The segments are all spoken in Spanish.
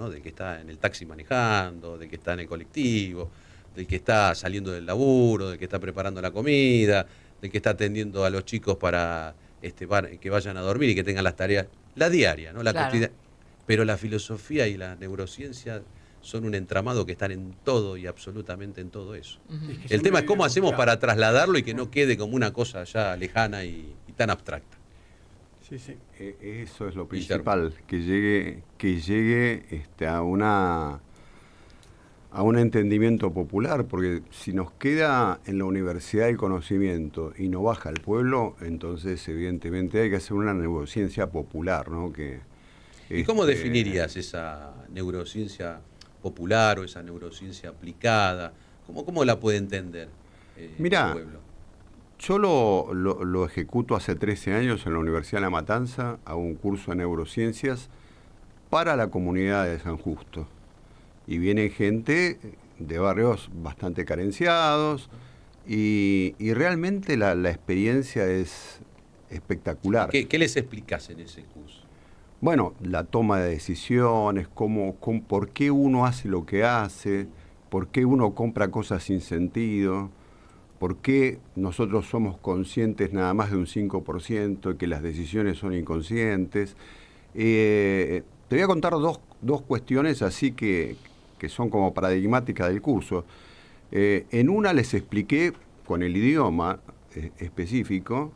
¿no? Del que está en el taxi manejando, del que está en el colectivo, del que está saliendo del laburo, del que está preparando la comida, del que está atendiendo a los chicos para que vayan a dormir y que tengan las tareas, la diaria, ¿no? La Claro. cotidiana. Pero la filosofía y la neurociencia son un entramado que están en todo y absolutamente en todo eso. Ujú. Es que El siempre tema es hay una cómo hacemos búsqueda. para trasladarlo y que no quede como una cosa ya lejana y tan abstracta. Sí, sí. Eso es lo Guillermo. principal, que llegue a un entendimiento popular, porque si nos queda en la universidad el conocimiento y no baja al pueblo, entonces evidentemente hay que hacer una neurociencia popular, ¿no? ¿Y cómo este, definirías esa neurociencia popular o esa neurociencia aplicada? ¿Cómo la puede entender el Mira, pueblo? yo lo ejecuto hace 13 años en la Universidad de La Matanza, hago un curso de neurociencias para la comunidad de San Justo. Y viene gente de barrios bastante carenciados y realmente la experiencia es ¿Y espectacular. qué les explicás en ese curso? Bueno, la toma de decisiones, por qué uno hace lo que hace, por qué uno compra cosas sin sentido, por qué nosotros somos conscientes nada más de un 5% y que las decisiones son inconscientes. Te voy a contar dos cuestiones así que son como paradigmáticas del curso. En una les expliqué con el idioma específico,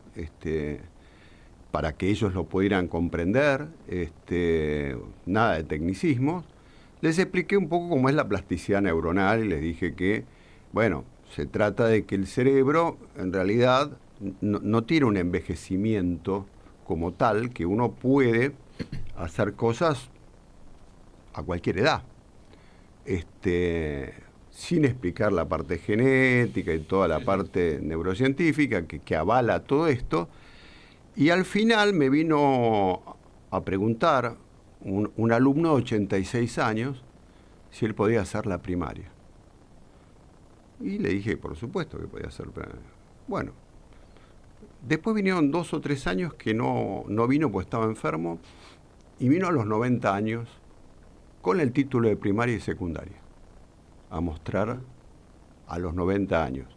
para que ellos lo pudieran comprender, nada de tecnicismos. Les expliqué un poco cómo es la plasticidad neuronal y les dije que, bueno, se trata de que el cerebro en realidad no tiene un envejecimiento como tal, que uno puede hacer cosas a cualquier edad, sin explicar la parte genética y toda la parte neurocientífica que avala todo esto. Y al final me vino a preguntar un alumno de 86 años si él podía hacer la primaria. Y le dije, por supuesto que podía hacer primaria. Bueno, después vinieron 2 o 3 años que no vino porque estaba enfermo, y vino a los 90 años con el título de primaria y secundaria, a mostrar a los 90 años.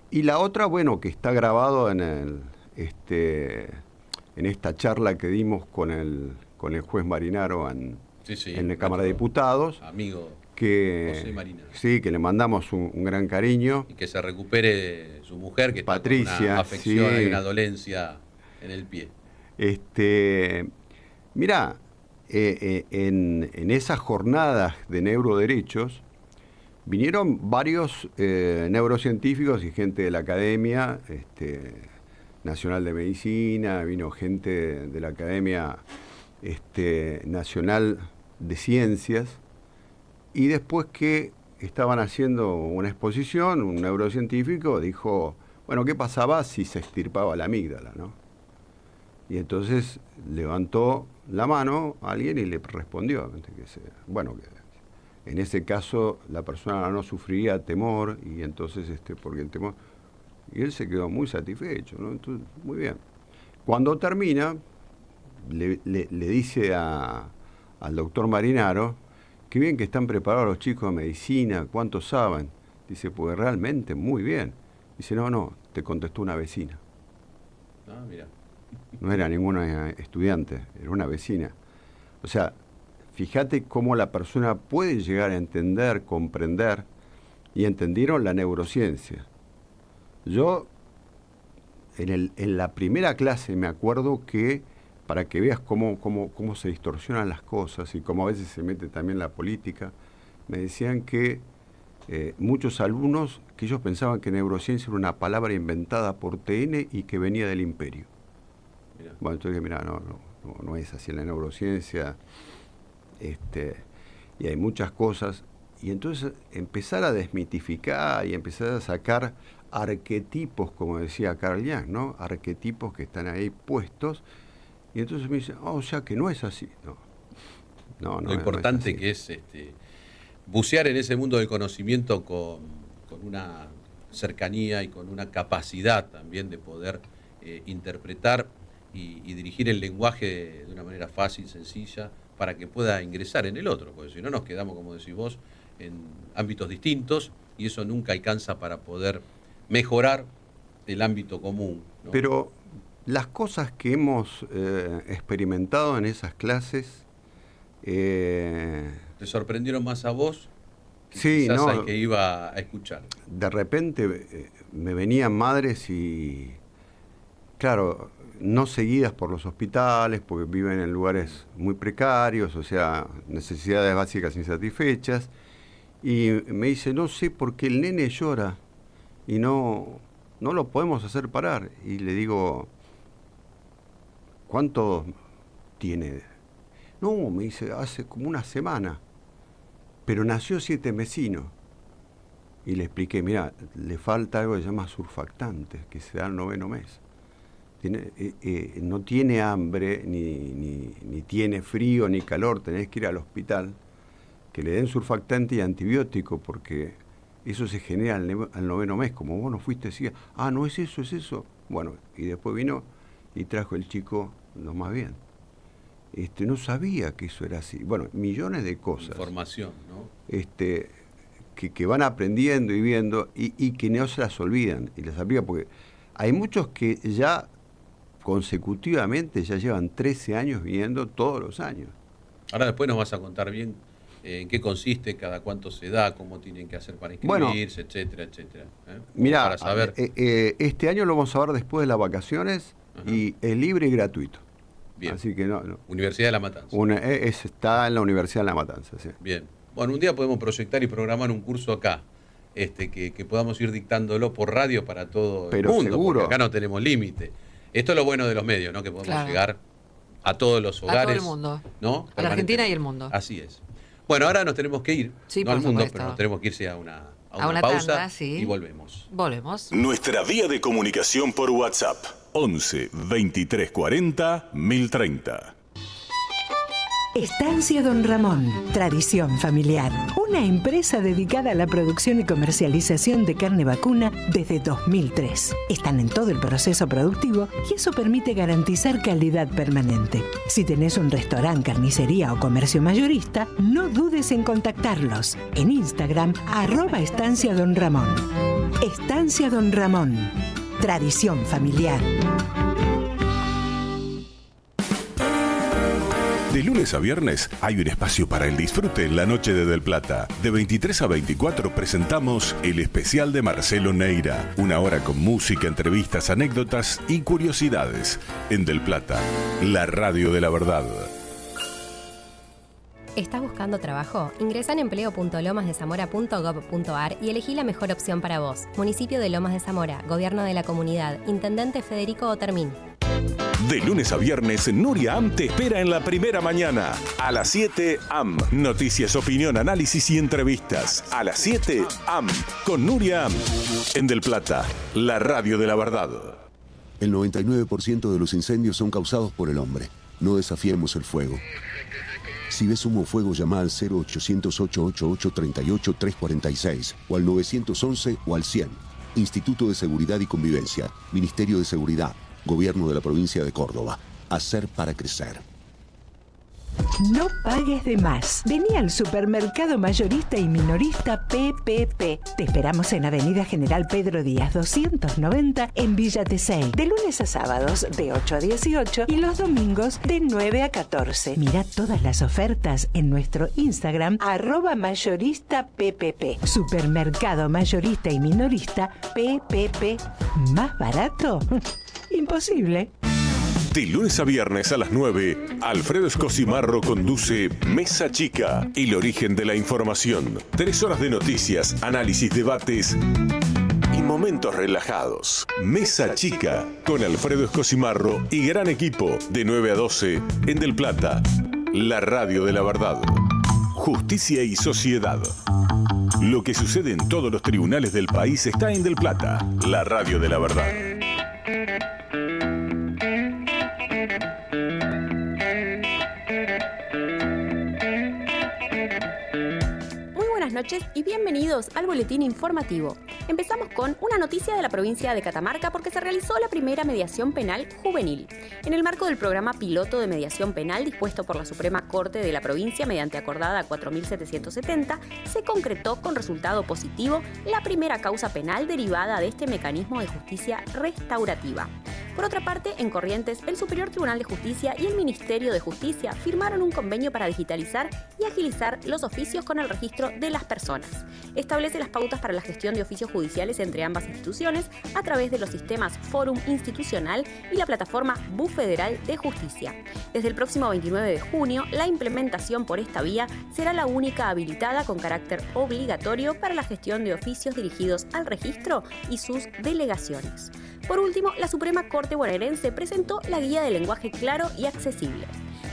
Y la otra, bueno, que está grabado en esta charla que dimos con el juez Marinaro en la Cámara de Diputados, Amigo que José Marinaro. sí, que le mandamos un gran cariño. Y que se recupere su mujer, que está Patricia, con una afección sí. y una dolencia en el pie. Mirá, en esas jornadas de neuroderechos vinieron varios neurocientíficos y gente de la Academia Nacional de Medicina, vino gente de la Academia Nacional de Ciencias, y después que estaban haciendo una exposición, un neurocientífico dijo, bueno, ¿qué pasaba si se extirpaba la amígdala, no? Y entonces levantó la mano a alguien y le respondió, bueno, que en ese caso la persona no sufriría temor, y entonces, porque el temor... Y él se quedó muy satisfecho, ¿no? Entonces, muy bien. Cuando termina, le dice al doctor Marinaro, qué bien que están preparados los chicos de medicina, cuánto saben. Dice, pues realmente muy bien. Dice, no, te contestó una vecina. Ah, mira. No era ninguna estudiante, era una vecina. O sea, fíjate cómo la persona puede llegar a entender, comprender, y entendieron la neurociencia. Yo, en la primera clase me acuerdo que, para que veas cómo se distorsionan las cosas y cómo a veces se mete también la política, me decían que muchos alumnos, que ellos pensaban que neurociencia era una palabra inventada por TN y que venía del imperio. Mirá. Bueno, entonces mira, no es así en la neurociencia, y hay muchas cosas. Y entonces empezar a desmitificar y empezar a sacar arquetipos, como decía Carl Jung, ¿no? Arquetipos que están ahí puestos. Y entonces me dicen, o sea que no es así. No, Lo importante no es así. que es bucear en ese mundo del conocimiento con una cercanía y con una capacidad también de poder interpretar y dirigir el lenguaje de una manera fácil, sencilla, para que pueda ingresar en el otro, porque si no nos quedamos, como decís vos, en ámbitos distintos y eso nunca alcanza para poder mejorar el ámbito común, ¿no? Pero las cosas que hemos experimentado en esas clases... ¿Te sorprendieron más a vos que sí, quizás no, al que iba a escuchar? De repente me venían madres y, claro, no seguidas por los hospitales, porque viven en lugares muy precarios, o sea, necesidades básicas insatisfechas, y me dice, no sé por qué el nene llora y no lo podemos hacer parar. Y le digo, ¿cuánto tiene? No, me dice, hace como una semana, pero nació 7 mesino. Y le expliqué, mira, le falta algo que se llama surfactante, que se da al 9º mes. No tiene hambre, ni tiene frío, ni calor, tenés que ir al hospital, que le den surfactante y antibiótico, porque eso se genera al 9º mes. Como vos no fuiste, decía, no es eso, es eso. Bueno, y después vino y trajo el chico lo más bien. No sabía que eso era así. Bueno, millones de cosas. Información, ¿no? Que van aprendiendo y viendo y que no se las olvidan y las aplican, porque hay muchos que ya consecutivamente ya llevan 13 años viniendo todos los años. Ahora después nos vas a contar bien en qué consiste, cada cuánto se da, cómo tienen que hacer para inscribirse, etcétera, etcétera. Mirá, para saber. Este año lo vamos a ver después de las vacaciones. Ajá. Y es libre y gratuito. Bien. Así que no. Universidad de La Matanza. Está en la Universidad de La Matanza, sí. Bien. Bueno, un día podemos proyectar y programar un curso acá, que podamos ir dictándolo por radio para todo el mundo, seguro. Porque acá no tenemos límite. Esto es lo bueno de los medios, ¿no? Que podemos llegar a todos los hogares. A todo el mundo. ¿No? A la Argentina y el mundo. Así es. Bueno, ahora nos tenemos que ir, sí, no al mundo, pero nos tenemos que irse a una pausa tanda, sí. Y volvemos. Nuestra vía de comunicación por WhatsApp, 11 23 40 1030. Estancia Don Ramón, tradición familiar. Una empresa dedicada a la producción y comercialización de carne vacuna desde 2003. Están en todo el proceso productivo y eso permite garantizar calidad permanente. Si tenés un restaurante, carnicería o comercio mayorista, no dudes en contactarlos. En Instagram, @Estancia Don Ramón. Estancia Don Ramón, tradición familiar. De lunes a viernes hay un espacio para el disfrute en la noche de Del Plata. De 23 a 24 presentamos el especial de Marcelo Neira. Una hora con música, entrevistas, anécdotas y curiosidades. En Del Plata, la radio de la verdad. ¿Estás buscando trabajo? Ingresa en empleo.lomasdezamora.gov.ar y elegí la mejor opción para vos. Municipio de Lomas de Zamora, Gobierno de la Comunidad, Intendente Federico Otermín. De lunes a viernes, Nuria Am te espera en la primera mañana. A las 7, AM. Noticias, opinión, análisis y entrevistas. A las 7, AM. Con Nuria Am. En Del Plata, la radio de la verdad. El 99% de los incendios son causados por el hombre. No desafiemos el fuego. Si ves humo o fuego, llama al 0800-888-38-346 o al 911 o al 100. Instituto de Seguridad y Convivencia. Ministerio de Seguridad. Gobierno de la provincia de Córdoba. Hacer para crecer. No pagues de más. Vení al supermercado mayorista y minorista PPP. Te esperamos en Avenida General Pedro Díaz 290 en Villa Tesey. De lunes a sábados de 8 a 18 y los domingos de 9 a 14. Mirá todas las ofertas en nuestro Instagram @mayoristappp. Supermercado mayorista y minorista PPP. ¿Más barato? Imposible. De lunes a viernes a las 9, Alfredo Escosimarro conduce Mesa Chica, el origen de la información. 3 horas de noticias, análisis, debates y momentos relajados. Mesa Chica, con Alfredo Escosimarro y gran equipo, de 9 a 12, en Del Plata, la radio de la verdad. Justicia y sociedad. Lo que sucede en todos los tribunales del país está en Del Plata, la radio de la verdad. buenas noches y bienvenidos al boletín informativo. Empezamos con una noticia de la provincia de Catamarca porque se realizó la primera mediación penal juvenil. En el marco del programa piloto de mediación penal dispuesto por la Suprema Corte de la provincia mediante acordada 4770, se concretó con resultado positivo la primera causa penal derivada de este mecanismo de justicia restaurativa. Por otra parte, en Corrientes, el Superior Tribunal de Justicia y el Ministerio de Justicia firmaron un convenio para digitalizar y agilizar los oficios con el registro de las personas. Establece las pautas para la gestión de oficios judiciales entre ambas instituciones a través de los sistemas Fórum Institucional y la plataforma BuFederal de Justicia. Desde el próximo 29 de junio, la implementación por esta vía será la única habilitada con carácter obligatorio para la gestión de oficios dirigidos al registro y sus delegaciones. Por último, la Suprema Corte bonaerense presentó la Guía de Lenguaje Claro y Accesible.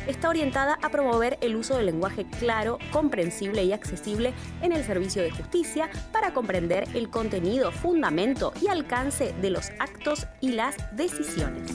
Está orientada a promover el uso del lenguaje claro, comprensible y accesible en el servicio de justicia para comprender el contenido, fundamento y alcance de los actos y las decisiones.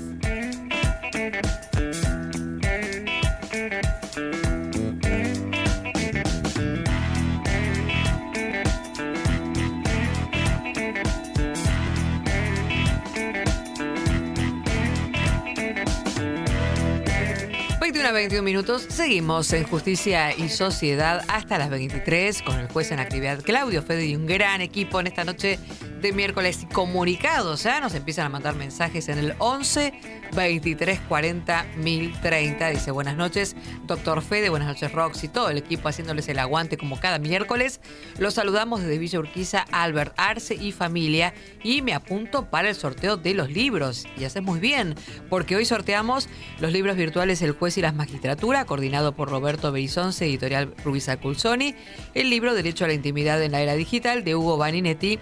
21 minutos. Seguimos en Justicia y Sociedad hasta las 23 con el juez en actividad Claudio Fede y un gran equipo en esta noche de miércoles comunicados. Nos empiezan a mandar mensajes en el 11 23 40 1030. Dice: buenas noches, doctor Fede, buenas noches, Roxy, todo el equipo haciéndoles el aguante como cada miércoles. Los saludamos desde Villa Urquiza, Albert Arce y familia. Y me apunto para el sorteo de los libros. Y haces muy bien, porque hoy sorteamos los libros virtuales El Juez y las Magistratura, coordinado por Roberto Berizonce, editorial Rubisa Culsoni. El libro Derecho a la Intimidad en la Era Digital, de Hugo Baninetti,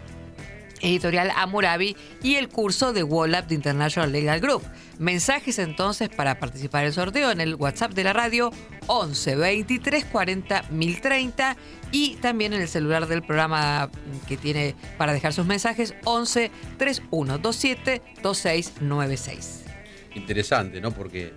editorial Hammurabi, y el curso de Wallap de International Legal Group. Mensajes entonces para participar del sorteo en el WhatsApp de la radio 11 23 40 1030 y también en el celular del programa que tiene para dejar sus mensajes 11 3127 2696. Interesante, ¿no? Porque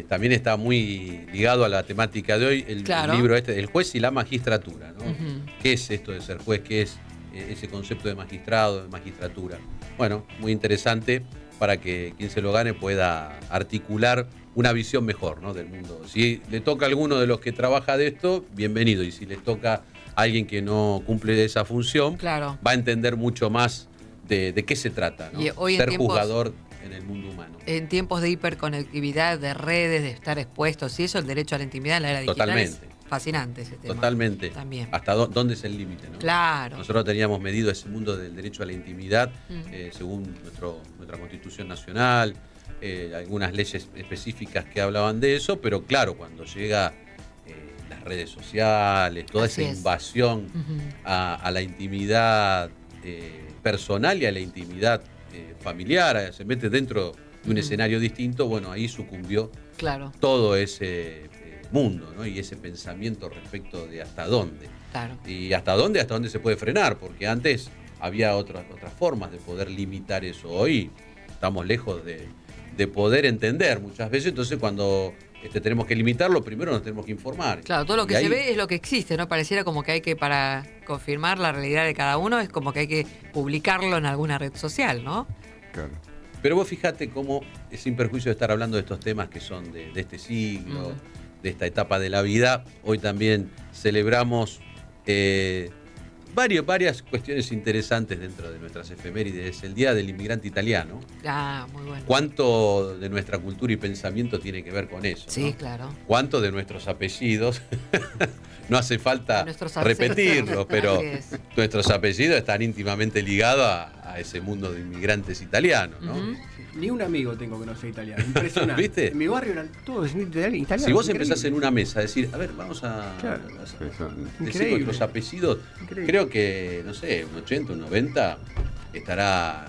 también está muy ligado a la temática de hoy el libro El Juez y la Magistratura, ¿no? Uh-huh. ¿Qué es esto de ser juez? ¿Qué es ese concepto de magistrado, de magistratura? Bueno, muy interesante para que quien se lo gane pueda articular una visión mejor, ¿no?, del mundo. Si le toca a alguno de los que trabaja de esto, bienvenido. Y si le toca a alguien que no cumple esa función, va a entender mucho más de qué se trata, ¿no? Hoy ser juzgador en el mundo humano. En tiempos de hiperconectividad, de redes, de estar expuestos y eso, el derecho a la intimidad en la era digital. Totalmente. Fascinante ese tema. Totalmente. También. ¿Hasta dónde es el límite, no? Claro. Nosotros teníamos medido ese mundo del derecho a la intimidad según nuestra Constitución Nacional, algunas leyes específicas que hablaban de eso, pero claro, cuando llega las redes sociales, toda esa invasión a la intimidad personal y a la intimidad familiar, se mete dentro de un escenario distinto, bueno, ahí sucumbió todo ese mundo, ¿no? Y ese pensamiento respecto de hasta dónde. Y hasta dónde se puede frenar, porque antes había otras formas de poder limitar eso. Hoy estamos lejos de poder entender muchas veces, entonces cuando tenemos que limitarlo, primero nos tenemos que informar. Claro, todo lo que se ve es lo que existe, ¿no? Pareciera como que hay que, para confirmar la realidad de cada uno, es como que hay que publicarlo en alguna red social, ¿no? Claro. Pero vos fijate cómo, sin perjuicio de estar hablando de estos temas que son de este siglo, de esta etapa de la vida, hoy también celebramos varias cuestiones interesantes dentro de nuestras efemérides. El Día del Inmigrante Italiano. Muy bueno. ¿Cuánto de nuestra cultura y pensamiento tiene que ver con eso? Sí, ¿no? Claro. ¿Cuánto de nuestros apellidos? No hace falta repetirlos, pero nuestros apellidos están íntimamente ligados a ese mundo de inmigrantes italianos, ¿no? Ni un amigo tengo que no sea italiano. Impresionante. ¿Viste? En mi barrio eran todos italianos. Si vos empezás en una mesa a decir, a ver, vamos a decir nuestros apellidos, creo que, no sé, un 80, un 90 estará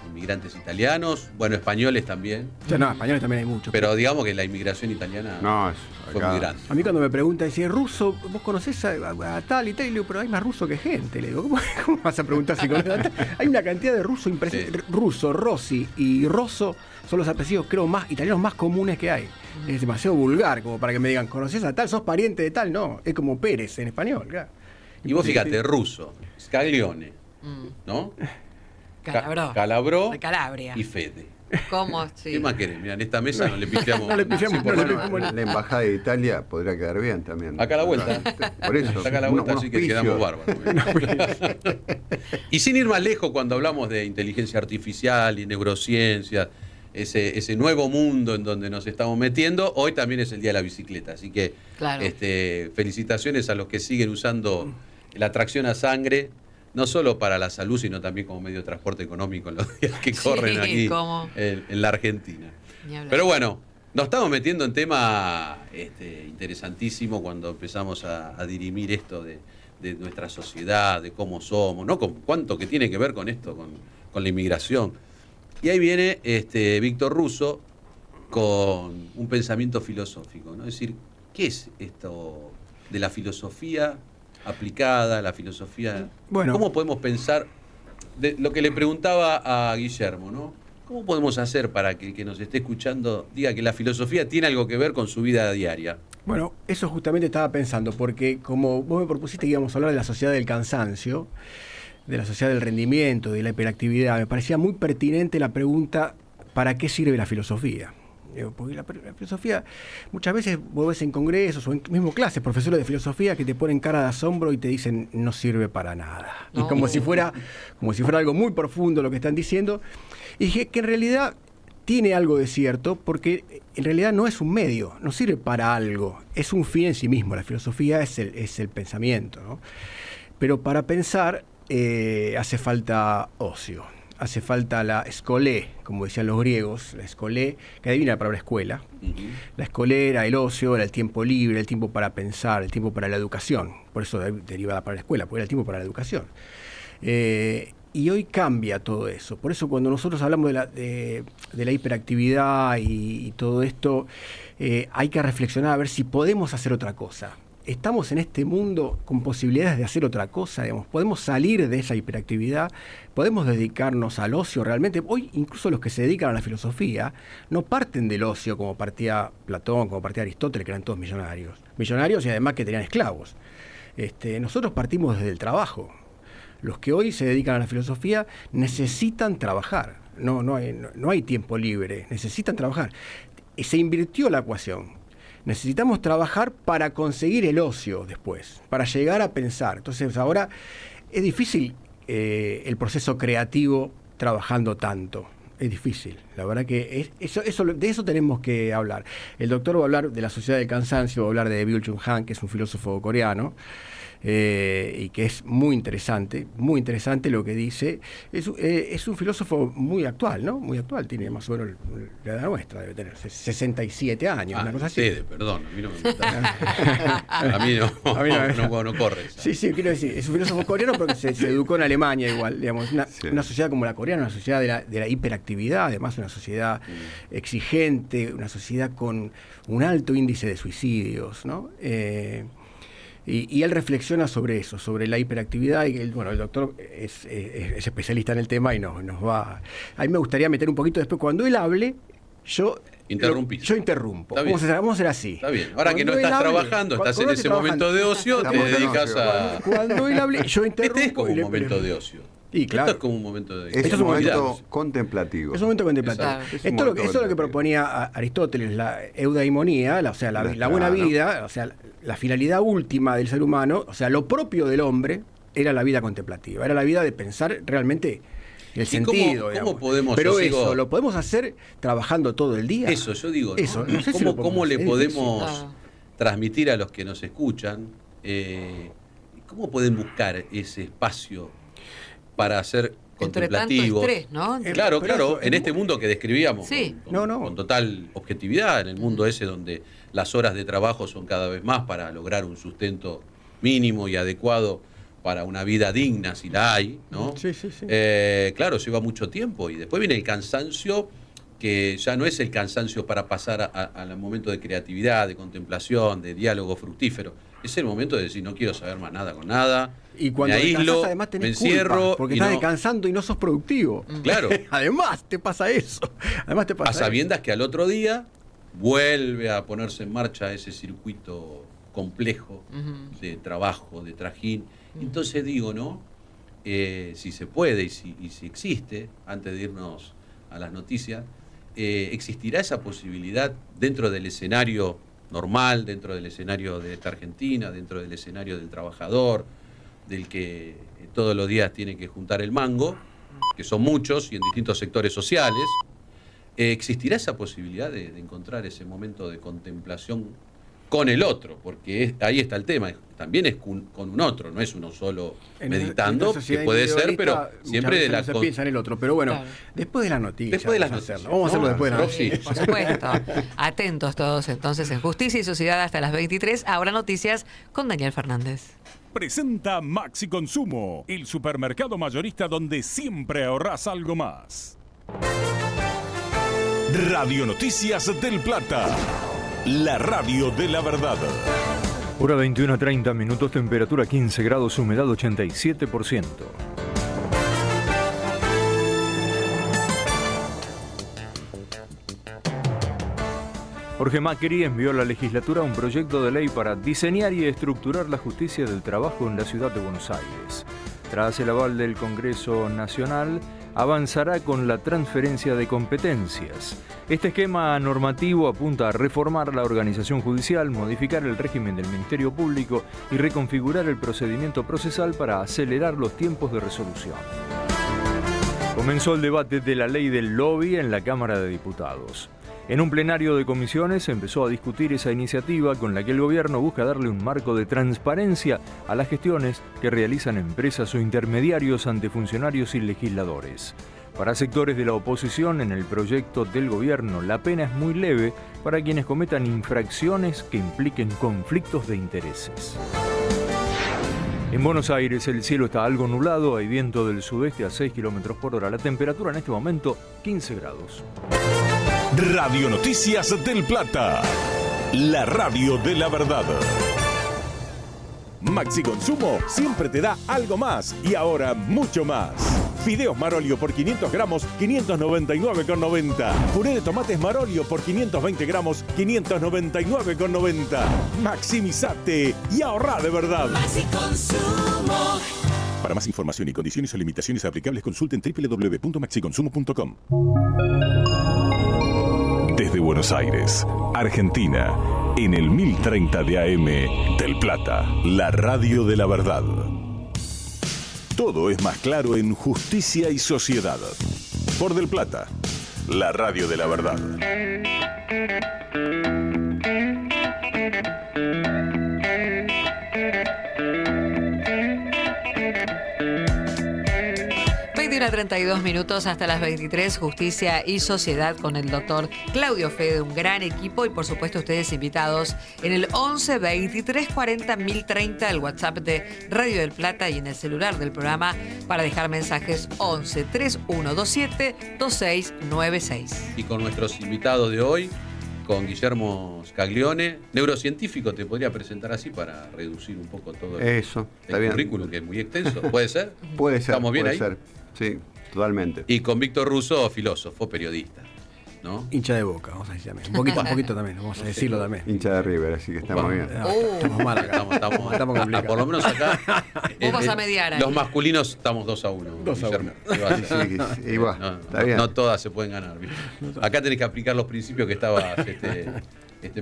inmigrantes italianos, bueno, españoles también. No, españoles también hay muchos. Pero digamos que la inmigración italiana fue muy grande. A mí cuando me preguntan, dice, ruso, ¿vos conocés a tal y tal? Y le digo, pero hay más ruso que gente. Le digo, ¿cómo vas a preguntar si conoces a tal? Hay una cantidad de rusos impresionante. Sí. Ruso, Rossi y Rosso son los apellidos, creo, italianos más comunes que hay. Es demasiado vulgar como para que me digan, ¿conocés a tal? ¿Sos pariente de tal? No, es como Pérez en español, claro. Y vos fíjate, Russo, Scaglione, ¿no? Calabró. De Calabria. Y Fede. ¿Cómo? Sí. ¿Qué más querés? Mira, en esta mesa no le pifiamos. No le pifiamos, La embajada de Italia podría quedar bien también. Acá a la vuelta. Por eso. Acá a la vuelta, así que quedamos bárbaros. Y sin ir más lejos, cuando hablamos de inteligencia artificial y neurociencia, ese nuevo mundo en donde nos estamos metiendo, hoy también es el Día de la Bicicleta. Así que claro. Felicitaciones a los que siguen usando la tracción a sangre, no solo para la salud, sino también como medio de transporte económico en los días que corren aquí en la Argentina. Pero bueno, nos estamos metiendo en tema interesantísimo cuando empezamos a dirimir esto de nuestra sociedad, de cómo somos, ¿no? Con cuánto que tiene que ver con esto, con la inmigración. Y ahí viene Víctor Russo con un pensamiento filosófico, ¿no? Es decir, ¿qué es esto de la filosofía aplicada, la filosofía? Bueno, ¿cómo podemos pensar? De lo que le preguntaba a Guillermo, ¿no? ¿Cómo podemos hacer para que el que nos esté escuchando diga que la filosofía tiene algo que ver con su vida diaria? Bueno, eso justamente estaba pensando, porque como vos me propusiste que íbamos a hablar de la sociedad del cansancio, de la sociedad del rendimiento, de la hiperactividad, me parecía muy pertinente la pregunta, ¿para qué sirve la filosofía? Porque la filosofía, muchas veces vos ves en congresos o en mismo clases, profesores de filosofía que te ponen cara de asombro y te dicen no sirve para nada. No. Y como si fuera algo muy profundo lo que están diciendo. Y dije que en realidad tiene algo de cierto, porque en realidad no es un medio, no sirve para algo, es un fin en sí mismo. La filosofía es el pensamiento, ¿no? Pero para pensar hace falta ocio. Hace falta la escolé, como decían los griegos, la escolé, que adivina la palabra escuela. La escolé era el ocio, era el tiempo libre, el tiempo para pensar, el tiempo para la educación. Por eso deriva la palabra escuela, porque era el tiempo para la educación. Y hoy cambia todo eso. Por eso cuando nosotros hablamos de la hiperactividad y todo esto, hay que reflexionar a ver si podemos hacer otra cosa. Estamos en este mundo con posibilidades de hacer otra cosa, digamos. Podemos salir de esa hiperactividad, podemos dedicarnos al ocio realmente. Hoy incluso los que se dedican a la filosofía no parten del ocio como partía Platón, como partía Aristóteles, que eran todos millonarios. Millonarios y además que tenían esclavos. Nosotros partimos desde el trabajo. Los que hoy se dedican a la filosofía necesitan trabajar. No hay tiempo libre, necesitan trabajar. Y se invirtió la ecuación. Necesitamos trabajar para conseguir el ocio después, para llegar a pensar. Entonces ahora es difícil el proceso creativo trabajando tanto. Es difícil. La verdad que de eso tenemos que hablar. El doctor va a hablar de la sociedad del cansancio, va a hablar de Byung-Chul Han, que es un filósofo coreano, y que es muy interesante lo que dice. Es un filósofo muy actual, ¿no? Muy actual, tiene más o menos la edad nuestra, debe tener 67 años, una cosa así. Perdón, a mí no me gusta. A mí no corre. Sí, quiero decir, es un filósofo coreano porque se educó en Alemania igual, digamos, una sociedad como la coreana, una sociedad de la hiperactividad, además una sociedad exigente, una sociedad con un alto índice de suicidios, ¿no? Y él reflexiona sobre eso, sobre la hiperactividad, y el doctor es especialista en el tema y nos va... A mí me gustaría meter un poquito después, cuando él hable, yo interrumpo. Vamos a hacer así. Está bien. Ahora que no estás trabajando, estás en ese momento de ocio, te dedicas a... Cuando él hable, yo interrumpo. Este es como un momento de ocio. Y claro. Esto es como un momento de... Es un momento contemplativo. Es un momento contemplativo. Eso es lo que proponía Aristóteles, la eudaimonía, la buena vida, o sea, la finalidad última del ser humano, o sea, lo propio del hombre era la vida contemplativa, era la vida de pensar realmente el sentido. ¿Cómo podemos? Pero eso lo podemos hacer trabajando todo el día. Eso, yo digo, eso, no sé ¿cómo le podemos transmitir a los que nos escuchan? ¿Cómo pueden buscar ese espacio para ser contemplativo? Entre tanto estrés, ¿no? Claro, en este mundo que describíamos, sí. con total objetividad, en el mundo ese donde las horas de trabajo son cada vez más para lograr un sustento mínimo y adecuado para una vida digna, si la hay, ¿no? Sí. Claro, lleva mucho tiempo y después viene el cansancio, que ya no es el cansancio para pasar al momento de creatividad, de contemplación, de diálogo fructífero. Es el momento de decir, no quiero saber más nada con nada. Y cuando me aíslo, además tenés me encierro. Culpa, porque estás descansando y no sos productivo. Claro. Además te pasa eso. A sabiendas que al otro día vuelve a ponerse en marcha ese circuito complejo de trabajo, de trajín. Entonces digo, ¿no? Si se puede y si existe, antes de irnos a las noticias, ¿existirá esa posibilidad dentro del escenario normal, dentro del escenario de esta Argentina, dentro del escenario del trabajador, del que todos los días tiene que juntar el mango, que son muchos y en distintos sectores sociales? ¿Existirá esa posibilidad de encontrar ese momento de contemplación con el otro? Porque ahí está el tema, también es con un otro, no es uno solo meditando, que puede ser, pero siempre de la... se piensa en el otro, pero bueno, Claro. Después de las noticias. Después de las noticias. Vamos a hacerlo después de las noticias. Por supuesto. Atentos todos entonces en Justicia y Sociedad hasta las 23. Ahora noticias con Daniel Fernández. Presenta Maxi Consumo, el supermercado mayorista donde siempre ahorrás algo más. Radio Noticias del Plata, la radio de la verdad. Hora 21:30 minutos, temperatura 15 grados, humedad 87%. Jorge Macri envió a la legislatura un proyecto de ley para diseñar y estructurar la justicia del trabajo en la ciudad de Buenos Aires. Tras el aval del Congreso Nacional, avanzará con la transferencia de competencias. Este esquema normativo apunta a reformar la organización judicial, modificar el régimen del Ministerio Público y reconfigurar el procedimiento procesal para acelerar los tiempos de resolución. Comenzó el debate de la ley del lobby en la Cámara de Diputados. En un plenario de comisiones se empezó a discutir esa iniciativa con la que el gobierno busca darle un marco de transparencia a las gestiones que realizan empresas o intermediarios ante funcionarios y legisladores. Para sectores de la oposición, en el proyecto del gobierno, la pena es muy leve para quienes cometan infracciones que impliquen conflictos de intereses. En Buenos Aires el cielo está algo nublado, hay viento del sudeste a 6 km por hora. La temperatura en este momento 15 grados. Radio Noticias del Plata, la radio de la verdad. Maxi Consumo siempre te da algo más y ahora mucho más. Fideos Marolio por 500 gramos, 599,90. Puré de tomates Marolio por 520 gramos, 599,90. Maximizate y ahorrá de verdad. Maxi Consumo. Para más información y condiciones o limitaciones aplicables, consulten www.maxiconsumo.com. Desde Buenos Aires, Argentina, en el 1030 de AM, Del Plata, la radio de la verdad. Todo es más claro en Justicia y Sociedad. Por Del Plata, la radio de la verdad. A 32 minutos hasta las 23, Justicia y Sociedad con el doctor Claudio Fede, un gran equipo y por supuesto ustedes invitados en el 11 23 40 1030, el WhatsApp de Radio del Plata y en el celular del programa para dejar mensajes 11 3127 2696. Y con nuestros invitados de hoy, con Guillermo Scaglione, neurocientífico, te podría presentar así para reducir un poco todo el currículum, que es muy extenso. ¿Puede ser? Puede ser. ¿Estamos bien puede ahí? Ser. Sí, totalmente. Y con Víctor Russo, filósofo, periodista, ¿no? Hincha de Boca, vamos a decir también. Un poquito también, vamos a decirlo también. Hincha de River, así que estamos bien. Estamos mal acá. Estamos complicados. por lo menos acá. Vos vas a mediar ahí. Los masculinos estamos 2-1. 2-1. Está bien. No todas se pueden ganar. Acá tenés que aplicar los principios que estabas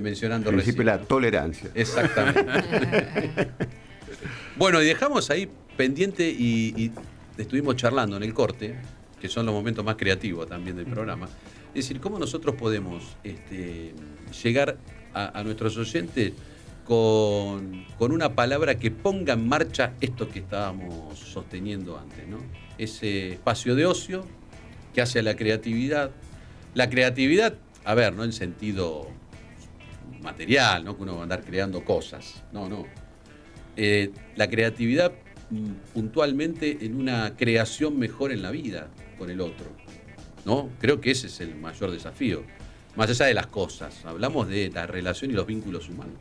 mencionando El principio recién. de la tolerancia. Exactamente. Bueno, y dejamos ahí pendiente y estuvimos charlando en el corte, que son los momentos más creativos también del programa. Es decir, cómo nosotros podemos llegar a nuestros oyentes con una palabra que ponga en marcha esto que estábamos sosteniendo antes, ¿no? Ese espacio de ocio que hace a la creatividad. La creatividad, a ver, no en sentido material, ¿no? Que uno va a andar creando cosas. No. La creatividad puntualmente en una creación mejor en la vida con el otro, ¿no? Creo que ese es el mayor desafío. Más allá de las cosas, hablamos de la relación y los vínculos humanos.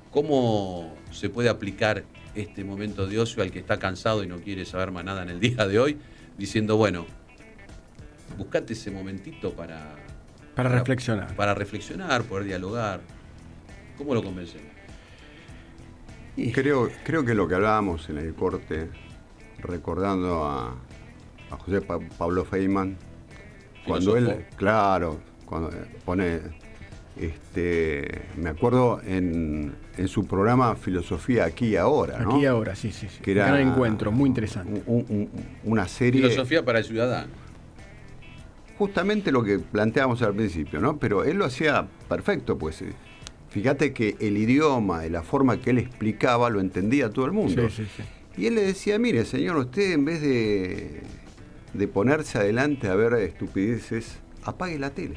¿Cómo se puede aplicar este momento de ocio al que está cansado y no quiere saber más nada en el día de hoy? Diciendo, bueno, buscate ese momentito para reflexionar. Para reflexionar, poder dialogar. ¿Cómo lo convencemos? Creo que lo que hablábamos en el corte, recordando a José Pablo Feynman, cuando él, claro, cuando pone, me acuerdo en su programa Filosofía Aquí y Ahora, ¿no? Aquí y Ahora, sí. Que era gran encuentro, muy interesante. Una serie... Filosofía para el ciudadano. Justamente lo que planteamos al principio, ¿no? Pero él lo hacía perfecto, pues. Fíjate que el idioma y la forma que él explicaba lo entendía todo el mundo. Sí. Y él le decía, mire, señor, usted en vez de ponerse adelante a ver estupideces, apague la tele.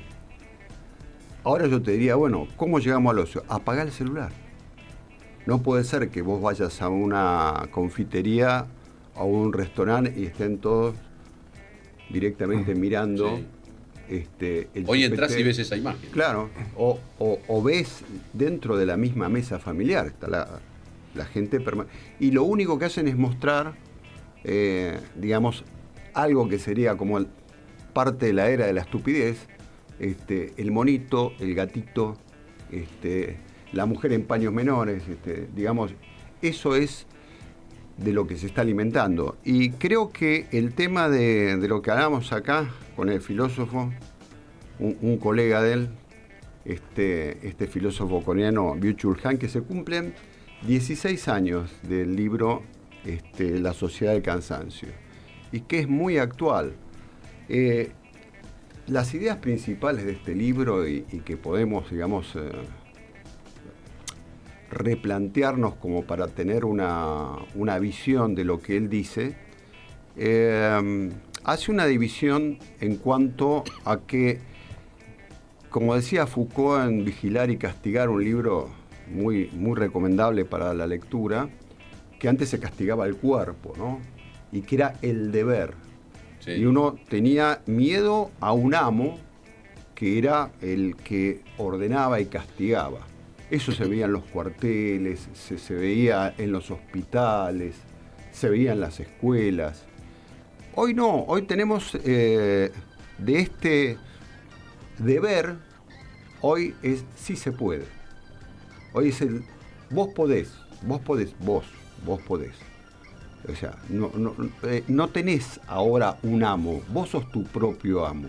Ahora yo te diría, bueno, ¿cómo llegamos al ocio? Apagar el celular. No puede ser que vos vayas a una confitería o a un restaurante y estén todos directamente mirando. Sí. El Hoy chupete. entras y ves esa imagen. Claro, o ves dentro de la misma mesa familiar, está la gente y lo único que hacen es mostrar, digamos, algo que sería como parte de la era de la estupidez, el monito, el gatito, la mujer en paños menores, digamos, eso es de lo que se está alimentando. Y creo que el tema de lo que hablamos acá con el filósofo, un colega de él, este filósofo coreano Byung-Chul Han, que se cumplen 16 años del libro La sociedad del cansancio, y que es muy actual. Las ideas principales de este libro y que podemos, digamos, replantearnos como para tener una visión de lo que él dice, hace una división en cuanto a que, como decía Foucault en Vigilar y Castigar, un libro muy, muy recomendable para la lectura, que antes se castigaba el cuerpo, ¿no? Y que era el deber. Sí. Y uno tenía miedo a un amo que era el que ordenaba y castigaba. Eso se veía en los cuarteles, se veía en los hospitales, se veía en las escuelas. Hoy no, hoy tenemos de este deber, hoy es sí se puede. Hoy es el vos podés. O sea, no tenés ahora un amo, vos sos tu propio amo.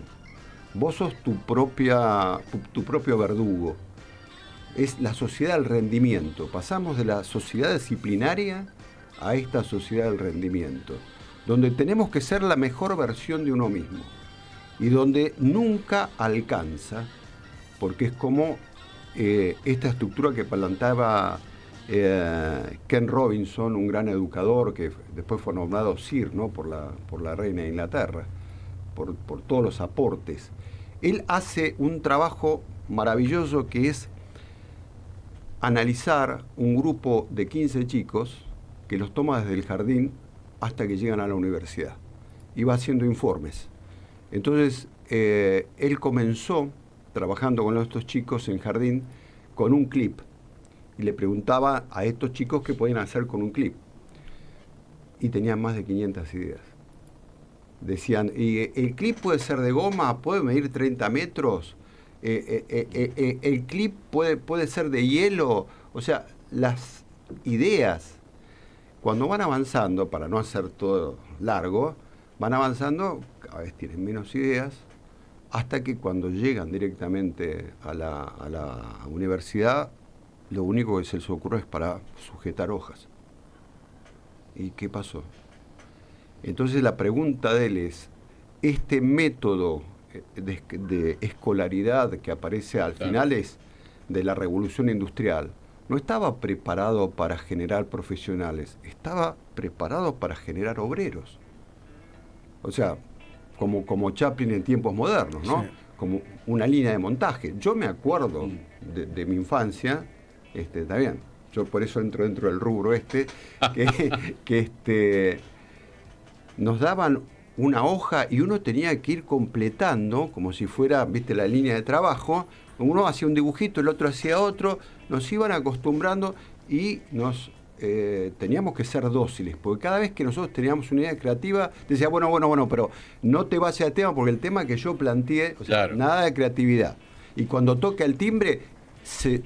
Vos sos tu propio verdugo. Es la sociedad del rendimiento. Pasamos de la sociedad disciplinaria a esta sociedad del rendimiento, donde tenemos que ser la mejor versión de uno mismo y donde nunca alcanza, porque es como esta estructura que planteaba Ken Robinson, un gran educador que después fue nombrado Sir, ¿no? por la reina de Inglaterra, por todos los aportes. Él hace un trabajo maravilloso que es analizar un grupo de 15 chicos que los toma desde el jardín hasta que llegan a la universidad y va haciendo informes. Entonces, él comenzó trabajando con estos chicos en jardín con un clip y le preguntaba a estos chicos qué podían hacer con un clip y tenían más de 500 ideas. Decían, ¿y el clip puede ser de goma? ¿Puede medir 30 metros? ¿El clip puede ser de hielo? O sea, las ideas, cuando van avanzando, para no hacer todo largo, van avanzando, cada vez tienen menos ideas, hasta que cuando llegan directamente a la universidad, lo único que se les ocurre es para sujetar hojas. ¿Y qué pasó? Entonces la pregunta de él es, este método de escolaridad que aparece al final es de la revolución industrial, no estaba preparado para generar profesionales, estaba preparado para generar obreros. O sea, como Chaplin en tiempos modernos, ¿no? Sí. Como una línea de montaje. Yo me acuerdo de mi infancia, está bien, yo por eso entro dentro del rubro que nos daban una hoja y uno tenía que ir completando, como si fuera, viste, la línea de trabajo. Uno hacía un dibujito, el otro hacía otro, nos iban acostumbrando y nos teníamos que ser dóciles, porque cada vez que nosotros teníamos una idea creativa, decía, bueno, pero no te vayas al tema, porque el tema que yo planteé, o sea, claro, nada de creatividad. Y cuando toca el timbre,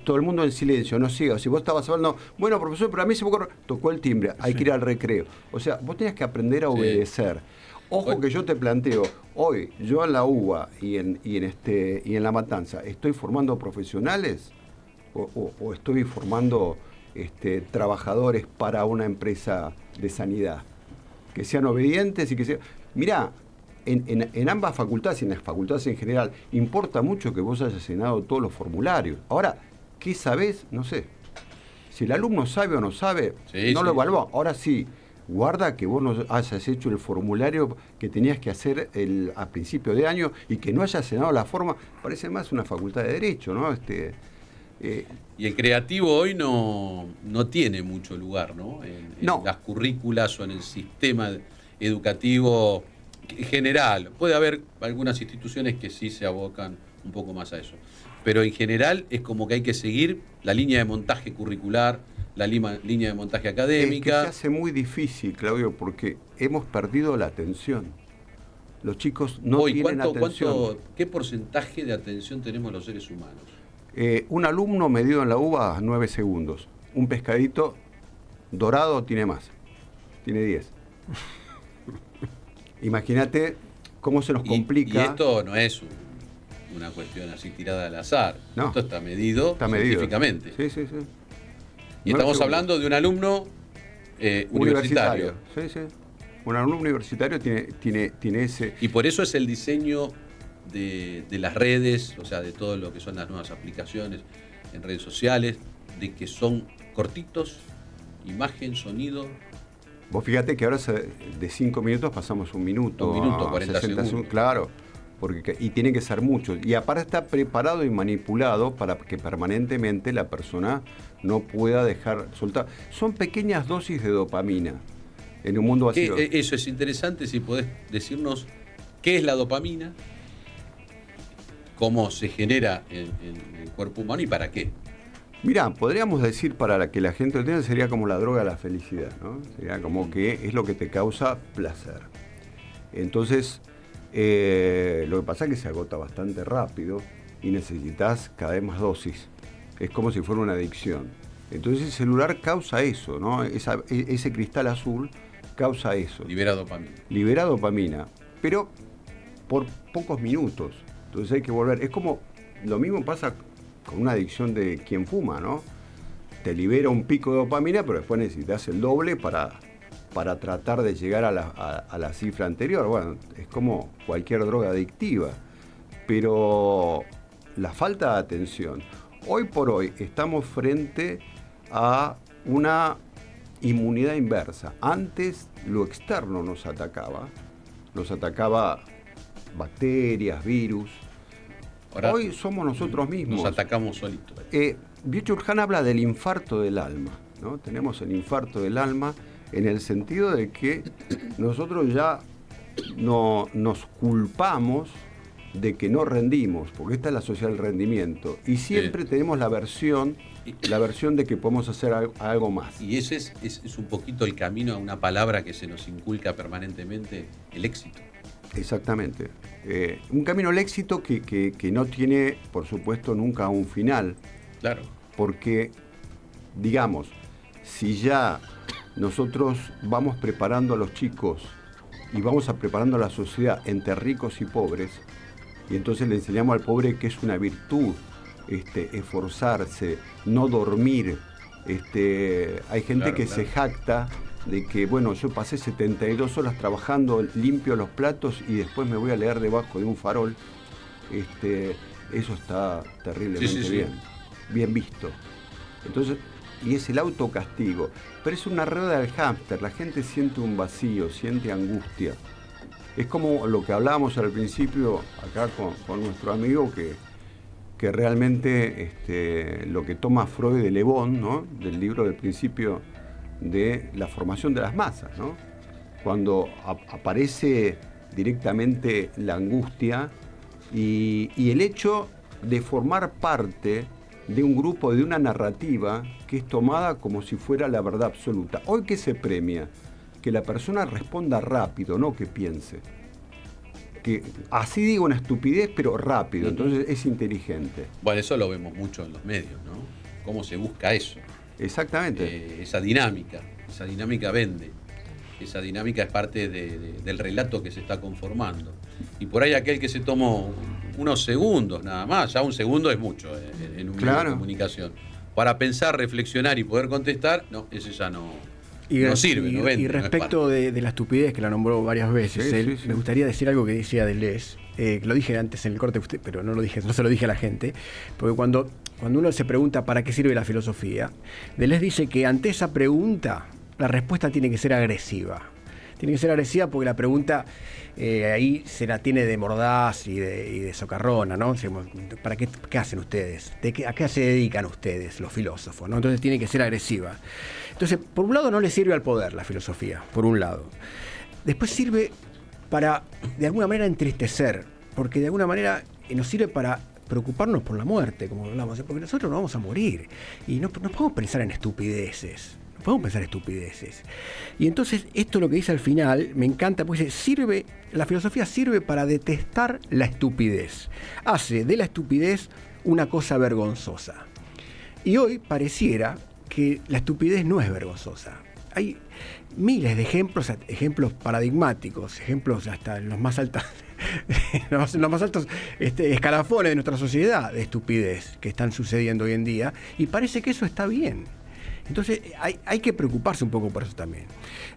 todo el mundo en silencio, no siga. Si vos estabas hablando, bueno, profesor, pero a mí se me ocurre, tocó el timbre, hay que ir al recreo. O sea, vos tenías que aprender a obedecer. Ojo que yo te planteo, hoy, yo en la UBA y en La Matanza, ¿estoy formando profesionales o estoy formando trabajadores para una empresa de sanidad? Que sean obedientes y que sean... Mirá, en ambas facultades y en las facultades en general, importa mucho que vos hayas llenado todos los formularios. Ahora, ¿qué sabés? No sé. Si el alumno sabe o no sabe, no lo evaluó. Ahora sí, guarda que vos no hayas hecho el formulario que tenías que hacer a principio de año y que no hayas llenado la forma. Parece más una facultad de Derecho, ¿no? Y el creativo hoy no tiene mucho lugar, ¿no? En las currículas o en el sistema educativo general. Puede haber algunas instituciones que sí se abocan un poco más a eso. Pero en general es como que hay que seguir la línea de montaje curricular, la línea de montaje académica. Es que se hace muy difícil, Claudio, porque hemos perdido la atención. Los chicos no tienen atención. ¿Qué porcentaje de atención tenemos los seres humanos? Un alumno medido en la UBA 9 segundos. Un pescadito dorado tiene más. Tiene 10. Imagínate cómo se nos complica. Y esto no es una cuestión así tirada al azar. No. Esto está medido científicamente. Sí. Y estamos hablando de un alumno universitario. Sí. Un alumno universitario tiene ese... Y por eso es el diseño de las redes, o sea, de todo lo que son las nuevas aplicaciones en redes sociales, de que son cortitos, imagen, sonido. Vos fíjate que ahora de 5 minutos pasamos 1 minuto. 1 minuto, 40 segundos. Claro, y tiene que ser mucho. Y aparte está preparado y manipulado para que permanentemente la persona no pueda dejar soltar. Son pequeñas dosis de dopamina en un mundo vacío. Eso es interesante, si podés decirnos qué es la dopamina, cómo se genera en el cuerpo humano y para qué. Mirá, podríamos decir, para que la gente lo entienda, sería como la droga de la felicidad, ¿no? Sería como que es lo que te causa placer. Entonces, lo que pasa es que se agota bastante rápido y necesitas cada vez más dosis. Es como si fuera una adicción. Entonces el celular causa eso, ¿no? Ese cristal azul causa eso. Libera dopamina. Libera dopamina, pero por pocos minutos. Entonces hay que volver. Es como, lo mismo pasa con una adicción de quien fuma, ¿no? Te libera un pico de dopamina, pero después necesitas el doble para tratar de llegar a la cifra anterior. Bueno, es como cualquier droga adictiva. Pero la falta de atención. Hoy por hoy estamos frente a una inmunidad inversa. Antes lo externo nos atacaba bacterias, virus. Ahora, hoy somos nosotros mismos. Nos atacamos solitos. Byung-Chul Han habla del infarto del alma, ¿no? Tenemos el infarto del alma en el sentido de que nosotros ya no nos culpamos de que no rendimos, porque esta es la sociedad del rendimiento, y siempre tenemos la versión de que podemos hacer algo más. Y ese es un poquito el camino a una palabra que se nos inculca permanentemente, el éxito. Exactamente. Un camino al éxito que no tiene, por supuesto, nunca un final. Claro. Porque, digamos, si ya nosotros vamos preparando a los chicos y vamos preparando a la sociedad entre ricos y pobres, y entonces le enseñamos al pobre que es una virtud, esforzarse, no dormir. Hay gente que se jacta de que, bueno, yo pasé 72 horas trabajando, limpio los platos y después me voy a leer debajo de un farol. Eso está terriblemente bien visto. Entonces, y es el autocastigo. Pero es una rueda del hámster. La gente siente un vacío, siente angustia. Es como lo que hablábamos al principio acá con nuestro amigo, que realmente lo que toma Freud de Le Bon, ¿no? Del libro del principio de la formación de las masas, ¿no? Cuando aparece directamente la angustia y el hecho de formar parte de un grupo, de una narrativa que es tomada como si fuera la verdad absoluta. Hoy, ¿qué se premia? Que la persona responda rápido, no que piense. que así digo una estupidez, pero rápido, entonces es inteligente. Bueno, eso lo vemos mucho en los medios, ¿no? Cómo se busca eso. Exactamente. Esa dinámica vende. Esa dinámica es parte del relato que se está conformando. Y por ahí aquel que se tomó unos segundos nada más, ya un segundo es mucho en un medio de comunicación, para pensar, reflexionar y poder contestar, no, ese ya no sirve, no vende. Y respecto de la estupidez, que la nombró varias veces, Sí. me gustaría decir algo que decía Deleuze, lo dije antes en el corte, pero no se lo dije a la gente, porque cuando uno se pregunta para qué sirve la filosofía, Deleuze dice que ante esa pregunta la respuesta tiene que ser agresiva. Tiene que ser agresiva porque la pregunta ahí se la tiene de mordaz y de socarrona, ¿no? ¿Para qué hacen ustedes? ¿A qué se dedican ustedes, los filósofos? ¿No? Entonces tiene que ser agresiva. Entonces, por un lado no le sirve al poder la filosofía, por un lado. Después sirve para, de alguna manera, entristecer, porque de alguna manera nos sirve para preocuparnos por la muerte, como hablamos, porque nosotros no vamos a morir y no podemos pensar en estupideces. Podemos pensar estupideces. Y entonces, esto lo que dice al final, me encanta, porque dice, la filosofía sirve para detestar la estupidez. Hace de la estupidez una cosa vergonzosa. Y hoy pareciera que la estupidez no es vergonzosa. Hay miles de ejemplos paradigmáticos, ejemplos hasta en los más altos escalafones de nuestra sociedad de estupidez que están sucediendo hoy en día, y parece que eso está bien. Entonces hay que preocuparse un poco por eso también.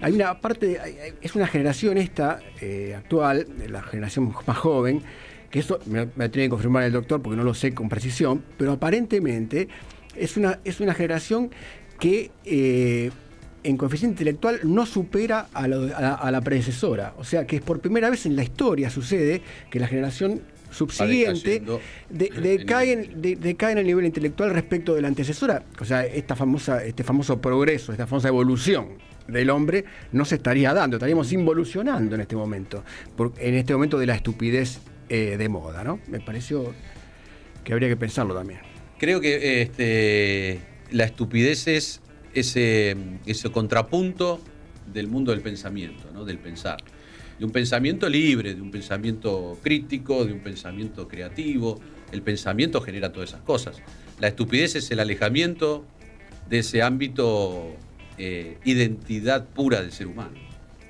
Hay una parte, es una generación actual, la generación más joven, que esto me tiene que confirmar el doctor porque no lo sé con precisión, pero aparentemente es una generación que en coeficiente intelectual no supera a la predecesora. O sea que es por primera vez en la historia sucede que la generación subsiguiente decae en el nivel intelectual respecto de la antecesora. O sea, este famoso progreso, esta famosa evolución del hombre no se estaría dando, estaríamos involucionando en este momento de la estupidez de moda, ¿no? Me pareció que habría que pensarlo también. Creo que la estupidez es ese contrapunto del mundo del pensamiento, ¿no? Del pensar. De un pensamiento libre, de un pensamiento crítico, de un pensamiento creativo. El pensamiento genera todas esas cosas. La estupidez es el alejamiento de ese ámbito identidad pura del ser humano,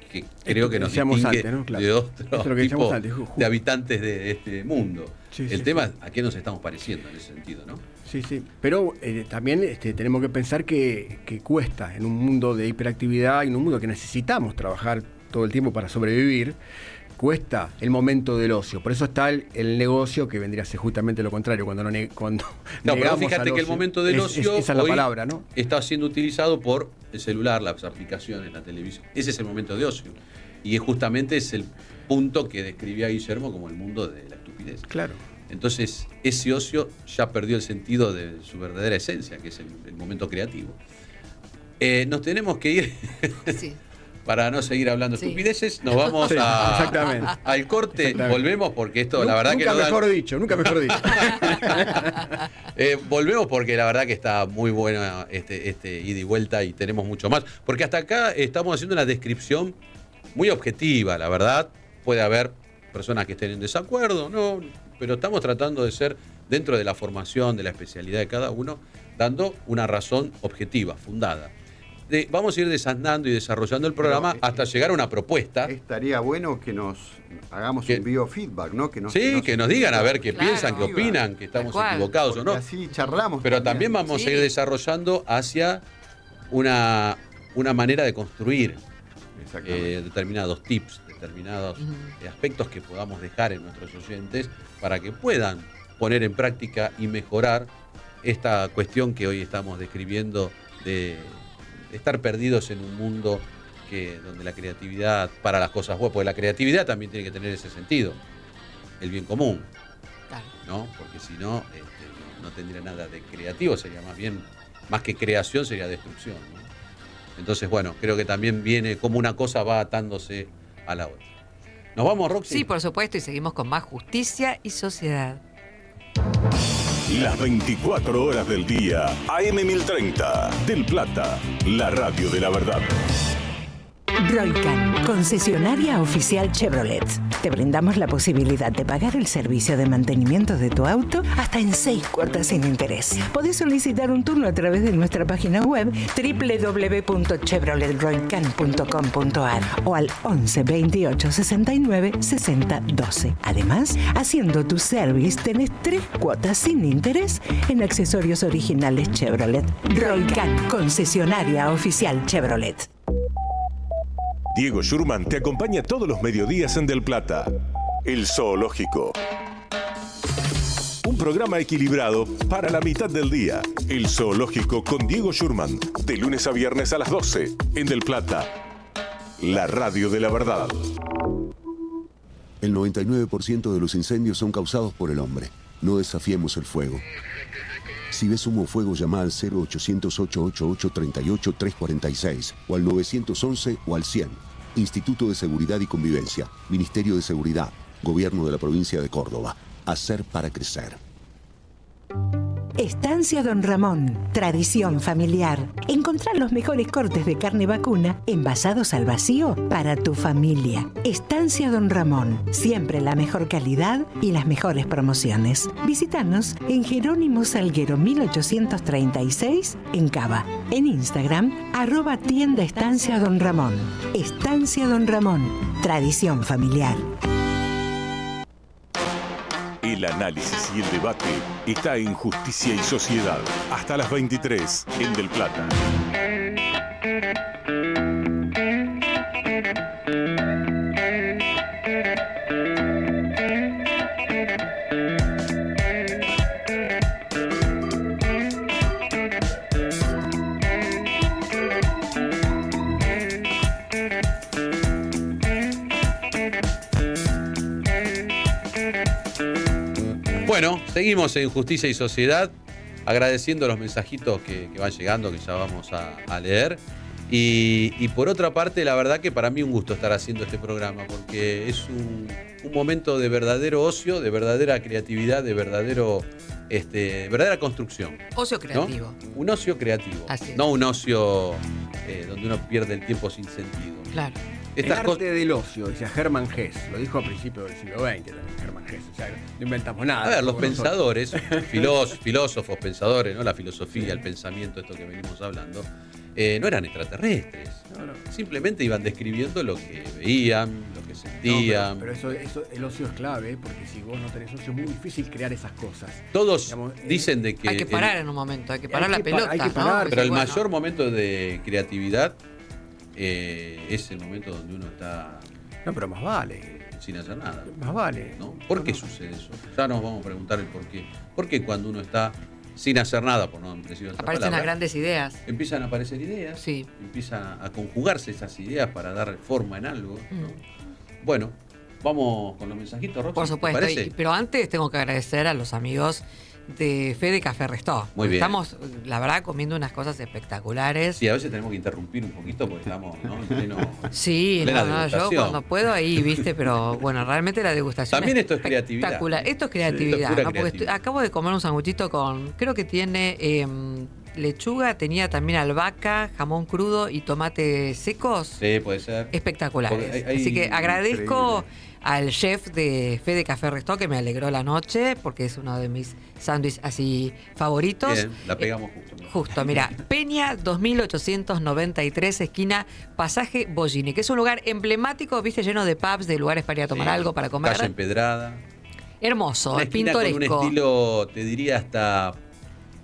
que creo que nos distingue antes, ¿no? Claro. De otro tipo de habitantes de este mundo. El tema es a qué nos estamos pareciendo en ese sentido, ¿no? Sí. Pero también tenemos que pensar que cuesta en un mundo de hiperactividad y en un mundo que necesitamos trabajar todo el tiempo para sobrevivir, cuesta el momento del ocio. Por eso está el negocio, que vendría a ser justamente lo contrario, cuando pero fíjate que el momento del ocio esa es la palabra, ¿no? Está siendo utilizado por el celular, las aplicaciones, la televisión. Ese es el momento de ocio. Y justamente es el punto que describía Guillermo como el mundo de la estupidez. Claro. Entonces, ese ocio ya perdió el sentido de su verdadera esencia, que es el momento creativo. Nos tenemos que ir. Sí. Para no seguir hablando estupideces, nos vamos al corte. Volvemos porque esto, la verdad nunca mejor dicho. Volvemos porque la verdad que está muy bueno este ida y vuelta y tenemos mucho más. Porque hasta acá estamos haciendo una descripción muy objetiva, la verdad. Puede haber personas que estén en desacuerdo, ¿no? Pero estamos tratando de ser, dentro de la formación, de la especialidad de cada uno, dando una razón objetiva, fundada. Vamos a ir desandando y desarrollando el programa hasta llegar a una propuesta. Estaría bueno que nos hagamos un biofeedback, ¿no? Que nos digan a ver qué piensan, qué opinan, que estamos equivocados o no. Así charlamos. Pero también vamos a ir desarrollando hacia una manera de construir determinados tips, determinados aspectos que podamos dejar en nuestros oyentes para que puedan poner en práctica y mejorar esta cuestión que hoy estamos describiendo de estar perdidos en un mundo donde la creatividad para las cosas buenas, porque la creatividad también tiene que tener ese sentido, el bien común, ¿no? Porque si no, no tendría nada de creativo, sería más que creación, sería destrucción, ¿no? Entonces, bueno, creo que también viene como una cosa va atándose a la otra. ¿Nos vamos, Roxy? Sí, por supuesto, y seguimos con más Justicia y Sociedad. Las 24 horas del día, AM 1030, Del Plata, la radio de la verdad. Roycan, concesionaria oficial Chevrolet. Te brindamos la posibilidad de pagar el servicio de mantenimiento de tu auto hasta en 6 cuotas sin interés. Podés solicitar un turno a través de nuestra página web www.chevroletroycan.com.ar o al 11 28 69 60 12. Además, haciendo tu service tenés 3 cuotas sin interés en accesorios originales Chevrolet. Roycan, concesionaria oficial Chevrolet. Diego Schurman te acompaña todos los mediodías en Del Plata. El Zoológico. Un programa equilibrado para la mitad del día. El Zoológico con Diego Schurman. De lunes a viernes a las 12 en Del Plata. La radio de la verdad. El 99% de los incendios son causados por el hombre. No desafiemos el fuego. Si ves humo o fuego, llama al 0800-888-38-346 o al 911 o al 100. Instituto de Seguridad y Convivencia, Ministerio de Seguridad, Gobierno de la Provincia de Córdoba. Hacer para crecer. Estancia Don Ramón, tradición familiar. Encontrar los mejores cortes de carne vacuna envasados al vacío para tu familia. Estancia Don Ramón, siempre la mejor calidad y las mejores promociones. Visítanos en Jerónimo Salguero 1836 en Cava. En Instagram, @tienda Estancia Don Ramón. Estancia Don Ramón, tradición familiar. El análisis y el debate está en Justicia y Sociedad. Hasta las 23 en Del Plata. Bueno, seguimos en Justicia y Sociedad, agradeciendo los mensajitos que van llegando, que ya vamos a leer. Y por otra parte, la verdad que para mí un gusto estar haciendo este programa, porque es un momento de verdadero ocio, de verdadera creatividad, de verdadera construcción. Ocio creativo. ¿No? Un ocio creativo. Así es. No un ocio donde uno pierde el tiempo sin sentido. Claro. El arte del ocio, decía Hermann Hesse, lo dijo a principios del siglo XX también, Hermann Hesse, o sea, no inventamos nada. A ver, los pensadores, filósofos, pensadores, ¿no? La filosofía, el pensamiento, esto que venimos hablando, no eran extraterrestres. No. Simplemente iban describiendo lo que veían, lo que sentían. No, pero eso, el ocio es clave, porque si vos no tenés ocio es muy difícil crear esas cosas. Todos dicen de que... Hay que parar en un momento, hay que parar la pelota. Hay que parar, ¿no? Pero el mayor momento de creatividad es el momento donde uno está... No, pero más vale. Sin hacer nada. Más vale. ¿No? ¿Por qué sucede eso? Ya nos vamos a preguntar el por qué. ¿Por qué cuando uno está sin hacer nada, por no haber preciso esa aparecen palabra, las grandes ideas? Empiezan a aparecer ideas. Sí. Empiezan a conjugarse esas ideas para dar forma en algo. ¿No? Bueno, vamos con los mensajitos, Roxy. Por supuesto. Pero antes tengo que agradecer a los amigos de Fede Café Restó. Muy bien. Estamos, la verdad, comiendo unas cosas espectaculares. Sí, a veces tenemos que interrumpir un poquito porque estamos, ¿no? en pleno. Sí, plena yo cuando puedo ahí, viste, pero bueno, realmente la degustación también esto es creatividad. Espectacular. Esto es creatividad, Sí, ¿no? Porque acabo de comer un sanguchito con, creo que tiene lechuga, tenía también albahaca, jamón crudo y tomate secos. Sí, puede ser. Espectaculares. Así que agradezco al chef de Fede Café Restó, que me alegró la noche, porque es uno de mis sándwiches así favoritos. Bien, la pegamos justo. Justo, mira, Peña 2893, esquina Pasaje Bollini, que es un lugar emblemático, viste, lleno de pubs, de lugares para ir a tomar algo, para comer. Calle empedrada. Hermoso, Una esquina pintoresco. Con un estilo, te diría, hasta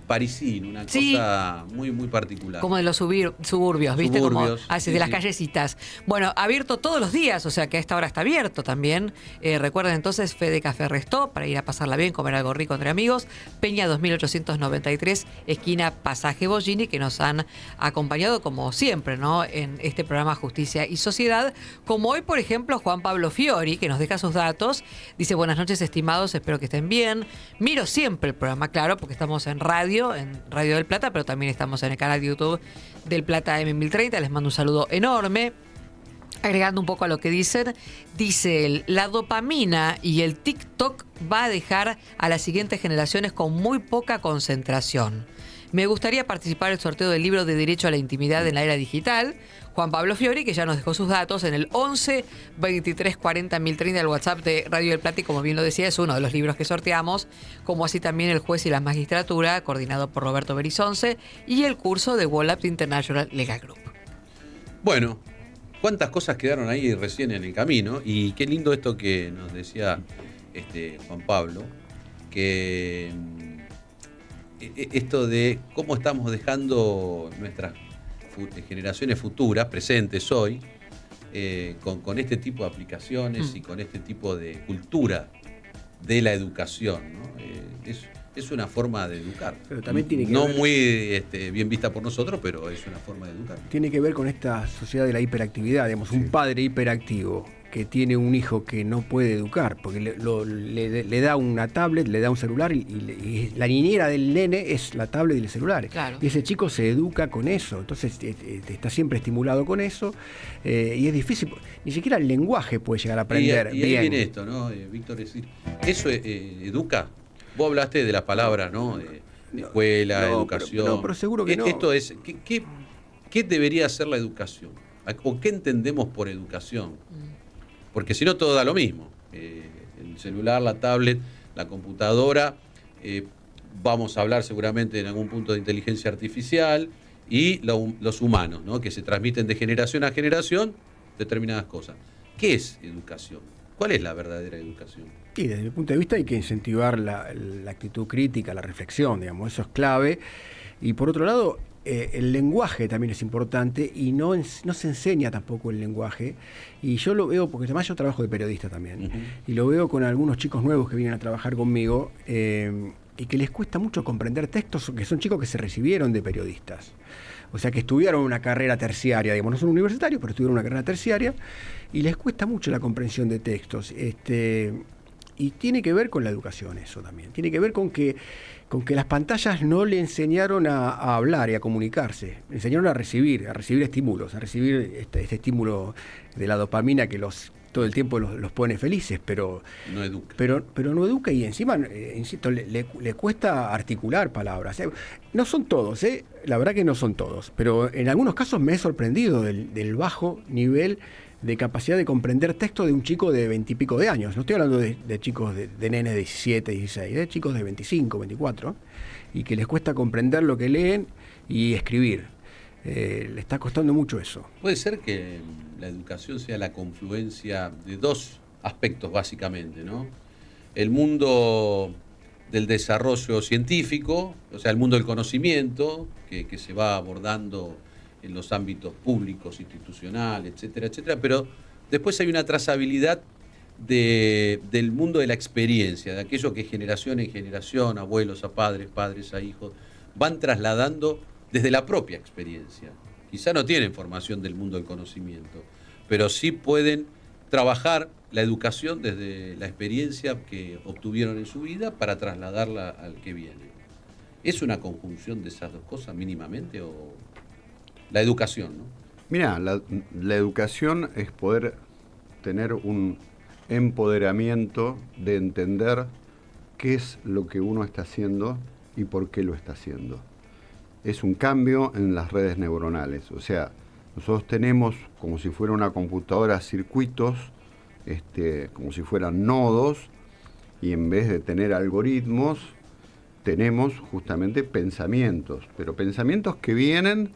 parisino, una cosa muy, muy particular. Como de los suburbios, ¿viste? Suburbios, Como así, de las callecitas. Bueno, abierto todos los días, o sea que a esta hora está abierto también. Recuerden entonces Fede Café Restó, para ir a pasarla bien, comer algo rico entre amigos. Peña 2893, esquina Pasaje Bollini, que nos han acompañado como siempre, ¿no? En este programa Justicia y Sociedad. Como hoy, por ejemplo, Juan Pablo Fiori, que nos deja sus datos. Dice, buenas noches, estimados, espero que estén bien. Miro siempre el programa, claro, porque estamos en radio del Plata, pero también estamos en el canal de YouTube del Plata M1030. Les mando un saludo enorme. Agregando un poco a lo que dicen, dice él, la dopamina y el TikTok va a dejar a las siguientes generaciones con muy poca concentración. Me gustaría participar en el sorteo del libro de Derecho a la Intimidad en la Era Digital. Juan Pablo Fiori, que ya nos dejó sus datos en el 11 23 40 1030, el WhatsApp de Radio del Plata, y como bien lo decía, es uno de los libros que sorteamos, como así también El juez y la magistratura, coordinado por Roberto Berizonce, y el curso de Wallaped International Legal Group. Bueno, cuántas cosas quedaron ahí recién en el camino, y qué lindo esto que nos decía Juan Pablo, que esto de cómo estamos dejando nuestras generaciones futuras, presentes hoy, con este tipo de aplicaciones y con este tipo de cultura de la educación, ¿no? Es una forma de educar. Pero también tiene que no ver, muy bien vista por nosotros, pero es una forma de educar. Tiene que ver con esta sociedad de la hiperactividad, digamos, un padre hiperactivo que tiene un hijo que no puede educar, porque le da una tablet, le da un celular y la niñera del nene es la tablet y el celular. Claro. Y ese chico se educa con eso, entonces está siempre estimulado con eso, y es difícil, ni siquiera el lenguaje puede llegar a aprender y ahí bien. viene esto, ¿no, Víctor? Es decir, ¿eso educa? Vos hablaste de las palabras, ¿no? De escuela, educación. Pero seguro que no. Esto es, ¿qué debería ser la educación? ¿O qué entendemos por educación? Porque si no, todo da lo mismo. El celular, la tablet, la computadora, vamos a hablar seguramente en algún punto de inteligencia artificial y los humanos, ¿no? Que se transmiten de generación a generación determinadas cosas. ¿Qué es educación? ¿Cuál es la verdadera educación? Y desde mi punto de vista hay que incentivar la actitud crítica, la reflexión, digamos, eso es clave. Y por otro lado, el lenguaje también es importante y no se enseña tampoco el lenguaje. Y yo lo veo, porque además yo trabajo de periodista también, y lo veo con algunos chicos nuevos que vienen a trabajar conmigo y que les cuesta mucho comprender textos, que son chicos que se recibieron de periodistas. O sea, que estudiaron una carrera terciaria, digamos, no son universitarios, pero estudiaron una carrera terciaria, y les cuesta mucho la comprensión de textos. Y tiene que ver con la educación eso también. Tiene que ver con que las pantallas no le enseñaron a hablar y a comunicarse. Le enseñaron a recibir estímulos, a recibir este estímulo de la dopamina que todo el tiempo los pone felices, pero no educa. Pero no educa, y encima, insisto, le cuesta articular palabras. No son todos, la verdad que no son todos, pero en algunos casos me he sorprendido del bajo nivel de capacidad de comprender texto de un chico de 20 y pico de años. No estoy hablando de chicos de nenes de 17, 16, de chicos de 25, 24, y que les cuesta comprender lo que leen y escribir. Le está costando mucho eso. Puede ser que la educación sea la confluencia de dos aspectos básicamente, ¿no? El mundo del desarrollo científico, o sea, el mundo del conocimiento, que se va abordando en los ámbitos públicos, institucionales, etcétera, etcétera, pero después hay una trazabilidad del mundo de la experiencia, de aquello que generación en generación, abuelos a padres, padres a hijos, van trasladando desde la propia experiencia. Quizá no tienen formación del mundo del conocimiento, pero sí pueden trabajar la educación desde la experiencia que obtuvieron en su vida para trasladarla al que viene. ¿Es una conjunción de esas dos cosas mínimamente o...? La educación, ¿no? Mirá, la educación es poder tener un empoderamiento de entender qué es lo que uno está haciendo y por qué lo está haciendo. Es un cambio en las redes neuronales. O sea, nosotros tenemos como si fuera una computadora circuitos, como si fueran nodos, y en vez de tener algoritmos, tenemos justamente pensamientos, pero pensamientos que vienen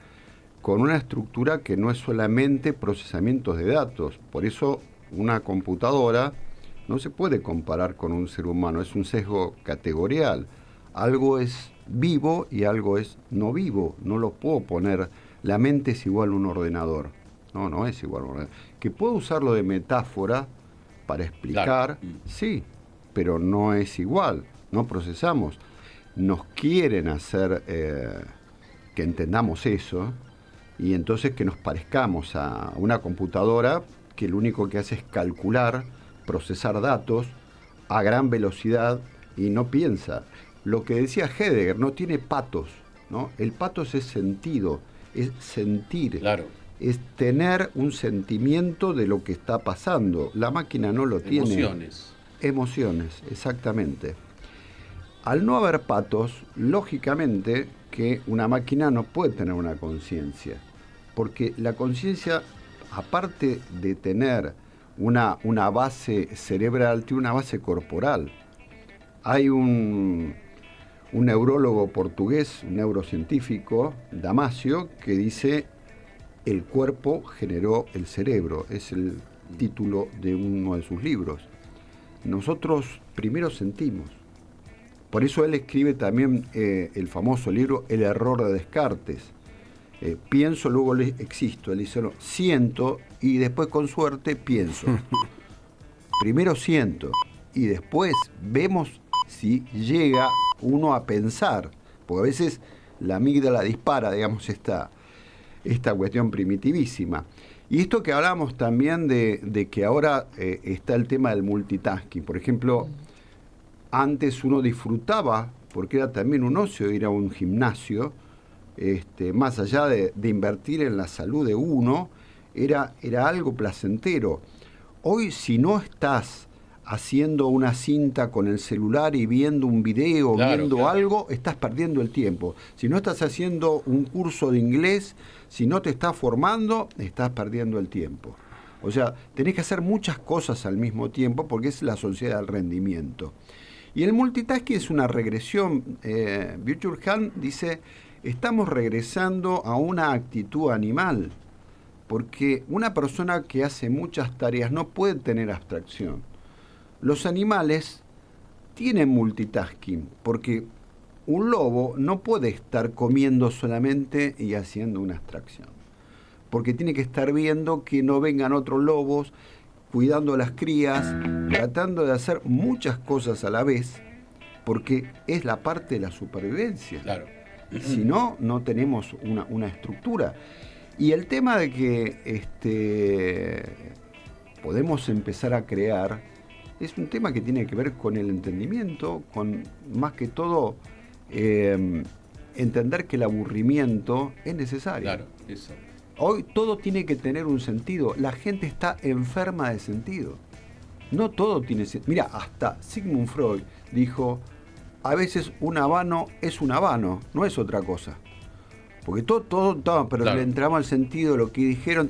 con una estructura que no es solamente procesamientos de datos. Por eso una computadora no se puede comparar con un ser humano, es un sesgo categorial. Algo es vivo y algo es no vivo, no lo puedo poner. La mente es igual a un ordenador, no es igual a un ordenador. Que puedo usarlo de metáfora para explicar, sí, pero no es igual, no procesamos. Nos quieren hacer que entendamos eso, y entonces que nos parezcamos a una computadora que lo único que hace es calcular, procesar datos a gran velocidad y no piensa. Lo que decía Heidegger, no tiene patos, ¿no? El patos es sentido, es sentir, claro. Es tener un sentimiento de lo que está pasando. La máquina no lo tiene. Emociones, exactamente. Al no haber patos, lógicamente que una máquina no puede tener una conciencia. porque la conciencia, aparte de tener una base cerebral, tiene una base corporal. Hay un neurólogo portugués, un neurocientífico, Damasio, que dice: el cuerpo generó el cerebro. Es el título de uno de sus libros. Nosotros primero sentimos. Por eso él escribe también el famoso libro El error de Descartes. Pienso, luego existo. Él dice: no, siento y después, con suerte, pienso. Primero siento y después vemos si llega uno a pensar, porque a veces la amígdala dispara, digamos, esta cuestión primitivísima. Y esto que hablamos también de que ahora está el tema del multitasking. Por ejemplo, antes uno disfrutaba, porque era también un ocio ir a un gimnasio, más allá de invertir en la salud de uno, era algo placentero. Hoy, si no estás haciendo una cinta con el celular y viendo un video, viendo algo, estás perdiendo el tiempo. Si no estás haciendo un curso de inglés, si no te estás formando, estás perdiendo el tiempo. O sea, tenés que hacer muchas cosas al mismo tiempo porque es la sociedad del rendimiento. Y el multitasking es una regresión. Byung-Chul Han dice: estamos regresando a una actitud animal, porque una persona que hace muchas tareas no puede tener abstracción. Los animales tienen multitasking, porque un lobo no puede estar comiendo solamente y haciendo una abstracción, porque tiene que estar viendo que no vengan otros lobos, cuidando a las crías, tratando de hacer muchas cosas a la vez, porque es la parte de la supervivencia. Claro. Si no, no tenemos una estructura. Y el tema de que podemos empezar a crear es un tema que tiene que ver con el entendimiento, con más que todo entender que el aburrimiento es necesario. Claro, eso. Hoy todo tiene que tener un sentido. La gente está enferma de sentido. No todo tiene sentido. Mira, hasta Sigmund Freud dijo: a veces un habano es un habano, no es otra cosa. Porque todo, pero claro, le entramos al sentido de lo que dijeron.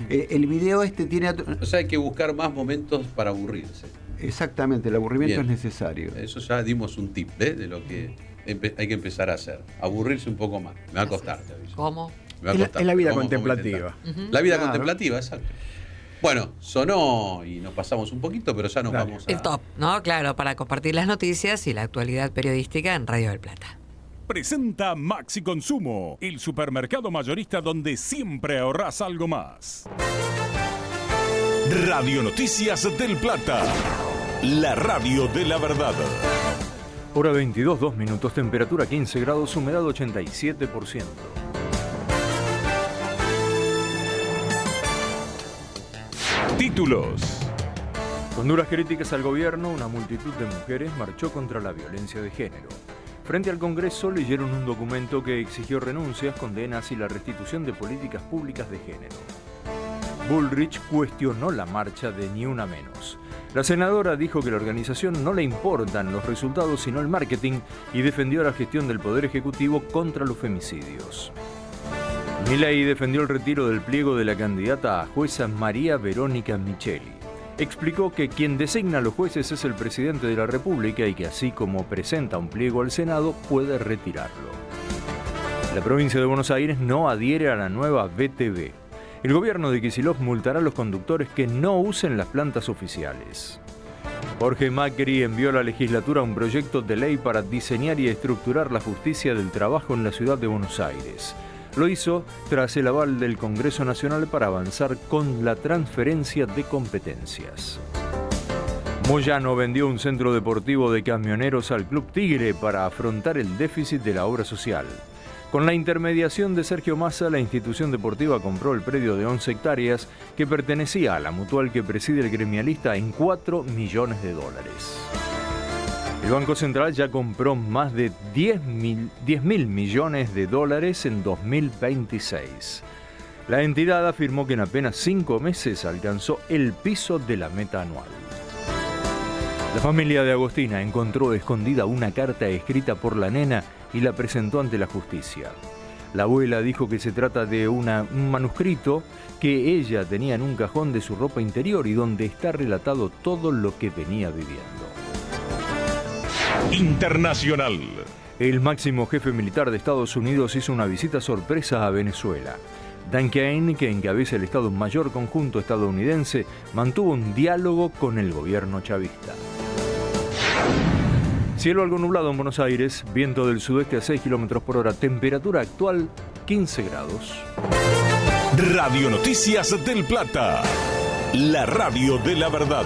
El video tiene... O sea, hay que buscar más momentos para aburrirse. Exactamente, el aburrimiento es necesario. Eso ya dimos un tip de lo que hay que empezar a hacer. Aburrirse un poco más. Me va a costar, te aviso. ¿Cómo? Me va a costar. Es la vida contemplativa. La vida contemplativa, exacto. Bueno, sonó y nos pasamos un poquito, pero ya nos vamos a... El top, ¿no? Claro, para compartir las noticias y la actualidad periodística en Radio del Plata. Presenta Maxi Consumo, el supermercado mayorista donde siempre ahorrás algo más. Radio Noticias del Plata, la radio de la verdad. Hora 22, 2 minutos, temperatura 15 grados, humedad 87%. Títulos. Con duras críticas al gobierno, una multitud de mujeres marchó contra la violencia de género. Frente al Congreso leyeron un documento que exigió renuncias, condenas y la restitución de políticas públicas de género. Bullrich cuestionó la marcha de Ni Una Menos. La senadora dijo que a la organización no le importan los resultados sino el marketing y defendió la gestión del Poder Ejecutivo contra los femicidios. Milei defendió el retiro del pliego de la candidata a jueza María Verónica Micheli. Explicó que quien designa a los jueces es el presidente de la República y que así como presenta un pliego al Senado, puede retirarlo. La provincia de Buenos Aires no adhiere a la nueva BTV. El gobierno de Kicillof multará a los conductores que no usen las plantas oficiales. Jorge Macri envió a la legislatura un proyecto de ley para diseñar y estructurar la justicia del trabajo en la ciudad de Buenos Aires. Lo hizo tras el aval del Congreso Nacional para avanzar con la transferencia de competencias. Moyano vendió un centro deportivo de camioneros al Club Tigre para afrontar el déficit de la obra social. Con la intermediación de Sergio Massa, la institución deportiva compró el predio de 11 hectáreas que pertenecía a la mutual que preside el gremialista en $4 millones. El Banco Central ya compró más de 10.000 millones de dólares en 2026. La entidad afirmó que en apenas 5 meses alcanzó el piso de la meta anual. La familia de Agostina encontró escondida una carta escrita por la nena y la presentó ante la justicia. La abuela dijo que se trata de un manuscrito que ella tenía en un cajón de su ropa interior y donde está relatado todo lo que venía viviendo. Internacional. El máximo jefe militar de Estados Unidos hizo una visita sorpresa a Venezuela. Dan Kane, que encabeza el Estado Mayor Conjunto estadounidense, mantuvo un diálogo con el gobierno chavista. Cielo algo nublado en Buenos Aires, viento del sudeste a 6 km por hora, temperatura actual 15 grados. Radio Noticias del Plata, la radio de la verdad.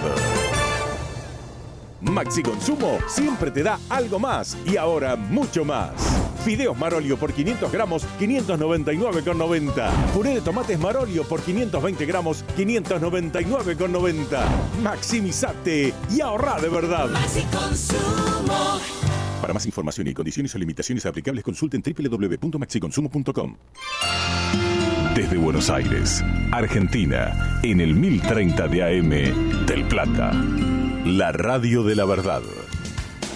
Maxi Consumo siempre te da algo más y ahora mucho más. Fideos Marolio por 500 gramos, 599,90. Puré de tomates Marolio por 520 gramos, 599,90. Maximizate y ahorrá de verdad. Maxi Consumo. Para más información y condiciones o limitaciones aplicables, consulten www.maxiconsumo.com. Desde Buenos Aires, Argentina, en el 1030 de AM del Plata. La radio de la verdad.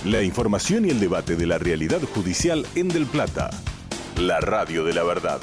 La información y el debate de la realidad judicial en Del Plata. La radio de la verdad.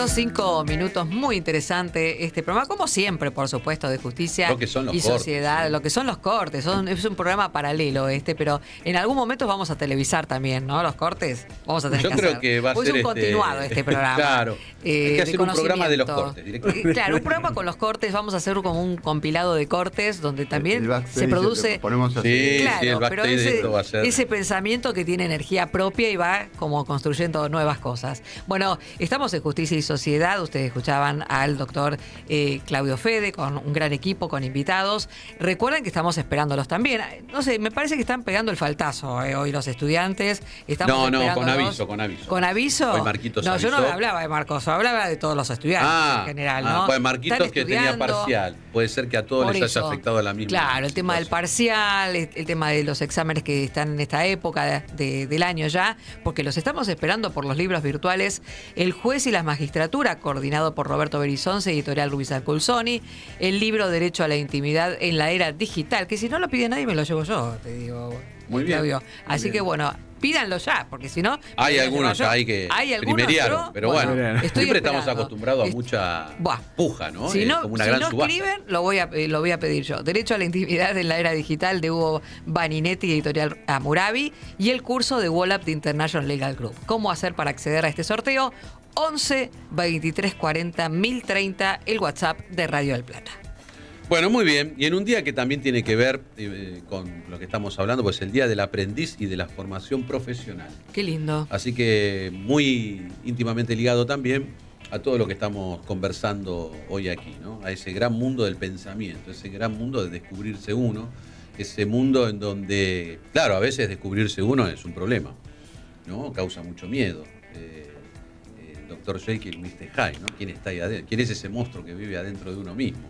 5 minutos, muy interesante este programa, como siempre, por supuesto, de justicia lo que son los y cortes, sociedad, ¿sí? Lo que son los cortes, es un programa paralelo pero en algún momento vamos a televisar también, ¿no? Los cortes vamos a tener que hacer. Yo creo que va a ser un continuado este programa. Claro, hay que hacer un programa de los cortes directamente. Claro, un programa con los cortes, vamos a hacer como un compilado de cortes donde también se produce. Sí, claro, el pero backstage de esto va a ser. ese pensamiento que tiene energía propia y va como construyendo nuevas cosas. Bueno, estamos en Justicia y Sociedad. Ustedes escuchaban al doctor Claudio Fede con un gran equipo, con invitados. Recuerden que estamos esperándolos también. No sé, me parece que están pegando el faltazo hoy los estudiantes. Estamos con aviso. ¿Con aviso? Hoy Marquitos no, avisó. yo no hablaba de Marcos, hablaba de todos los estudiantes en general, ¿no? Pues Marquitos que tenía parcial. Puede ser que a todos Por les haya eso. afectado a la misma. Claro, el tema del parcial, el tema de los exámenes que están en esta época del año ya, porque los estamos esperando por los libros virtuales El juez y la magistratura, coordinado por Roberto Berizonce, editorial Luisa Culsoni, el libro Derecho a la Intimidad en la Era Digital, que si no lo pide nadie me lo llevo yo, te digo. Muy bien. Claudio. Así que bueno, pídanlo ya, porque si no... Hay algunos ya hay que primeriaron, pero bueno, siempre estamos acostumbrados a mucha puja, ¿no? Si no, como una gran subasta. Escriben, lo voy a pedir yo. Derecho a la Intimidad en la Era Digital de Hugo Baninetti, editorial Hammurabi, y el curso de Wallap de International Legal Group. ¿Cómo hacer para acceder a este sorteo? 11 23 40 1030, el WhatsApp de Radio del Plata. Bueno, muy bien. Y en un día que también tiene que ver con lo que estamos hablando, pues el Día del Aprendiz y de la Formación Profesional. Qué lindo. Así que muy íntimamente ligado también a todo lo que estamos conversando hoy aquí, ¿no? A ese gran mundo del pensamiento, ese gran mundo de descubrirse uno, ese mundo en donde, claro, a veces descubrirse uno es un problema, ¿no? Causa mucho miedo. Dr. Jekyll, Mr. Hyde, ¿no? ¿Quién está ahí adentro? ¿Quién es ese monstruo que vive adentro de uno mismo?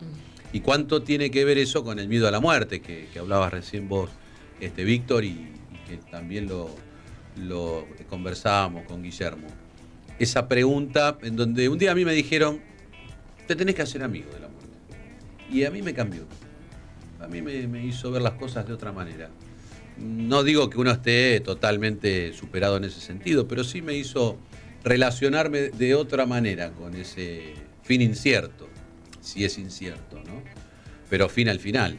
¿Y cuánto tiene que ver eso con el miedo a la muerte que hablabas recién vos, Víctor, y que también lo conversábamos con Guillermo? Esa pregunta en donde un día a mí me dijeron, te tenés que hacer amigo de la muerte. Y a mí me cambió. A mí me hizo ver las cosas de otra manera. No digo que uno esté totalmente superado en ese sentido, pero sí me hizo relacionarme de otra manera con ese fin incierto, si es incierto, ¿no? Pero fin al final.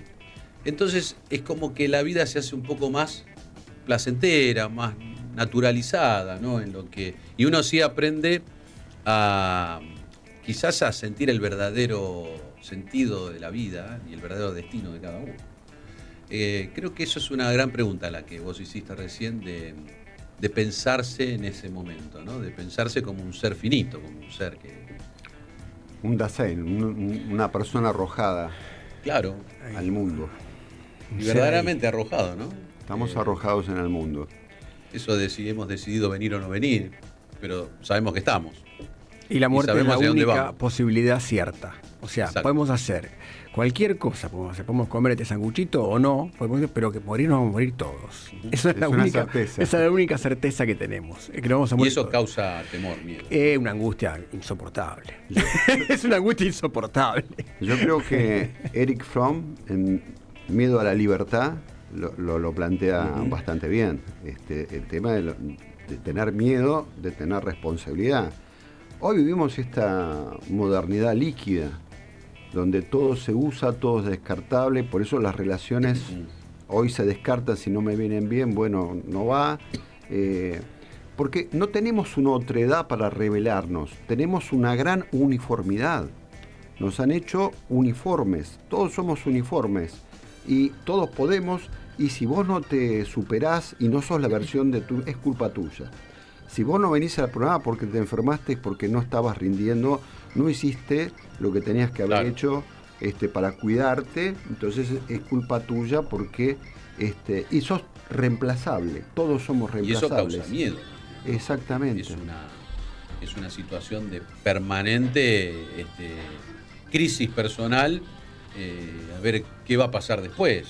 Entonces es como que la vida se hace un poco más placentera, más naturalizada, ¿no? Y uno sí aprende quizás a sentir el verdadero sentido de la vida y el verdadero destino de cada uno. Creo que eso es una gran pregunta la que vos hiciste recién de pensarse en ese momento, ¿no? De pensarse como un ser finito, como un ser que... Un Dasein, una persona arrojada. Claro. Al mundo. Y verdaderamente arrojado, ¿no? Estamos arrojados en el mundo. Eso de si hemos decidido venir o no venir, pero sabemos que estamos. Y la muerte es la de dónde única vamos. posibilidad cierta. O sea, Exacto. podemos hacer cualquier cosa, podemos comer este sanguchito o no, pero que morir nos vamos a morir todos. Esa es la única certeza. Esa es la única certeza que tenemos. Que nos vamos a morir y eso todos. causa temor, miedo. Una angustia insoportable. Es una angustia insoportable. Yo creo que Eric Fromm, en Miedo a la Libertad, lo plantea bastante bien. El tema de tener miedo, de tener responsabilidad. Hoy vivimos esta modernidad líquida, donde todo se usa, todo es descartable, por eso las relaciones hoy se descartan, si no me vienen bien, bueno, no va. Porque no tenemos una otredad para rebelarnos, tenemos una gran uniformidad. Nos han hecho uniformes, todos somos uniformes y todos podemos, y si vos no te superás y no sos la versión de tú, es culpa tuya. Si vos no venís al programa porque te enfermaste, porque no estabas rindiendo, no hiciste lo que tenías que haber hecho para cuidarte, entonces es culpa tuya porque y sos reemplazable, todos somos reemplazables. Y eso causa miedo. Exactamente. Es una situación de permanente crisis personal, a ver qué va a pasar después.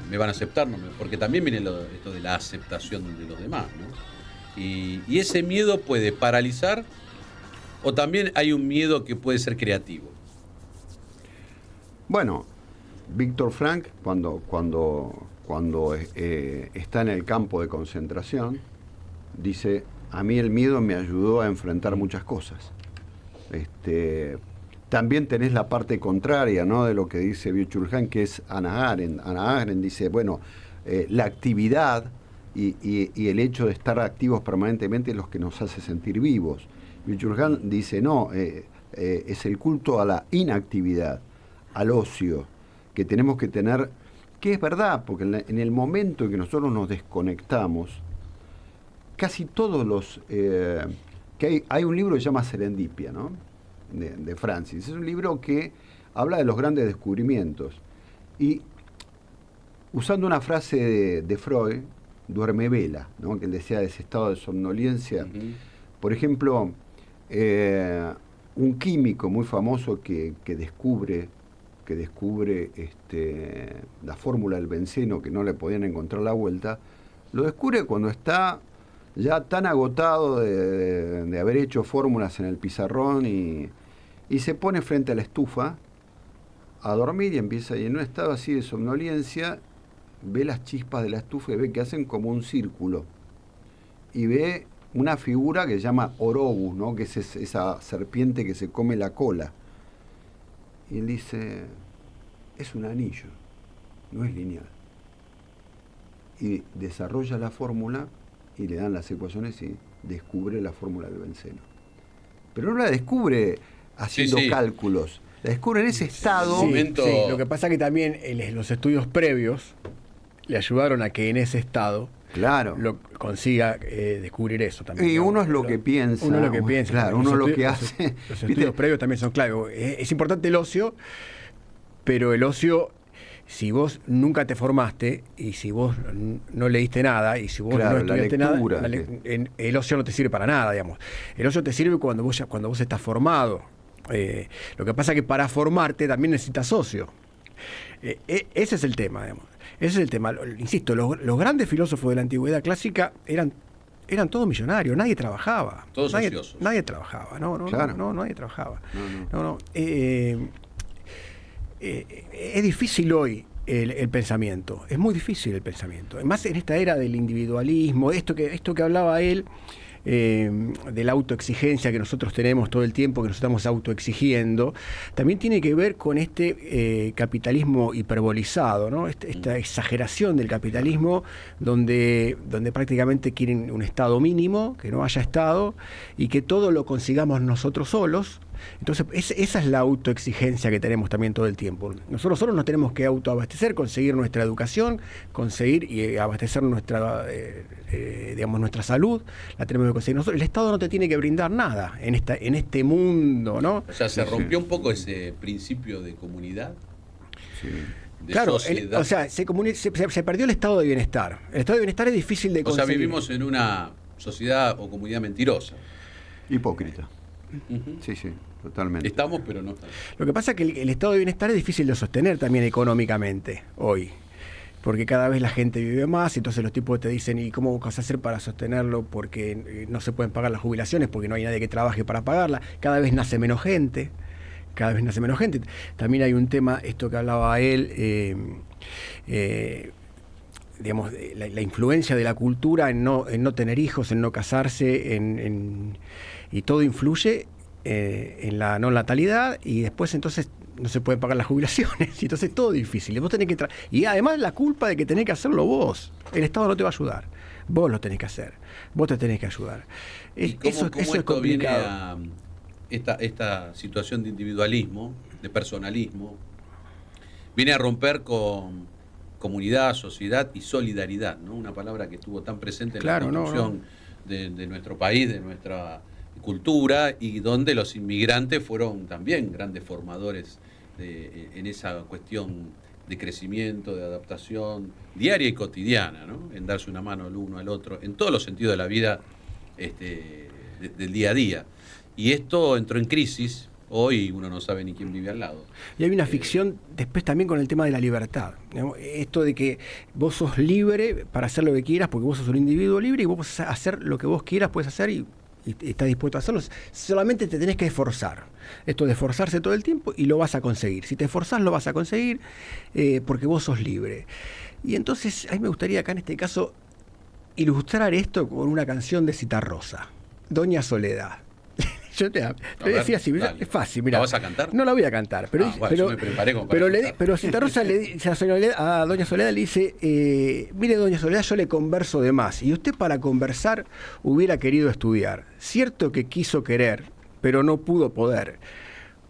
¿Me van a aceptar? No, porque también viene esto de la aceptación de los demás, ¿no? Y ese miedo puede paralizar, o también hay un miedo que puede ser creativo. Bueno, Víctor Frank, cuando está en el campo de concentración, dice: a mí el miedo me ayudó a enfrentar muchas cosas. También tenés la parte contraria, ¿no?, de lo que dice Byung-Chul Han, que es Hannah Arendt. Hannah Arendt dice, bueno, la actividad y el hecho de estar activos permanentemente es lo que nos hace sentir vivos. Byung-Chul Han dice, no, es el culto a la inactividad, al ocio, que tenemos que tener, que es verdad, porque en el momento en que nosotros nos desconectamos, casi todos los... que hay un libro que se llama Serendipia, ¿no?, de Francis. Es un libro que habla de los grandes descubrimientos. Y usando una frase de Freud, duerme vela, ¿no?, que él decía de ese estado de somnolencia. Por ejemplo, un químico muy famoso que descubre la fórmula del benceno, que no le podían encontrar la vuelta, lo descubre cuando está ya tan agotado de haber hecho fórmulas en el pizarrón y se pone frente a la estufa a dormir y empieza, y en un estado así de somnolencia, ve las chispas de la estufa y ve que hacen como un círculo. Y ve una figura que se llama Orobus, ¿no?, que es esa serpiente que se come la cola. Y él dice, es un anillo, no es lineal. Y desarrolla la fórmula y le dan las ecuaciones y descubre la fórmula del benceno. Pero no la descubre haciendo cálculos, la descubre en ese estado. Sí, lo que pasa es que también los estudios previos le ayudaron a que en ese estado consiga descubrir eso también. Y uno es lo que piensa. Uno es lo que piensa. Claro, uno es lo que hace. Los estudios previos también son claros. Es importante el ocio, pero el ocio, si vos nunca te formaste y si vos no leíste nada y si vos no estudiaste nada, el ocio no te sirve para nada, digamos. El ocio te sirve cuando vos estás formado. Lo que pasa es que para formarte también necesitas ocio. Ese es el tema, digamos. Ese es el tema. Insisto, los grandes filósofos de la antigüedad clásica eran todos millonarios, nadie trabajaba. Todos ociosos. Nadie trabajaba, nadie trabajaba. Es difícil hoy el pensamiento, es muy difícil el pensamiento. Además, en esta era del individualismo, esto que hablaba él, de la autoexigencia que nosotros tenemos todo el tiempo, que nos estamos autoexigiendo, también tiene que ver con este capitalismo hiperbolizado, ¿no? Esta exageración del capitalismo donde prácticamente quieren un Estado mínimo, que no haya Estado y que todo lo consigamos nosotros solos. Entonces, esa es la autoexigencia que tenemos también todo el tiempo. Nosotros solos nos tenemos que autoabastecer, conseguir nuestra educación, conseguir y abastecer nuestra salud, la tenemos que conseguir nosotros. El Estado no te tiene que brindar nada en este mundo, ¿no? O sea, se rompió un poco ese principio de comunidad. Sí. Claro, se perdió el estado de bienestar. El estado de bienestar es difícil de conseguir. O sea, vivimos en una sociedad o comunidad mentirosa. Hipócrita. Sí, totalmente. Estamos, pero no estamos. Lo que pasa es que el estado de bienestar es difícil de sostener también económicamente hoy. Porque cada vez la gente vive más, entonces los tipos te dicen, ¿y cómo vas a hacer para sostenerlo? Porque no se pueden pagar las jubilaciones, porque no hay nadie que trabaje para pagarla. Cada vez nace menos gente. También hay un tema, esto que hablaba él, digamos, la influencia de la cultura en no tener hijos, en no casarse, y todo influye en la no natalidad, y después entonces no se pueden pagar las jubilaciones, y entonces todo difícil. Vos tenés que y además la culpa de que tenés que hacerlo vos. El Estado no te va a ayudar. Vos lo tenés que hacer. Vos te tenés que ayudar. Eso es complicado. Viene a esta situación de individualismo, de personalismo, viene a romper con comunidad, sociedad y solidaridad, ¿no? Una palabra que estuvo tan presente en la construcción de nuestro país, de nuestra cultura, y donde los inmigrantes fueron también grandes formadores en esa cuestión de crecimiento, de adaptación diaria y cotidiana, ¿no? En darse una mano el uno al otro, en todos los sentidos de la vida del día a día. Y esto entró en crisis. Hoy uno no sabe ni quién vive al lado. Y hay una ficción después también con el tema de la libertad, ¿no? Esto de que vos sos libre para hacer lo que quieras, porque vos sos un individuo libre y vos podés hacer lo que vos quieras, puedes hacer y estás dispuesto a hacerlo. Solamente te tenés que esforzar. Esto de esforzarse todo el tiempo, y lo vas a conseguir. Si te esforzás, lo vas a conseguir, porque vos sos libre. Y entonces, a mí me gustaría acá en este caso ilustrar esto con una canción de Citarrosa, Doña Soledad. Yo te decía así, es fácil, mira. ¿La vas a cantar? No la voy a cantar, pero yo me preparé pero Citarrosa a Doña Soledad le dice, mire Doña Soledad, yo le converso de más, y usted para conversar hubiera querido estudiar. Cierto que quiso querer, pero no pudo poder.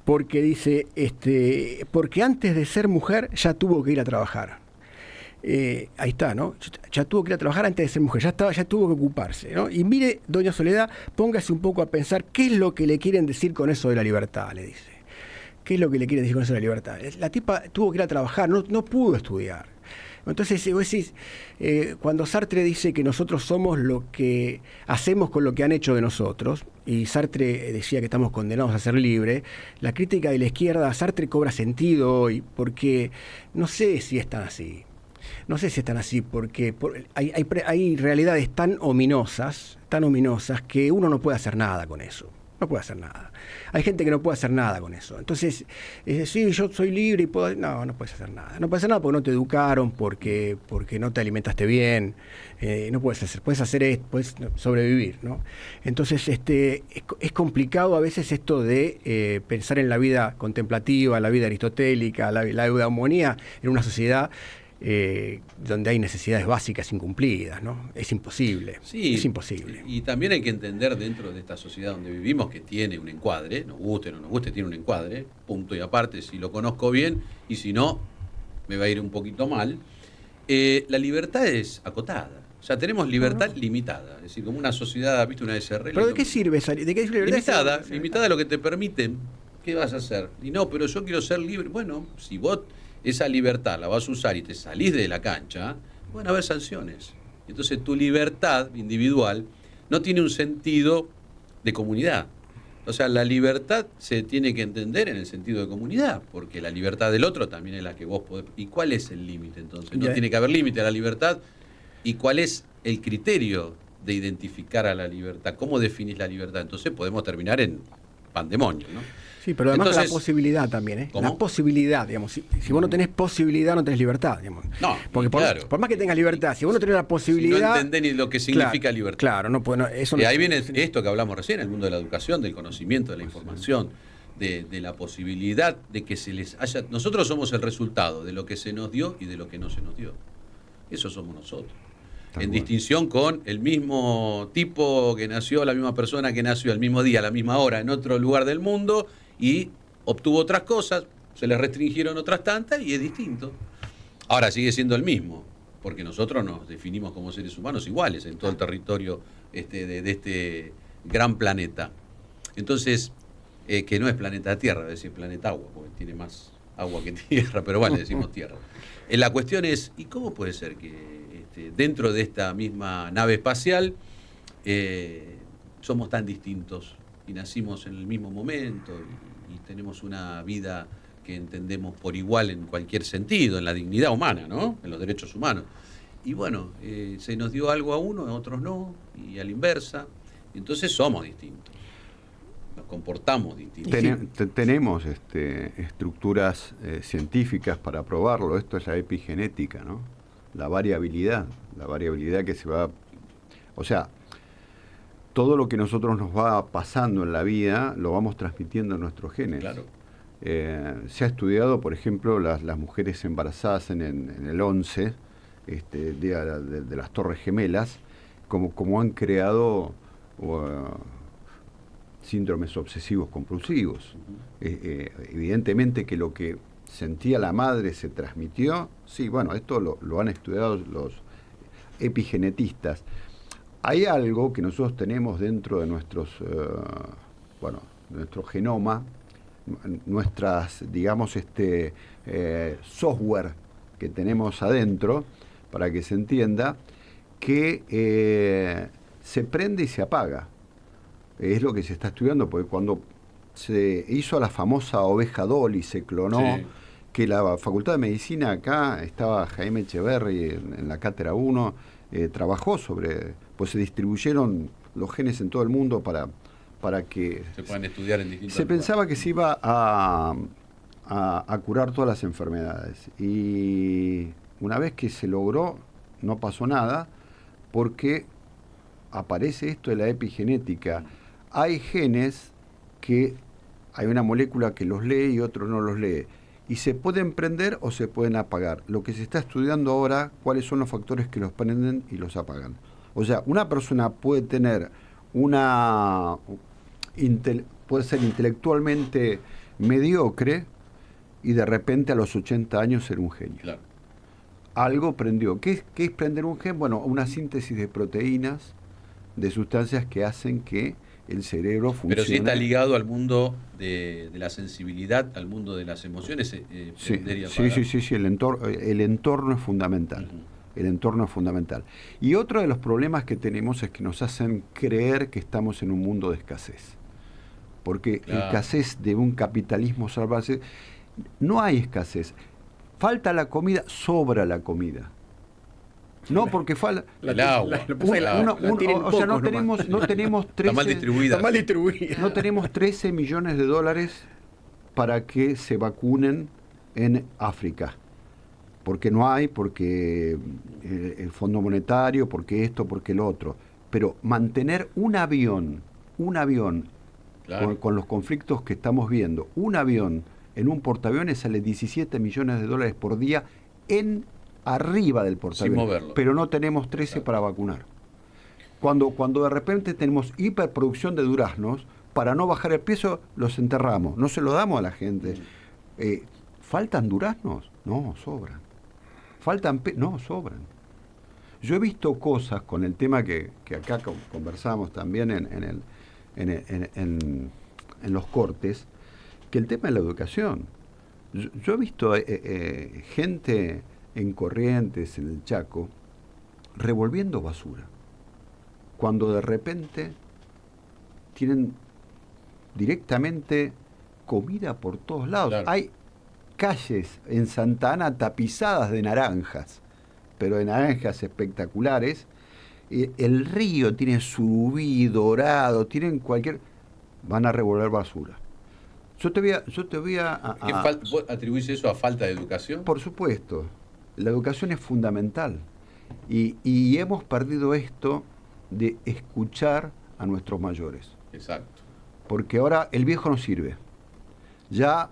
Porque dice, porque antes de ser mujer ya tuvo que ir a trabajar. Ahí está, ¿no? Ya tuvo que ir a trabajar antes de ser mujer, ya tuvo que ocuparse, ¿no? Y mire, Doña Soledad, póngase un poco a pensar qué es lo que le quieren decir con eso de la libertad, le dice. ¿Qué es lo que le quieren decir con eso de la libertad? La tipa tuvo que ir a trabajar, no pudo estudiar. Entonces, vos decís, cuando Sartre dice que nosotros somos lo que hacemos con lo que han hecho de nosotros, y Sartre decía que estamos condenados a ser libres, la crítica de la izquierda a Sartre cobra sentido hoy, porque no sé si es tan así. No sé si están así, porque hay realidades tan ominosas, que uno no puede hacer nada con eso. No puede hacer nada. Hay gente que no puede hacer nada con eso. Entonces, sí, yo soy libre y puedo... No puedes hacer nada. No puedes hacer nada porque no te educaron, porque no te alimentaste bien. No puedes hacer. Puedes sobrevivir, ¿no? Entonces, es complicado a veces esto de pensar en la vida contemplativa, la vida aristotélica, la eudamonía en una sociedad donde hay necesidades básicas incumplidas, ¿no? Es imposible. Sí, es imposible. Y también hay que entender dentro de esta sociedad donde vivimos que tiene un encuadre, nos guste o no nos guste, tiene un encuadre, punto y aparte, si lo conozco bien, y si no, me va a ir un poquito mal. La libertad es acotada. O sea, tenemos libertad limitada. Es decir, como una sociedad, ¿viste? Una SRL. ¿Pero de qué sirve esa libertad? Limitada a lo que te permiten. ¿Qué vas a hacer? Y no, pero yo quiero ser libre. Bueno, si vos esa libertad la vas a usar y te salís de la cancha, van a haber sanciones. Entonces tu libertad individual no tiene un sentido de comunidad. O sea, la libertad se tiene que entender en el sentido de comunidad, porque la libertad del otro también es la que vos podés... ¿Y cuál es el límite entonces? No tiene que haber límite a la libertad. ¿Y cuál es el criterio de identificar a la libertad? ¿Cómo definís la libertad? Entonces podemos terminar en pandemonio, ¿no? Sí, pero además entonces, la posibilidad también, ¿eh? ¿Cómo? La posibilidad, digamos. Si vos no tenés posibilidad, no tenés libertad, digamos. No, porque por más que tengas libertad, si vos no tenés la posibilidad... Si no entendés ni lo que significa libertad. Claro, no puede... eso no, ahí viene esto que hablamos recién, el mundo de la educación, del conocimiento, de la información, de la posibilidad de que se les haya... Nosotros somos el resultado de lo que se nos dio y de lo que no se nos dio. Eso somos nosotros. En distinción con el mismo tipo que nació, la misma persona que nació al mismo día, a la misma hora, en otro lugar del mundo, y obtuvo otras cosas, se le restringieron otras tantas y es distinto. Ahora sigue siendo el mismo, porque nosotros nos definimos como seres humanos iguales en todo el territorio de este gran planeta. Entonces, que no es planeta Tierra, es decir, planeta agua, porque tiene más agua que tierra, pero vale, decimos tierra. La cuestión es, ¿y cómo puede ser que dentro de esta misma nave espacial somos tan distintos y nacimos en el mismo momento y tenemos una vida que entendemos por igual en cualquier sentido, en la dignidad humana, ¿no? En los derechos humanos. Y bueno, se nos dio algo a uno, a otros no, y a la inversa. Entonces somos distintos, nos comportamos distintos. Tenemos estructuras científicas para probarlo. Esto es la epigenética, ¿no? La variabilidad que se va... O sea, todo lo que nosotros nos va pasando en la vida lo vamos transmitiendo en nuestros genes. Claro. Se ha estudiado, por ejemplo, las mujeres embarazadas en el 11, día de las Torres Gemelas, como han creado síndromes obsesivos compulsivos. Evidentemente que lo que sentía la madre se transmitió. Sí, bueno, esto lo han estudiado los epigenetistas. Hay algo que nosotros tenemos dentro de nuestro genoma, nuestras, digamos, software que tenemos adentro, para que se entienda, que se prende y se apaga. Es lo que se está estudiando, porque cuando se hizo la famosa oveja Dolly, se clonó, sí, que la Facultad de Medicina acá, estaba Jaime Echeverry en la Cátedra 1, trabajó sobre, pues se distribuyeron los genes en todo el mundo para que se puedan estudiar en distintos lugares. Pensaba que se iba a curar todas las enfermedades, y una vez que se logró no pasó nada, porque aparece esto de la epigenética. Hay genes que hay una molécula que los lee y otro no los lee, y se pueden prender o se pueden apagar. Lo que se está estudiando ahora, cuáles son los factores que los prenden y los apagan. O sea, una persona puede tener puede ser intelectualmente mediocre y de repente a los 80 años ser un genio. Claro. Algo prendió. ¿Qué es prender un gen? Bueno, una síntesis de proteínas, de sustancias que hacen que el cerebro funcione. Pero si está ligado al mundo de la sensibilidad, al mundo de las emociones, sí, el entorno es fundamental. El entorno es fundamental. Y otro de los problemas que tenemos es que nos hacen creer que estamos en un mundo de escasez. Porque escasez de un capitalismo salvaje, no hay escasez. Falta la comida, sobra la comida. No, porque falta el agua. No tenemos 13, está mal distribuida. No tenemos 13 millones de dólares para que se vacunen en África. Porque no hay, porque el Fondo Monetario, porque esto, porque lo otro. Pero mantener un avión, claro, con los conflictos que estamos viendo, un avión en un portaaviones sale 17 millones de dólares por día arriba del portaaviones. Sin moverlo. Pero no tenemos 13 claro, para vacunar. Cuando de repente tenemos hiperproducción de duraznos, para no bajar el precio los enterramos, no se lo damos a la gente. ¿Faltan duraznos? No, sobran. No, sobran. Yo he visto cosas con el tema que acá conversamos también en los cortes, que el tema de la educación. Yo he visto gente en Corrientes, en el Chaco, revolviendo basura, cuando de repente tienen directamente comida por todos lados. Claro. Hay calles en Santa Ana tapizadas de naranjas, pero de naranjas espectaculares. El río tiene surubí, dorado, tienen cualquier... Van a revolver basura. Yo te voy a ¿Vos atribuís eso a falta de educación? Por supuesto. La educación es fundamental. Y hemos perdido esto de escuchar a nuestros mayores. Exacto. Porque ahora el viejo no sirve. Ya,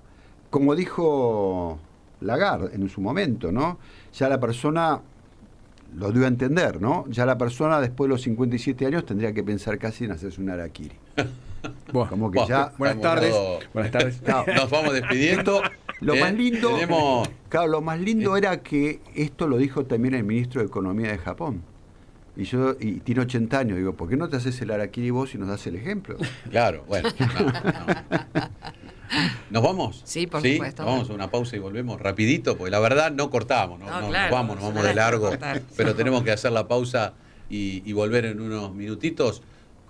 como dijo Lagarde en su momento, ¿no? Ya la persona lo dio a entender, ¿no? Ya la persona después de los 57 años tendría que pensar casi en hacerse un harakiri. Como que ya... Buenas tardes. Buenas tardes. Nos vamos despidiendo. Lo más lindo, lo más lindo era que esto lo dijo también el ministro de Economía de Japón. Y tiene 80 años. Digo, ¿por qué no te haces el harakiri vos y nos das el ejemplo? Claro, bueno. ¿Nos vamos? Sí, por supuesto. Vamos a una pausa y volvemos rapidito, porque la verdad no cortamos, nos vamos de largo, pero tenemos que hacer la pausa y volver en unos minutitos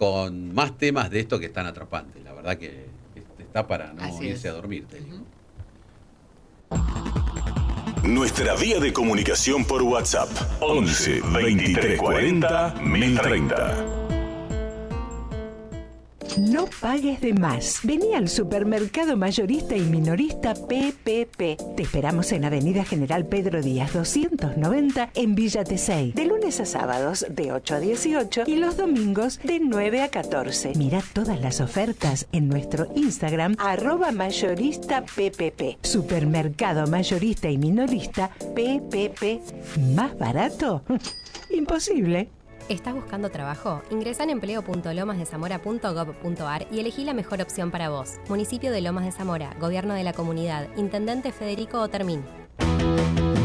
con más temas de esto que están atrapantes. La verdad que está para no Así irse es. a dormir, te digo. Nuestra vía de comunicación por WhatsApp 11 23 40 1030. No pagues de más. Vení al supermercado mayorista y minorista PPP. Te esperamos en Avenida General Pedro Díaz 290 en Villa Tesey. De lunes a sábados de 8 a 18 y los domingos de 9 a 14. Mira todas las ofertas en nuestro Instagram @mayoristappp. Supermercado mayorista y minorista PPP. ¿Más barato? Imposible. ¿Estás buscando trabajo? Ingresa en empleo.lomasdezamora.gov.ar y elegí la mejor opción para vos. Municipio de Lomas de Zamora, Gobierno de la Comunidad, Intendente Federico Otermín.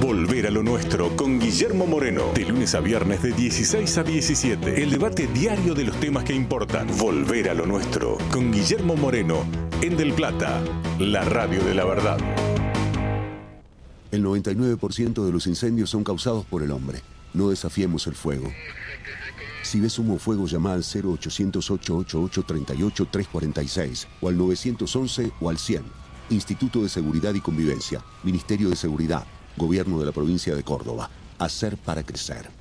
Volver a lo nuestro con Guillermo Moreno. De lunes a viernes de 16 a 17. El debate diario de los temas que importan. Volver a lo nuestro con Guillermo Moreno en Del Plata, la radio de la verdad. El 99% de los incendios son causados por el hombre. No desafiemos el fuego. Si ves humo o fuego, llama al 0800-888-38-346 o al 911 o al 100. Instituto de Seguridad y Convivencia, Ministerio de Seguridad, Gobierno de la Provincia de Córdoba. Hacer para crecer.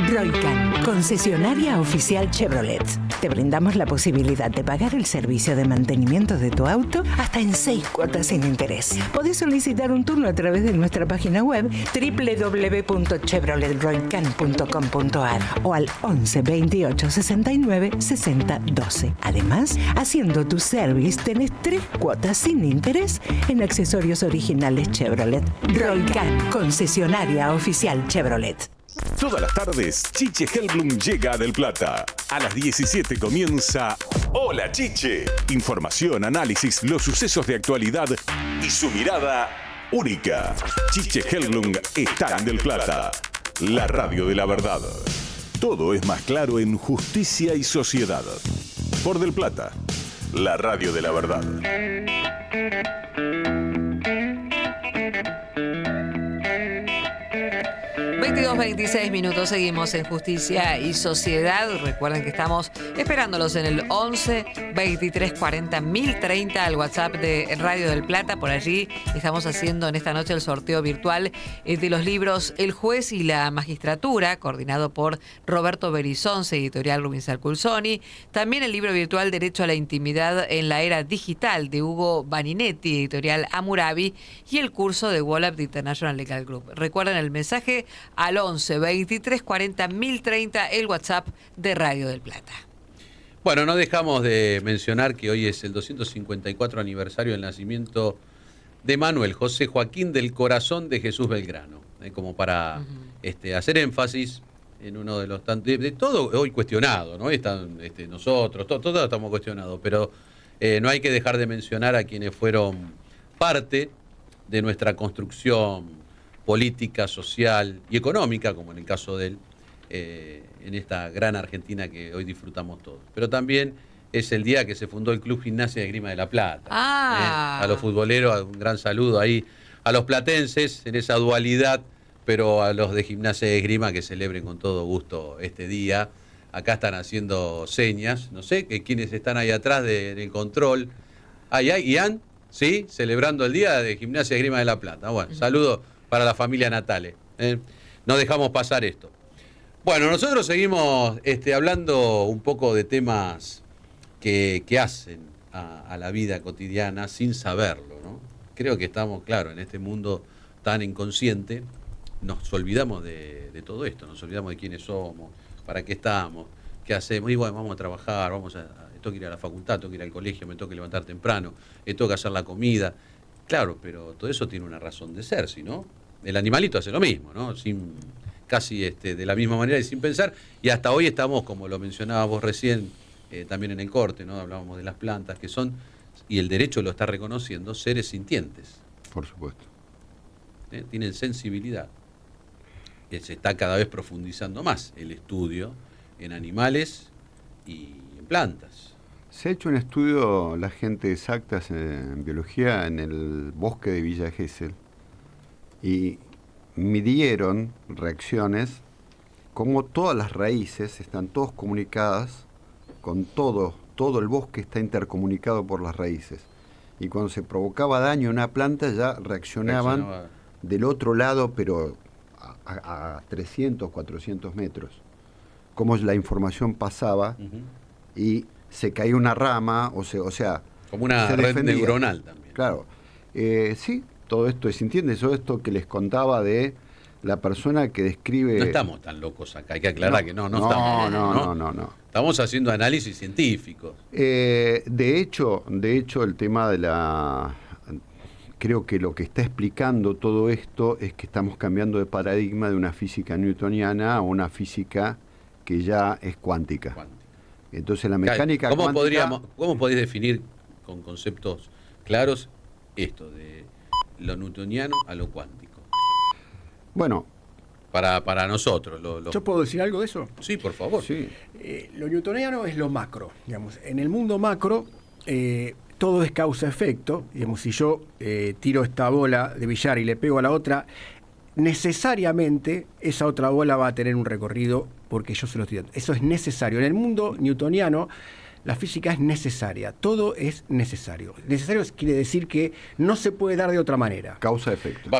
Roycan, concesionaria oficial Chevrolet. Te brindamos la posibilidad de pagar el servicio de mantenimiento de tu auto hasta en 6 cuotas sin interés. Podés solicitar un turno a través de nuestra página web www.chevroletroycan.com.ar o al 11 28 69 60 12. Además, haciendo tu service tenés 3 cuotas sin interés en accesorios originales Chevrolet. Roycan, concesionaria oficial Chevrolet. Todas las tardes, Chiche Helblum llega a Del Plata. A las 17 comienza Hola Chiche. Información, análisis, los sucesos de actualidad y su mirada única. Chiche Helblum está en Del Plata, la radio de la verdad. Todo es más claro en justicia y sociedad. Por Del Plata, la radio de la verdad. 22:26 minutos, seguimos en Justicia y Sociedad. Recuerden que estamos esperándolos en el 11 23 40 1030 al WhatsApp de Radio del Plata. Por allí estamos haciendo en esta noche el sorteo virtual de los libros El Juez y la Magistratura, coordinado por Roberto Berizonce, editorial Rubinsal Culsoni. También el libro virtual Derecho a la Intimidad en la Era Digital de Hugo Baninetti, editorial Hammurabi, y el curso de Wallap de International Legal Group. Recuerden el mensaje al 11 23 40 1030, el WhatsApp de Radio del Plata. Bueno, no dejamos de mencionar que hoy es el 254 aniversario del nacimiento de Manuel José Joaquín del Corazón de Jesús Belgrano, como para hacer énfasis en uno de los tantos, de todo hoy cuestionado, ¿no? Están nosotros, todos estamos cuestionados, pero no hay que dejar de mencionar a quienes fueron parte de nuestra construcción política, social y económica, como en el caso de él, en esta gran Argentina que hoy disfrutamos todos. Pero también es el día que se fundó el Club Gimnasia de Esgrima de La Plata. A los futboleros, un gran saludo ahí, a los platenses en esa dualidad, pero a los de Gimnasia de Esgrima que celebren con todo gusto este día. Acá están haciendo señas, no sé, que quienes están ahí atrás del control. Ian, ¿sí? Celebrando el día de Gimnasia de Esgrima de La Plata. Bueno, saludo para la familia Natale. No dejamos pasar esto. Bueno, nosotros seguimos hablando un poco de temas que hacen a la vida cotidiana sin saberlo, ¿no? Creo que estamos, claro, en este mundo tan inconsciente, nos olvidamos de todo esto, nos olvidamos de quiénes somos, para qué estamos, qué hacemos. Y bueno, vamos a trabajar, tengo que ir a la facultad, tengo que ir al colegio, me tengo que levantar temprano, tengo que hacer la comida. Claro, pero todo eso tiene una razón de ser, ¿sí, no? El animalito hace lo mismo, ¿no? Casi de la misma manera y sin pensar. Y hasta hoy estamos, como lo mencionabas vos recién, también en el corte, ¿no? Hablábamos de las plantas, que son, y el derecho lo está reconociendo, seres sintientes. Por supuesto. Tienen sensibilidad. Se está cada vez profundizando más el estudio en animales y en plantas. Se ha hecho un estudio, la gente exacta en biología, en el bosque de Villa Gesell, y midieron reacciones, como todas las raíces están todas comunicadas con todo el bosque está intercomunicado por las raíces. Y cuando se provocaba daño en una planta ya reaccionaban del otro lado, pero a 300, 400 metros. Como la información pasaba y se caía una rama, o sea como una red neuronal también. Claro. Sí, todo esto se entiende, todo esto que les contaba de la persona que describe... No estamos tan locos acá, hay que aclarar que no estamos. No. Estamos haciendo análisis científicos. De hecho, el tema de creo que lo que está explicando todo esto es que estamos cambiando de paradigma de una física newtoniana a una física que ya es cuántica. Entonces la mecánica cuántica... ¿Cómo podéis definir con conceptos claros esto de lo newtoniano a lo cuántico? Bueno, para nosotros. ¿Yo puedo decir algo de eso? Sí, por favor. Sí. Lo newtoniano es lo macro, digamos. En el mundo macro todo es causa-efecto. Digamos, si yo tiro esta bola de billar y le pego a la otra, necesariamente esa otra bola va a tener un recorrido porque yo se lo estoy dando. Eso es necesario. En el mundo newtoniano la física es necesaria, todo es necesario. Necesario quiere decir que no se puede dar de otra manera. Causa-efecto.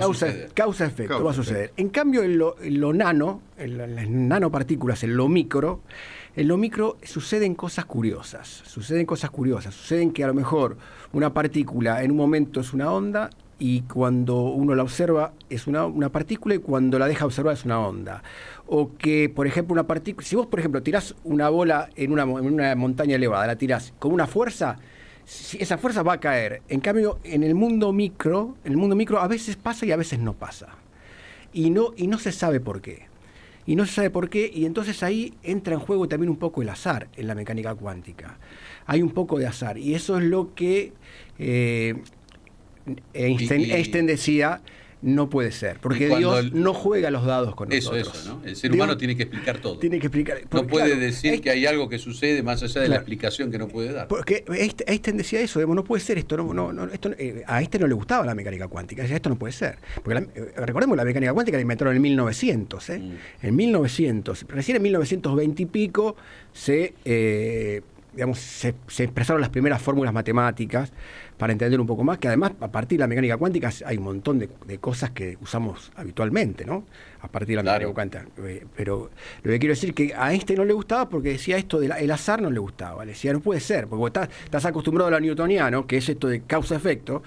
Causa-efecto, va a suceder. En cambio, en lo nano, en las nanopartículas, en lo micro suceden cosas curiosas. Suceden que a lo mejor una partícula en un momento es una onda y cuando uno la observa es una partícula y cuando la deja observar es una onda. O que, por ejemplo, una partícula... Si vos, por ejemplo, tirás una bola en una montaña elevada, la tirás con una fuerza, esa fuerza va a caer. En cambio, en el mundo micro a veces pasa y a veces no pasa. Y no se sabe por qué. Y entonces ahí entra en juego también un poco el azar en la mecánica cuántica. Hay un poco de azar. Y eso es lo que Einstein decía... No puede ser, porque Dios no juega los dados con nosotros. Eso, ¿no? El ser humano tiene que explicar todo. Tiene que explicar. No puede decir que hay algo que sucede más allá de la explicación que no puede dar. Porque Einstein decía eso, no puede ser esto. A Einstein no le gustaba la mecánica cuántica, decía esto no puede ser. Porque recordemos, la mecánica cuántica la inventaron en 1900. En 1900, recién en 1920 y pico se expresaron las primeras fórmulas matemáticas para entender un poco más, que además a partir de la mecánica cuántica hay un montón de cosas que usamos habitualmente, ¿no? A partir de la mecánica cuántica. Pero lo que quiero decir es que a Einstein no le gustaba porque decía esto del azar no le gustaba. Le decía, no puede ser, porque estás acostumbrado a lo newtoniano, que es esto de causa-efecto.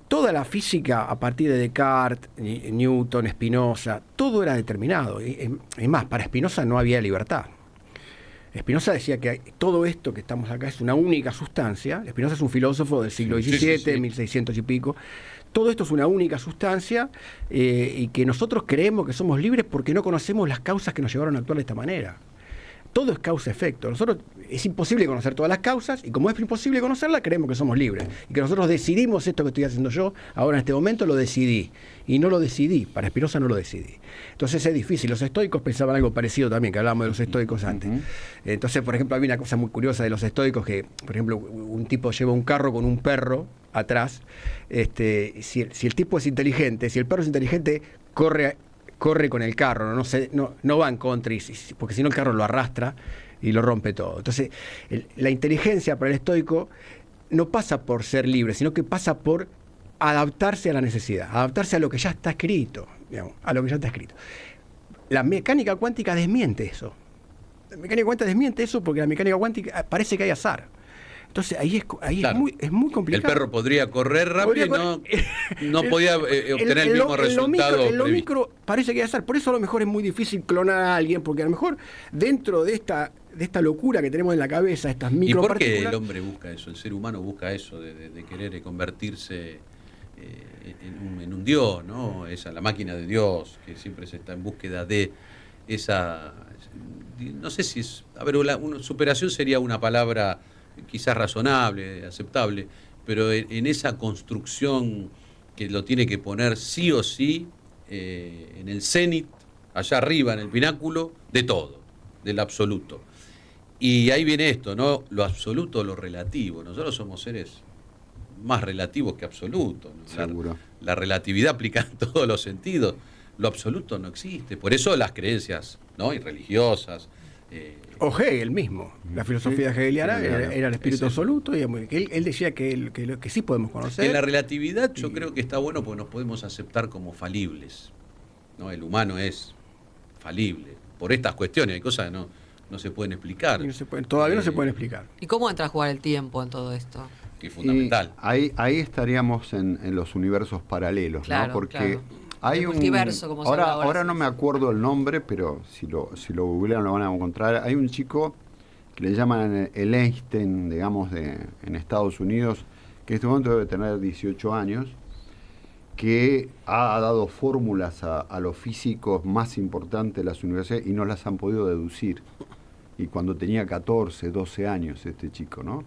Toda la física a partir de Descartes, Newton, Spinoza, todo era determinado. Es más, para Spinoza no había libertad. Spinoza decía que todo esto que estamos acá es una única sustancia. Spinoza es un filósofo del siglo XVII, 1600 y pico. Todo esto es una única sustancia y que nosotros creemos que somos libres porque no conocemos las causas que nos llevaron a actuar de esta manera. Todo es causa-efecto. Es imposible conocer todas las causas y como es imposible conocerlas, creemos que somos libres. Y que nosotros decidimos esto que estoy haciendo yo, ahora en este momento lo decidí. Y no lo decidí, para Spinoza no lo decidí. Entonces es difícil. Los estoicos pensaban algo parecido también, que hablábamos de los estoicos antes. Entonces, por ejemplo, había una cosa muy curiosa de los estoicos, que, por ejemplo, un tipo lleva un carro con un perro atrás. Si el tipo es inteligente, si el perro es inteligente, corre con el carro, no va en contra, porque si no el carro lo arrastra y lo rompe todo. Entonces, la inteligencia para el estoico no pasa por ser libre, sino que pasa por adaptarse a la necesidad, adaptarse a lo que ya está escrito, digamos, a lo que ya está escrito. La mecánica cuántica desmiente eso. La mecánica cuántica desmiente eso porque la mecánica cuántica parece que hay azar. Entonces ahí claro. es muy complicado. El perro podría correr rápido y no podía obtener el mismo resultado. En lo micro parece que hay azar. Por eso a lo mejor es muy difícil clonar a alguien, porque a lo mejor dentro de esta locura que tenemos en la cabeza, estas micropartículas... ¿Y por qué el hombre busca eso? El ser humano busca eso de querer convertirse en un dios, ¿no? La máquina de Dios, que siempre se está en búsqueda de esa... No sé si es... A ver, una superación sería una palabra... quizás razonable, aceptable, pero en esa construcción que lo tiene que poner sí o sí en el cenit, allá arriba, en el pináculo, de todo, del absoluto. Y ahí viene esto, ¿no? Lo absoluto, lo relativo. Nosotros somos seres más relativos que absolutos, ¿no? Seguro. La relatividad aplica en todos los sentidos. Lo absoluto no existe. Por eso las creencias, ¿no? Y religiosas, O Hegel mismo. La filosofía hegeliana era el espíritu absoluto, y él decía que sí podemos conocer. En la relatividad yo creo que está bueno porque nos podemos aceptar como falibles, ¿no? El humano es falible por estas cuestiones, hay cosas que no se pueden explicar. Todavía no se pueden explicar. ¿Y cómo entra a jugar el tiempo en todo esto? Que es fundamental. Ahí estaríamos en los universos paralelos, claro, ¿no? Porque claro. hay el multiverso, como se habla ahora no me acuerdo el nombre, pero si lo googlean lo van a encontrar. Hay un chico que le llaman el Einstein, digamos, en Estados Unidos, que en este momento debe tener 18 años, que ha dado fórmulas a los físicos más importantes de las universidades y no las han podido deducir. Y cuando tenía 14, 12 años este chico, ¿no?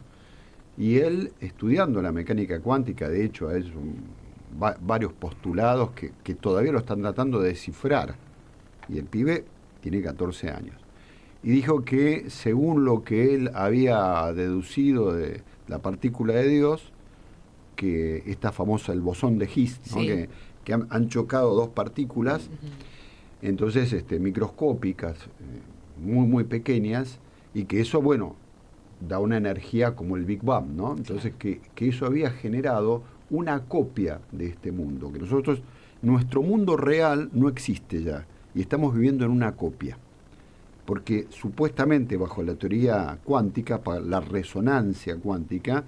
Y él, estudiando la mecánica cuántica, de hecho, ha hecho varios postulados que todavía lo están tratando de descifrar. Y el pibe tiene 14 años. Y dijo que, según lo que él había deducido de la partícula de Dios, que esta famosa, el bosón de Higgs, ¿no? Sí. que han chocado dos partículas, entonces microscópicas, muy, muy pequeñas, y que eso, bueno, da una energía como el Big Bang, ¿no? Entonces que eso había generado una copia de este mundo, que nuestro mundo real no existe ya, y estamos viviendo en una copia, porque supuestamente bajo la teoría cuántica, para la resonancia cuántica,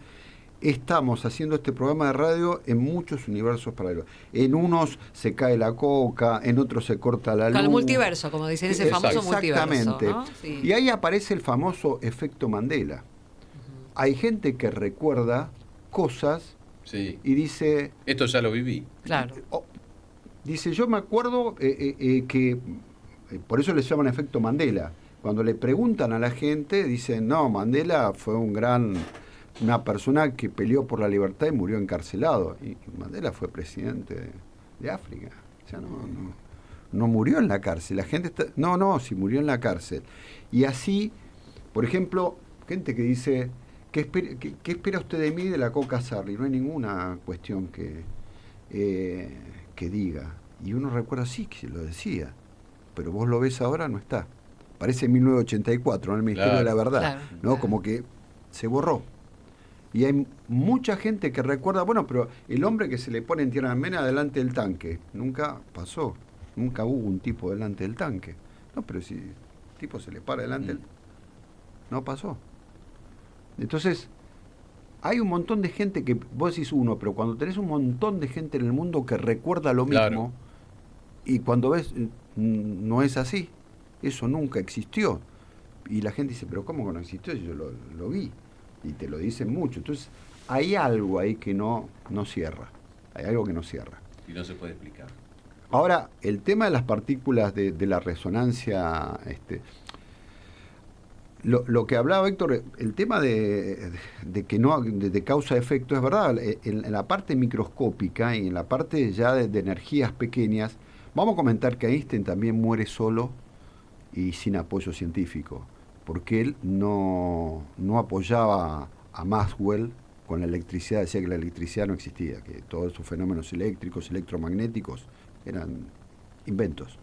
estamos haciendo este programa de radio en muchos universos paralelos. En unos se cae la coca, en otros se corta la luz. Con el multiverso, como dicen, ese famoso multiverso. Exactamente. ¿No? Sí. Y ahí aparece el famoso efecto Mandela. Hay gente que recuerda cosas y dice... Esto ya lo viví. Claro. Dice, yo me acuerdo que... Por eso le llaman efecto Mandela. Cuando le preguntan a la gente, dicen, no, Mandela fue una persona que peleó por la libertad y murió encarcelado. Y Mandela fue presidente de África. O sea, no murió en la cárcel. La gente sí murió en la cárcel. Y así, por ejemplo, gente que dice, ¿qué espera usted de mí de la Coca Sarli? No hay ninguna cuestión que diga. Y uno recuerda, sí, que lo decía. Pero vos lo ves ahora, no está. Parece 1984, ¿no? El Ministerio de la Verdad. ¿No? Como que se borró. Y hay mucha gente que recuerda, bueno, pero el hombre que se le pone en Tiananmen delante del tanque, nunca pasó, nunca hubo un tipo delante del tanque. No, pero si el tipo se le para delante, no pasó. Entonces, hay un montón de gente que, vos decís uno, pero cuando tenés un montón de gente en el mundo que recuerda lo mismo, y cuando ves, no es así, eso nunca existió. Y la gente dice, pero ¿cómo que no existió? Yo lo vi. Y te lo dicen mucho. Entonces, hay algo ahí que no cierra. Hay algo que no cierra. Y no se puede explicar. Ahora, el tema de las partículas de la resonancia, lo que hablaba Héctor, el tema de que no de causa-efecto, es verdad. En la parte microscópica y en la parte ya de energías pequeñas, vamos a comentar que Einstein también muere solo y sin apoyo científico, porque él no apoyaba a Maxwell con la electricidad, decía que la electricidad no existía, que todos esos fenómenos eléctricos, electromagnéticos, eran inventos.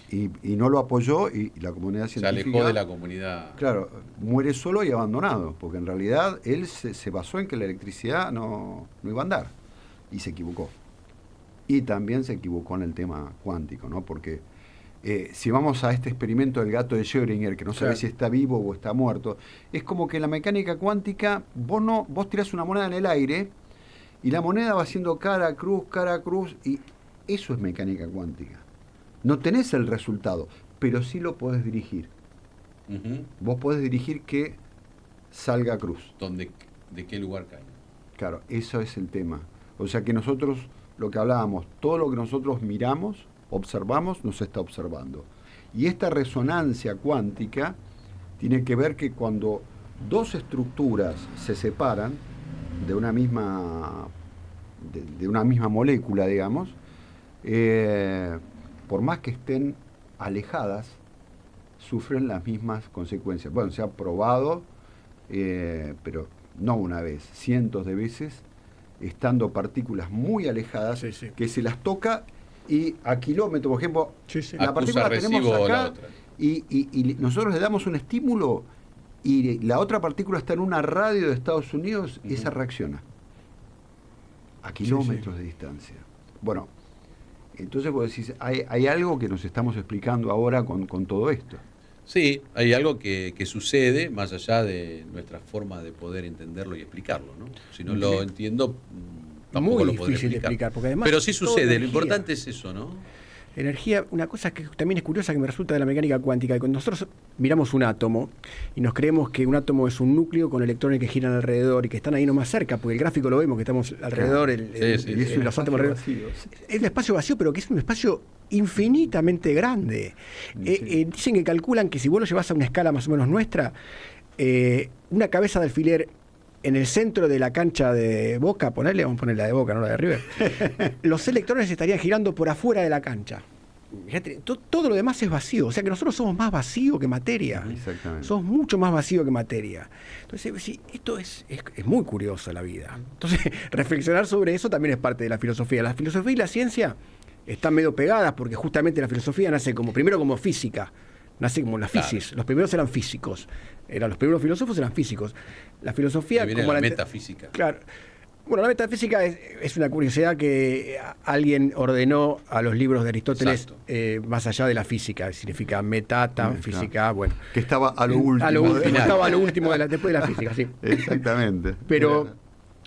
Y no lo apoyó, y la comunidad científica... Se alejó de la comunidad. Claro, muere solo y abandonado, porque en realidad él se basó en que la electricidad no iba a andar, y se equivocó. Y también se equivocó en el tema cuántico, ¿no? Porque... si vamos a este experimento del gato de Schrödinger, que no sabe si está vivo o está muerto, es como que en la mecánica cuántica vos tirás una moneda en el aire y la moneda va haciendo cara, cruz, y eso es mecánica cuántica. No tenés el resultado, pero sí lo podés dirigir. Vos podés dirigir que salga cruz. ¿De qué lugar cae? Claro, eso es el tema. O sea que nosotros, lo que hablábamos, todo lo que nosotros miramos, observamos, nos está observando. Y esta resonancia cuántica tiene que ver que cuando dos estructuras se separan de una misma molécula, digamos, por más que estén alejadas, sufren las mismas consecuencias. Bueno, se ha probado, pero no una vez, cientos de veces, estando partículas muy alejadas, que se las toca y a kilómetros, por ejemplo, la partícula la tenemos acá Y nosotros le damos un estímulo y la otra partícula está en una radio de Estados Unidos y esa reacciona a kilómetros de distancia. Bueno, entonces vos decís, hay algo que nos estamos explicando ahora con todo esto. Sí, hay algo que sucede más allá de nuestra forma de poder entenderlo y explicarlo, ¿no? Si no lo entiendo, tampoco muy lo podré difícil de explicar, porque además pero sí sucede, energía. Lo importante es eso, ¿no? Energía, una cosa que también es curiosa que me resulta de la mecánica cuántica, que cuando nosotros miramos un átomo y nos creemos que un átomo es un núcleo con electrones que giran alrededor y que están ahí nomás cerca, porque el gráfico lo vemos que estamos alrededor, los átomos alrededor. Es un espacio vacío, pero que es un espacio infinitamente grande. Dicen que calculan que si vos lo llevas a una escala más o menos nuestra, una cabeza de alfiler en el centro de la cancha de Boca, vamos a poner la de Boca, no la de River, los electrones estarían girando por afuera de la cancha. Fíjate, todo lo demás es vacío, o sea que nosotros somos más vacío que materia. Exactamente. Somos mucho más vacío que materia. Entonces, sí, esto es muy curioso la vida. Entonces, reflexionar sobre eso también es parte de la filosofía. La filosofía y la ciencia están medio pegadas porque justamente la filosofía nace primero como física. Nace como la física. Los primeros eran físicos. Los primeros filósofos eran físicos. La filosofía viene como la metafísica. Claro. Bueno, la metafísica es una curiosidad que alguien ordenó a los libros de Aristóteles más allá de la física. Significa metafísica, bueno. Que estaba a lo último. Estaba a lo último después de la física, sí. Exactamente. Pero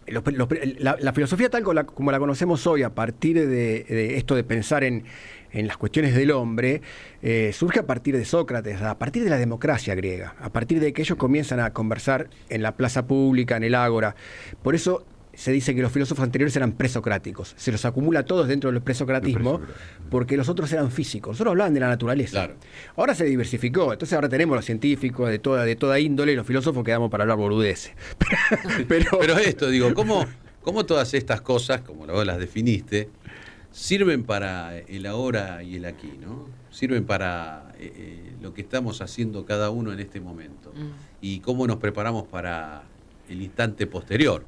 la filosofía tal como la conocemos hoy, a partir de esto de pensar en las cuestiones del hombre, surge a partir de Sócrates, a partir de la democracia griega, a partir de que ellos comienzan a conversar en la plaza pública, en el ágora. Por eso se dice que los filósofos anteriores eran presocráticos. Se los acumula a todos dentro del presocratismo, porque los otros eran físicos. Nosotros hablaban de la naturaleza. Claro. Ahora se diversificó, entonces ahora tenemos los científicos de toda índole y los filósofos quedamos para hablar boludeces. Pero esto, digo, ¿cómo todas estas cosas, como vos las definiste, sirven para el ahora y el aquí, ¿no? Sirven para lo que estamos haciendo cada uno en este momento. Y cómo nos preparamos para el instante posterior,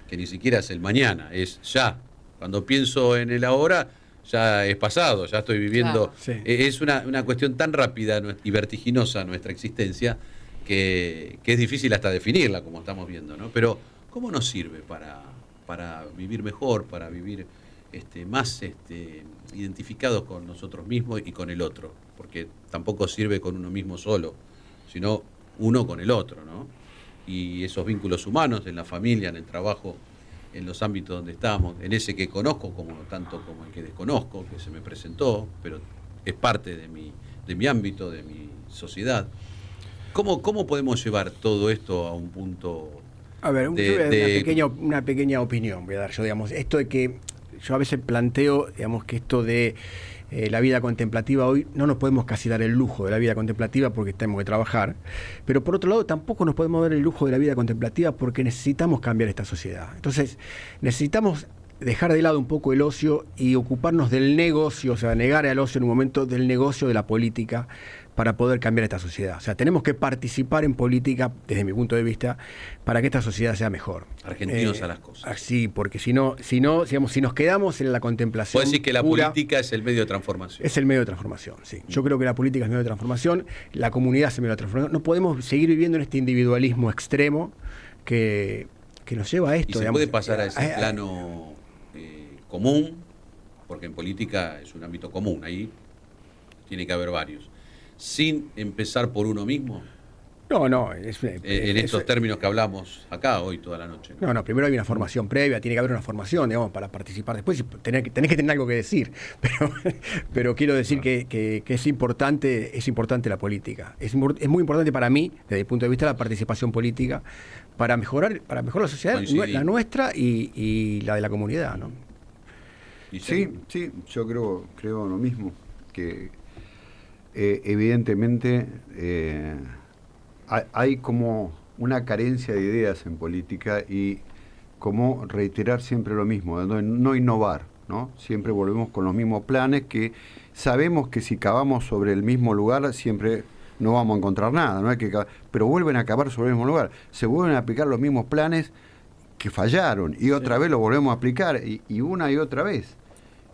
que ni siquiera es el mañana, es ya. Cuando pienso en el ahora, ya es pasado, ya estoy viviendo. Claro. Es una cuestión tan rápida y vertiginosa nuestra existencia que es difícil hasta definirla, como estamos viendo, ¿no? Pero, ¿cómo nos sirve para vivir mejor, para vivir más identificados con nosotros mismos y con el otro? Porque tampoco sirve con uno mismo solo, sino uno con el otro, ¿no? Y esos vínculos humanos en la familia, en el trabajo, en los ámbitos donde estamos, en ese que conozco tanto como el que desconozco, que se me presentó, pero es parte de mi ámbito, de mi sociedad. ¿Cómo podemos llevar todo esto a un punto? A ver, una pequeña opinión voy a dar yo, digamos, esto de que yo a veces planteo, digamos, que esto de la vida contemplativa hoy, no nos podemos casi dar el lujo de la vida contemplativa porque tenemos que trabajar, pero por otro lado tampoco nos podemos dar el lujo de la vida contemplativa porque necesitamos cambiar esta sociedad. Entonces necesitamos dejar de lado un poco el ocio y ocuparnos del negocio, o sea, negar al ocio en un momento del negocio de la política para poder cambiar esta sociedad. O sea, tenemos que participar en política, desde mi punto de vista, para que esta sociedad sea mejor. Argentinos a las cosas. Sí, porque si no, digamos, si nos quedamos en la contemplación. ¿Puedes decir que la política es el medio de transformación? Es el medio de transformación, sí. Yo creo que la política es el medio de transformación, la comunidad es el medio de transformación. No podemos seguir viviendo en este individualismo extremo que nos lleva a esto. ¿Y se puede pasar a ese plano común? Porque en política es un ámbito común, ahí tiene que haber varios. Sin empezar por uno mismo. No. En estos términos que hablamos acá hoy toda la noche. No, primero hay una formación previa, tiene que haber una formación, digamos, para participar. Después tenés que tener algo que decir. Pero quiero decir que es importante la política. Es muy importante para mí, desde el punto de vista de la participación política, para mejorar la sociedad, la nuestra y la de la comunidad, ¿no? Sí, yo creo lo mismo, que evidentemente hay como una carencia de ideas en política y como reiterar siempre lo mismo, no innovar, ¿no? Siempre volvemos con los mismos planes que sabemos que si cavamos sobre el mismo lugar siempre no vamos a encontrar nada, no hay que cavar, pero vuelven a cavar sobre el mismo lugar, se vuelven a aplicar los mismos planes que fallaron y otra vez lo volvemos a aplicar y una y otra vez.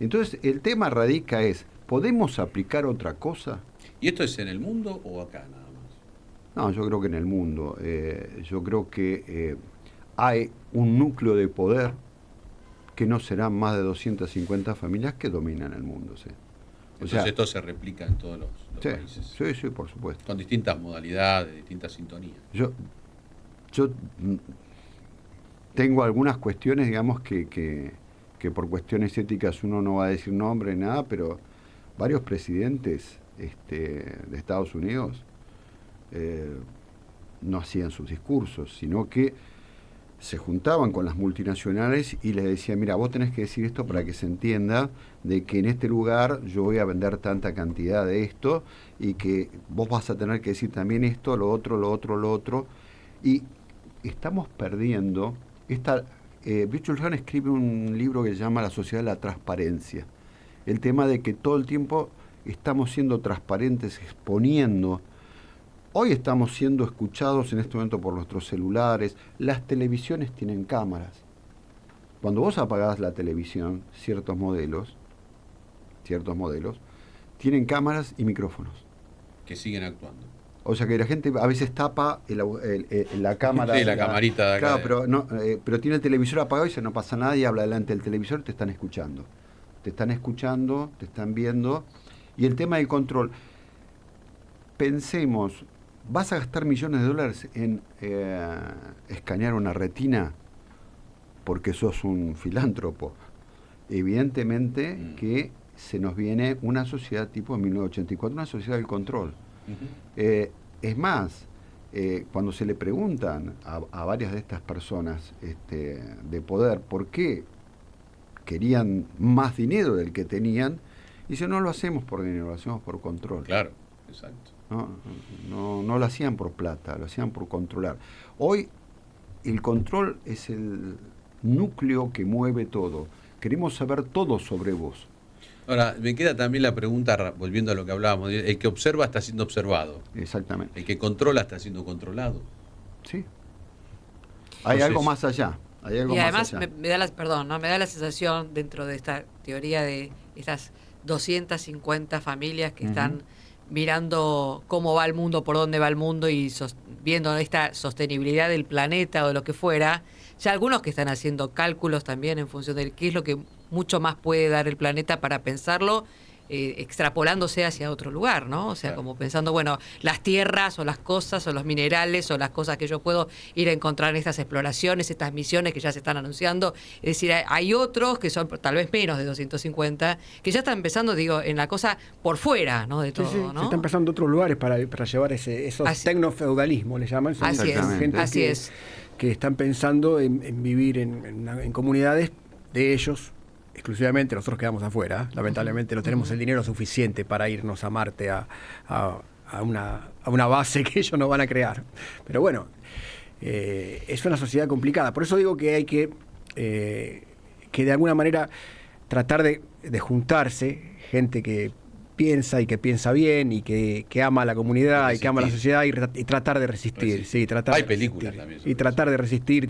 Entonces el tema radica ¿podemos aplicar otra cosa? ¿Y esto es en el mundo o acá nada más? No, yo creo que en el mundo. Yo creo que hay un núcleo de poder que no serán más de 250 familias que dominan el mundo. ¿Sí? Entonces esto se replica en todos los países. Sí, por supuesto. Con distintas modalidades, distintas sintonías. Yo tengo algunas cuestiones, digamos, que por cuestiones éticas uno no va a decir nombre, nada, pero varios presidentes de Estados Unidos no hacían sus discursos, sino que se juntaban con las multinacionales y les decían, mira, vos tenés que decir esto para que se entienda de que en este lugar yo voy a vender tanta cantidad de esto y que vos vas a tener que decir también esto, lo otro. Y estamos perdiendo Virgil Hahn escribe un libro que se llama La sociedad de la transparencia. El tema de que todo el tiempo estamos siendo transparentes, exponiendo. Hoy estamos siendo escuchados en este momento por nuestros celulares. Las televisiones tienen cámaras. Cuando vos apagás la televisión, ciertos modelos, tienen cámaras y micrófonos. Que siguen actuando. O sea que la gente a veces tapa la cámara. Sí, la camarita de acá. Claro, pero tiene el televisor apagado y dice no pasa nada y habla delante del televisor, te están escuchando. Te están viendo. Y el tema del control. Pensemos, ¿vas a gastar millones de dólares en escanear una retina porque sos un filántropo? Evidentemente que se nos viene una sociedad tipo en 1984, una sociedad del control. Es más, cuando se le preguntan a varias de estas personas de poder por qué querían más dinero del que tenían, dicen, no lo hacemos por dinero, lo hacemos por control. Claro, exacto. No lo hacían por plata, lo hacían por controlar. Hoy el control es el núcleo que mueve todo. Queremos saber todo sobre vos. Ahora, me queda también la pregunta, volviendo a lo que hablábamos, el que observa está siendo observado. Exactamente. El que controla está siendo controlado. Sí. Hay algo más allá. Y además me da la sensación dentro de esta teoría de estas 250 familias que están mirando cómo va el mundo, por dónde va el mundo y viendo esta sostenibilidad del planeta o de lo que fuera. Ya algunos que están haciendo cálculos también en función de qué es lo que mucho más puede dar el planeta para pensarlo, extrapolándose hacia otro lugar, ¿no? O sea, como pensando, bueno, las tierras o las cosas o los minerales o las cosas que yo puedo ir a encontrar en estas exploraciones, estas misiones que ya se están anunciando. Es decir, hay otros que son tal vez menos de 250, que ya están empezando, digo, en la cosa por fuera, ¿no? De todo, sí, ¿no? Se están empezando otros lugares para llevar esos tecnofeudalismos, le llaman. Así es. Que están pensando en vivir en comunidades de ellos exclusivamente. Nosotros quedamos afuera, lamentablemente no tenemos el dinero suficiente para irnos a Marte a una base que ellos no van a crear, pero bueno, es una sociedad complicada. Por eso digo que hay que de alguna manera tratar de juntarse gente que piensa y que piensa bien y que ama a la comunidad y que ama a la sociedad y tratar de resistir. Sí, hay películas también. Y tratar de resistir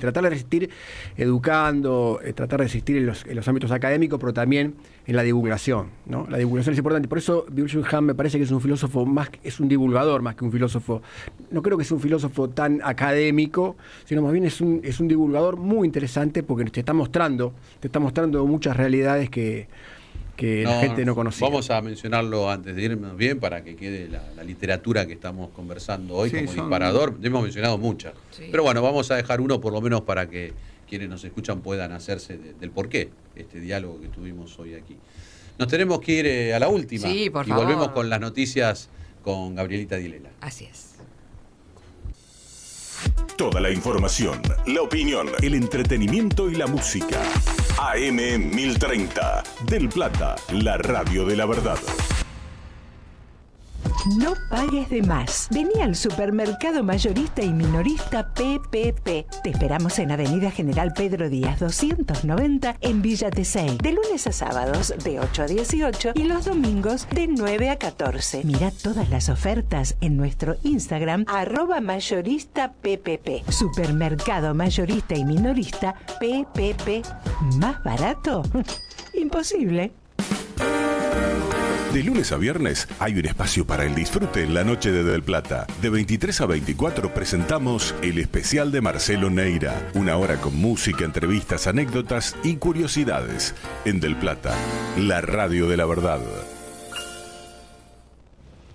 educando, tratar de resistir en los ámbitos académicos, pero también en la divulgación, ¿no? La divulgación es importante. Por eso Virgil Hahn me parece que es un filósofo es un divulgador más que un filósofo. No creo que sea un filósofo tan académico, sino más bien es un divulgador muy interesante porque te está mostrando muchas realidades que la gente no conocía. Vamos a mencionarlo antes de irnos bien para que quede la literatura que estamos conversando hoy como disparador. Hemos mencionado muchas. Sí. Pero bueno, vamos a dejar uno por lo menos para que quienes nos escuchan puedan hacerse del porqué este diálogo que tuvimos hoy aquí. Nos tenemos que ir a la última. Sí, por favor. Y volvemos con las noticias con Gabrielita Dilela. Así es. Toda la información, la opinión, el entretenimiento y la música. AM 1030, Del Plata, la radio de la verdad. No pagues de más. Vení al supermercado mayorista y minorista PPP. Te esperamos en Avenida General Pedro Díaz 290 en Villa Tesey. De lunes a sábados de 8 a 18 y los domingos de 9 a 14. Mirá todas las ofertas en nuestro Instagram @mayoristappp. Supermercado mayorista y minorista PPP. ¿Más barato? Imposible. De lunes a viernes hay un espacio para el disfrute en la noche de Del Plata. De 23 a 24 presentamos el especial de Marcelo Neira. Una hora con música, entrevistas, anécdotas y curiosidades. En Del Plata, la radio de la verdad.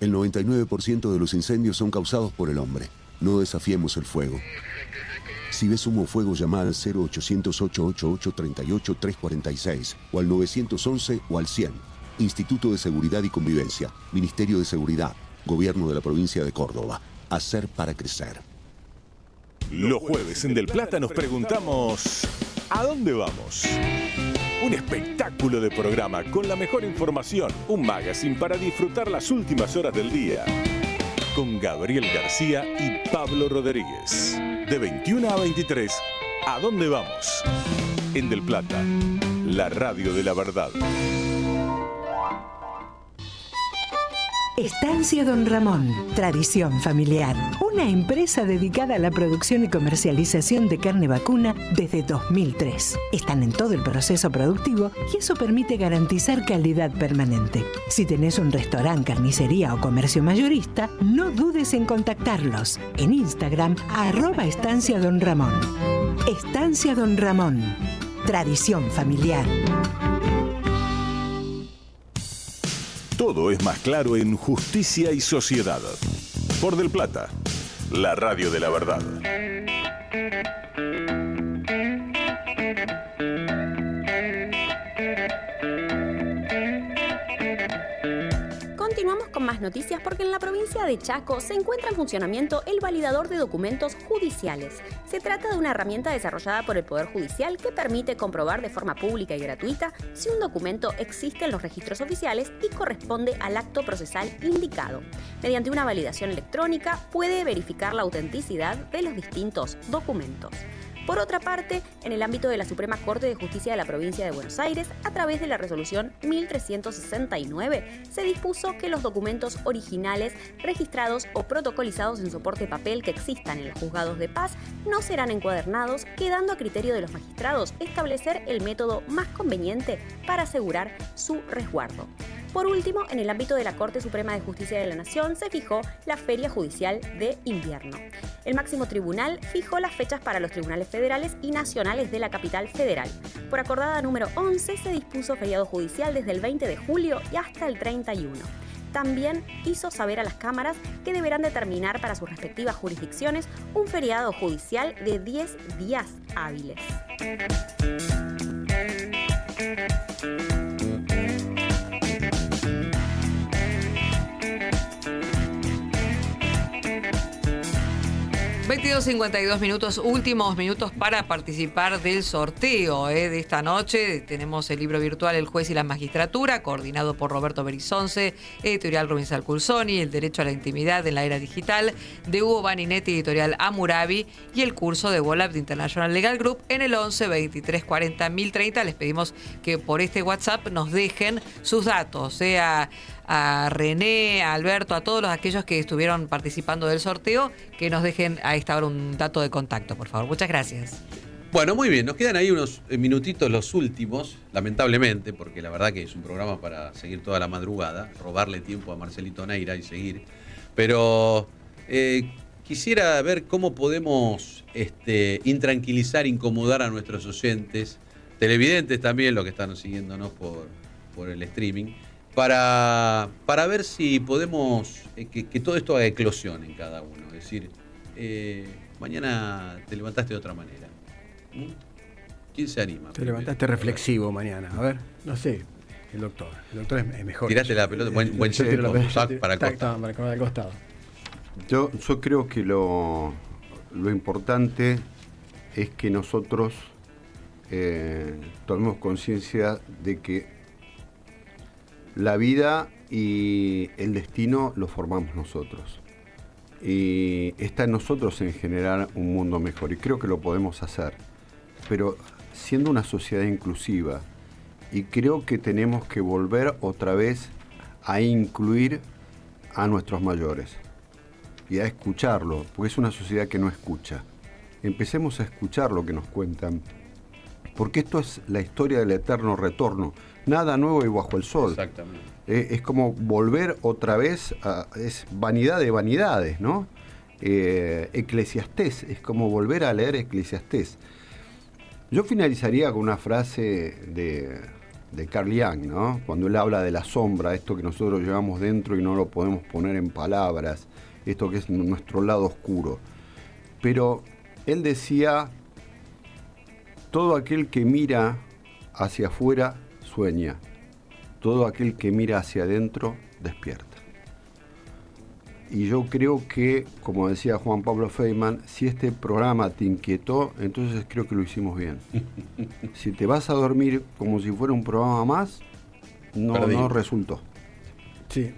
El 99% de los incendios son causados por el hombre. No desafiemos el fuego. Si ves humo o fuego, llama al 0800-888-38-346 o al 911 o al 100. Instituto de Seguridad y Convivencia, Ministerio de Seguridad, Gobierno de la Provincia de Córdoba. Hacer para crecer. Los jueves en Del Plata nos preguntamos: ¿a dónde vamos? Un espectáculo de programa con la mejor información, un magazine para disfrutar las últimas horas del día. Con Gabriel García y Pablo Rodríguez. De 21 a 23, ¿a dónde vamos? En Del Plata, la radio de la verdad. Estancia Don Ramón, tradición familiar. Una empresa dedicada a la producción y comercialización de carne vacuna desde 2003. Están en todo el proceso productivo y eso permite garantizar calidad permanente. Si tenés un restaurante, carnicería o comercio mayorista, no dudes en contactarlos. En Instagram, @Estancia Don Ramón. Estancia Don Ramón, tradición familiar. Todo es más claro en Justicia y Sociedad. Por Del Plata, la radio de la verdad. Continuamos con más noticias porque en la provincia de Chaco se encuentra en funcionamiento el validador de documentos judiciales. Se trata de una herramienta desarrollada por el Poder Judicial que permite comprobar de forma pública y gratuita si un documento existe en los registros oficiales y corresponde al acto procesal indicado. Mediante una validación electrónica puede verificar la autenticidad de los distintos documentos. Por otra parte, en el ámbito de la Suprema Corte de Justicia de la Provincia de Buenos Aires, a través de la resolución 1369, se dispuso que los documentos originales registrados o protocolizados en soporte papel que existan en los juzgados de paz no serán encuadernados, quedando a criterio de los magistrados establecer el método más conveniente para asegurar su resguardo. Por último, en el ámbito de la Corte Suprema de Justicia de la Nación se fijó la Feria Judicial de Invierno. El máximo tribunal fijó las fechas para los tribunales federales y nacionales de la capital federal. Por acordada número 11 se dispuso feriado judicial desde el 20 de julio y hasta el 31. También hizo saber a las cámaras que deberán determinar para sus respectivas jurisdicciones un feriado judicial de 10 días hábiles. 22:52 minutos, últimos minutos para participar del sorteo de esta noche. Tenemos el libro virtual El Juez y la Magistratura, coordinado por Roberto Berizonce, editorial Rubinstein Cursoni, El Derecho a la Intimidad en la Era Digital, de Hugo Baninetti, editorial Hammurabi, y el curso de Volap de International Legal Group en el 11 23 40 1030. Les pedimos que por este WhatsApp nos dejen sus datos, sea a René, a Alberto, a todos aquellos que estuvieron participando del sorteo, que nos dejen a esta hora un dato de contacto, por favor. Muchas gracias. Bueno, muy bien, nos quedan ahí unos minutitos los últimos, lamentablemente, porque la verdad que es un programa para seguir toda la madrugada, robarle tiempo a Marcelito Neira y seguir, pero quisiera ver cómo podemos intranquilizar, incomodar a nuestros oyentes, televidentes también, los que están siguiéndonos por el streaming, para ver si podemos que todo esto haga eclosión en cada uno. Es decir, mañana te levantaste de otra manera. ¿Quién se anima? Te levantaste reflexivo mañana. A ver, no sé, el doctor. El doctor es mejor. Tiraste la pelota, buen chiste para el costado. Yo creo que lo importante es que nosotros tomemos conciencia de que la vida y el destino lo formamos nosotros. Y está en nosotros en generar un mundo mejor. Y creo que lo podemos hacer. Pero siendo una sociedad inclusiva. Y creo que tenemos que volver otra vez a incluir a nuestros mayores. Y a escucharlo. Porque es una sociedad que no escucha. Empecemos a escuchar lo que nos cuentan. porque esto es la historia del eterno retorno. Nada nuevo y bajo el sol. Exactamente. Es como volver otra vez es vanidad de vanidades, ¿no? Eclesiastés, es como volver a leer Eclesiastés. Yo finalizaría con una frase de Carl Jung, ¿no? Cuando él habla de la sombra, esto que nosotros llevamos dentro y no lo podemos poner en palabras, esto que es nuestro lado oscuro. Pero él decía, todo aquel que mira hacia afuera sueña, todo aquel que mira hacia adentro despierta. Y yo creo que, como decía Juan Pablo Feynman, si este programa te inquietó, entonces creo que lo hicimos bien. Si te vas a dormir como si fuera un programa más, no resultó. Sí,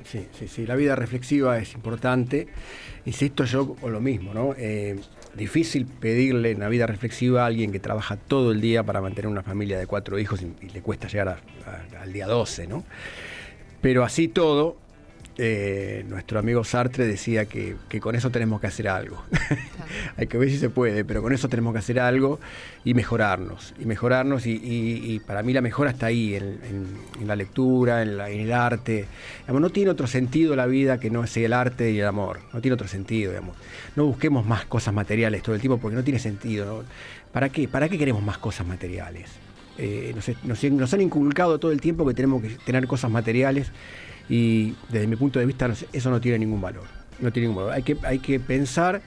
la vida reflexiva es importante. Insisto yo con lo mismo, ¿no? Difícil pedirle en la vida reflexiva a alguien que trabaja todo el día para mantener una familia de 4 hijos y le cuesta llegar al día 12, ¿no? Pero así todo, nuestro amigo Sartre decía que con eso tenemos que hacer algo. Hay que ver si se puede, pero con eso tenemos que hacer algo y mejorarnos. Y para mí la mejora está ahí, en la lectura, en el arte. Digamos, no tiene otro sentido la vida que no sea el arte y el amor. No tiene otro sentido, digamos. No busquemos más cosas materiales todo el tiempo porque no tiene sentido, ¿no? ¿Para qué queremos más cosas materiales? Nos han inculcado todo el tiempo que tenemos que tener cosas materiales. Y desde mi punto de vista eso no tiene ningún valor. No tiene ningún valor. Hay que pensar,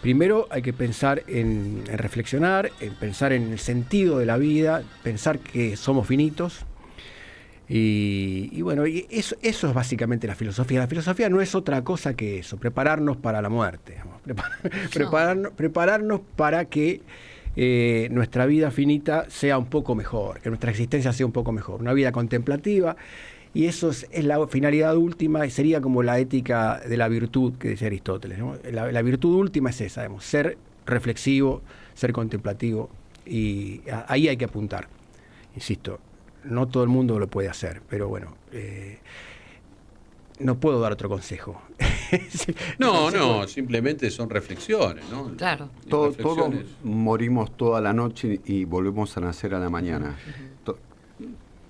primero hay que pensar en reflexionar, en pensar en el sentido de la vida, pensar que somos finitos. Y bueno, y eso es básicamente la filosofía. La filosofía no es otra cosa que eso, prepararnos para la muerte, digamos. Prepararnos para que nuestra vida finita sea un poco mejor, que nuestra existencia sea un poco mejor. Una vida contemplativa. Y eso es la finalidad última, y sería como la ética de la virtud que decía Aristóteles, ¿no? La virtud última es esa, digamos, ser reflexivo, ser contemplativo, y ahí hay que apuntar. Insisto, no todo el mundo lo puede hacer, pero bueno, no puedo dar otro consejo. No, simplemente son reflexiones, ¿no? Claro. Todos morimos toda la noche y volvemos a nacer a la mañana.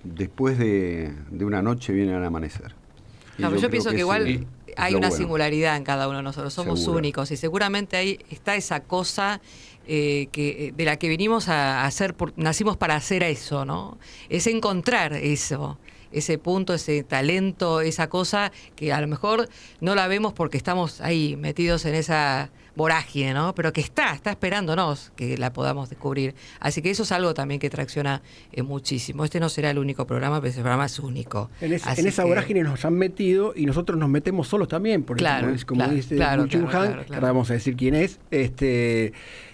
Después de una noche viene el amanecer. Pero yo pienso que igual hay una singularidad en cada uno de nosotros, somos Seguro. únicos y seguramente ahí está esa cosa de la que vinimos a hacer, nacimos para hacer eso, ¿no? Es encontrar eso, ese punto, ese talento, esa cosa que a lo mejor no la vemos porque estamos ahí metidos en esa vorágine, ¿no? Pero que está esperándonos que la podamos descubrir. Así que eso es algo también que tracciona muchísimo. Este no será el único programa, pero ese programa es único. En esa vorágine nos han metido y nosotros nos metemos solos también, porque como dice Byung-Chul Han, que ahora vamos a decir quién es,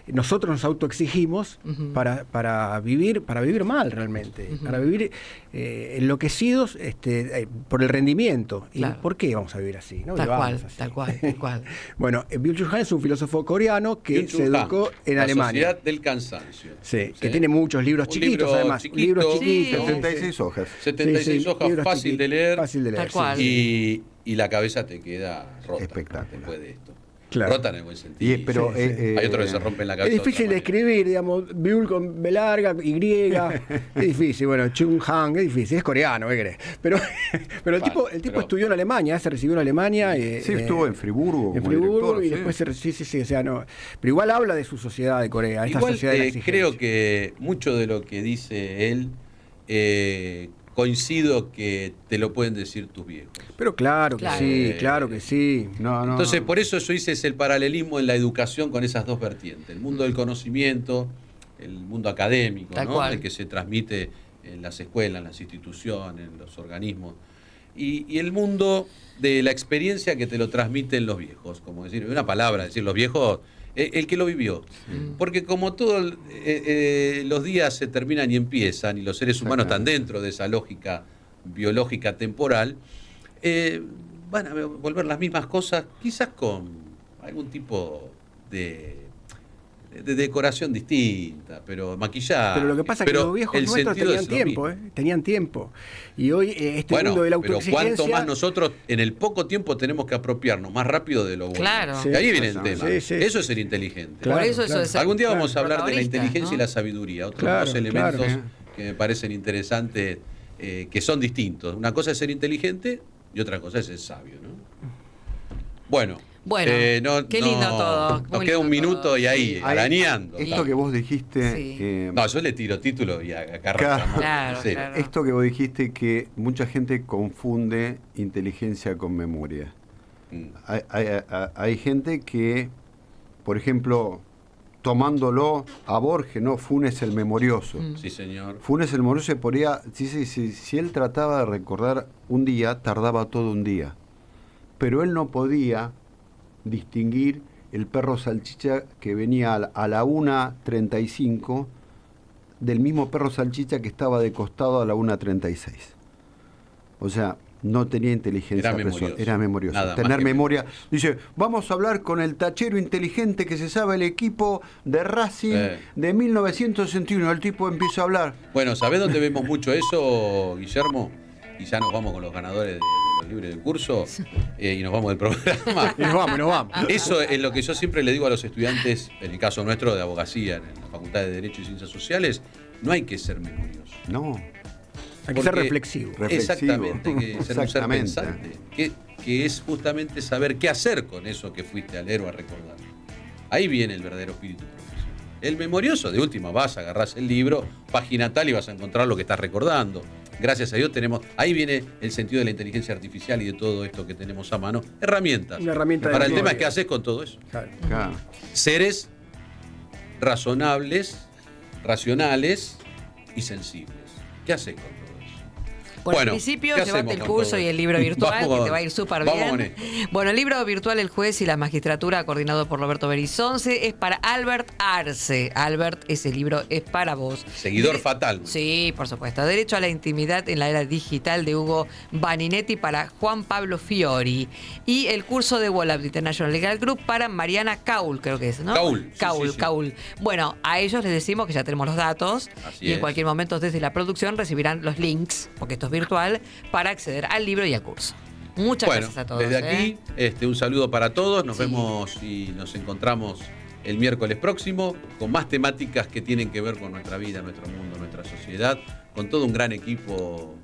nosotros nos autoexigimos para vivir mal realmente, para vivir enloquecidos por el rendimiento. Claro. ¿Y por qué vamos a vivir así? ¿No? Tal cual. Bueno, Byung-Chul Han es un filósofo coreano que se educó en la Alemania. Sociedad del Cansancio. Sí, que tiene muchos libros chiquitos, además. Libros chiquitos. 76 hojas. 76 hojas, fácil de leer. Fácil de leer. Tal cual. Y la cabeza te queda rota. Espectacular. Después de esto. Claro. Rota en el buen sentido. Pero, hay otros que se rompen la cabeza. Es difícil de escribir, digamos, Byul con B larga, Y, es difícil, bueno, Chung Han, es difícil, es coreano, ¿qué crees? Pero el tipo estudió en Alemania, se recibió en Alemania. Sí, estuvo en Friburgo. En Friburgo y después sí, o sea, no. Pero igual habla de su sociedad de Corea, esta igual, sociedad de la exigencia. creo que mucho de lo que dice él coincido que te lo pueden decir tus viejos. Pero claro que sí, claro que sí. Entonces, por eso yo hice el paralelismo en la educación con esas dos vertientes. El mundo del conocimiento, el mundo académico, ¿no? El que se transmite en las escuelas, en las instituciones, en los organismos. Y el mundo de la experiencia que te lo transmiten los viejos. Como decir, una palabra, decir los viejos, el que lo vivió. Porque como todos los días se terminan y empiezan, y los seres humanos están dentro de esa lógica biológica temporal, van a volver las mismas cosas, quizás con algún tipo de de decoración distinta, pero maquillada. Pero lo que pasa es que los viejos nuestros tenían tiempo, tenían tiempo. Y hoy este mundo de la autoexigencia... Pero cuanto más nosotros en el poco tiempo tenemos que apropiarnos más rápido de lo bueno. Claro. Y ahí viene el tema. Sí. Eso es ser inteligente. Claro, por eso es Algún día vamos a hablar de la protagonista, inteligencia, ¿no? y la sabiduría, otros dos elementos que me parecen interesantes, que son distintos. Una cosa es ser inteligente y otra cosa es ser sabio, ¿no? Bueno, qué lindo todo. Nos queda un minuto y ahí, arañando. Esto que vos dijiste... no, yo le tiro título y acá claro. Esto que vos dijiste, que mucha gente confunde inteligencia con memoria. Hay gente que, por ejemplo, tomándolo a Borges, ¿no? Funes el memorioso. Sí, señor. Funes el memorioso podría... Si él trataba de recordar un día, tardaba todo un día. Pero él no podía distinguir el perro salchicha que venía a la 1:35 del mismo perro salchicha que estaba de costado a la 1:36. O sea, no tenía inteligencia. Era memorioso. Nada tener memoria. Dice, vamos a hablar con el tachero inteligente que se sabe el equipo de Racing de 1961. El tipo empieza a hablar. Bueno, ¿sabés dónde vemos mucho eso, Guillermo? Y ya nos vamos con los ganadores de los libros del curso y nos vamos del programa. Y nos vamos. Eso es lo que yo siempre le digo a los estudiantes, en el caso nuestro de abogacía, en la Facultad de Derecho y Ciencias Sociales, no hay que ser memorioso. No. Hay que ser reflexivo. Exactamente, hay que ser un ser pensante. Que es justamente saber qué hacer con eso que fuiste a leer o a recordar. Ahí viene el verdadero espíritu profesional. El memorioso, de última, vas, agarrás el libro, página tal y vas a encontrar lo que estás recordando. Gracias a Dios tenemos, ahí viene el sentido de la inteligencia artificial y de todo esto que tenemos a mano, herramientas. Una herramienta para el tema es qué haces con todo eso. Claro. Seres razonables, racionales y sensibles. ¿Qué haces con todo eso? Bueno, al principio llévate el curso y el libro virtual, que te va a ir súper bien. Bueno, el libro virtual El juez y la magistratura, coordinado por Roberto Berizonce, es para Albert Arce. Albert, ese libro es para vos. Seguidor fatal. Sí, por supuesto. Derecho a la intimidad en la era digital, de Hugo Baninetti, para Juan Pablo Fiori. Y el curso de Wallab International Legal Group para Mariana Kaul, creo que es, ¿no? Kaul. Bueno, a ellos les decimos que ya tenemos los datos. Así y en es. cualquier momento desde la producción recibirán los links, porque esto es virtual, para acceder al libro y al curso. Muchas gracias a todos. Desde aquí, un saludo para todos. Nos vemos y nos encontramos el miércoles próximo con más temáticas que tienen que ver con nuestra vida, nuestro mundo, nuestra sociedad, con todo un gran equipo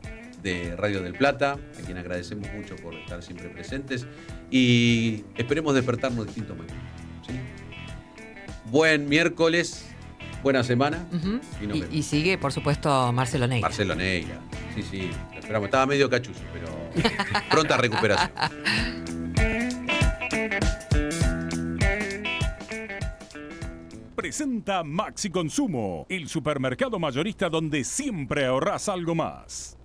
de Radio del Plata, a quien agradecemos mucho por estar siempre presentes y esperemos despertarnos distintos mañana. ¿Sí? Buen miércoles. Buena semana. Y sigue, por supuesto, Marcelo Neira. Marcelo Neira. Sí, lo esperamos. Estaba medio cachuzo, pero pronta recuperación. Presenta Maxi Consumo, el supermercado mayorista donde siempre ahorrás algo más.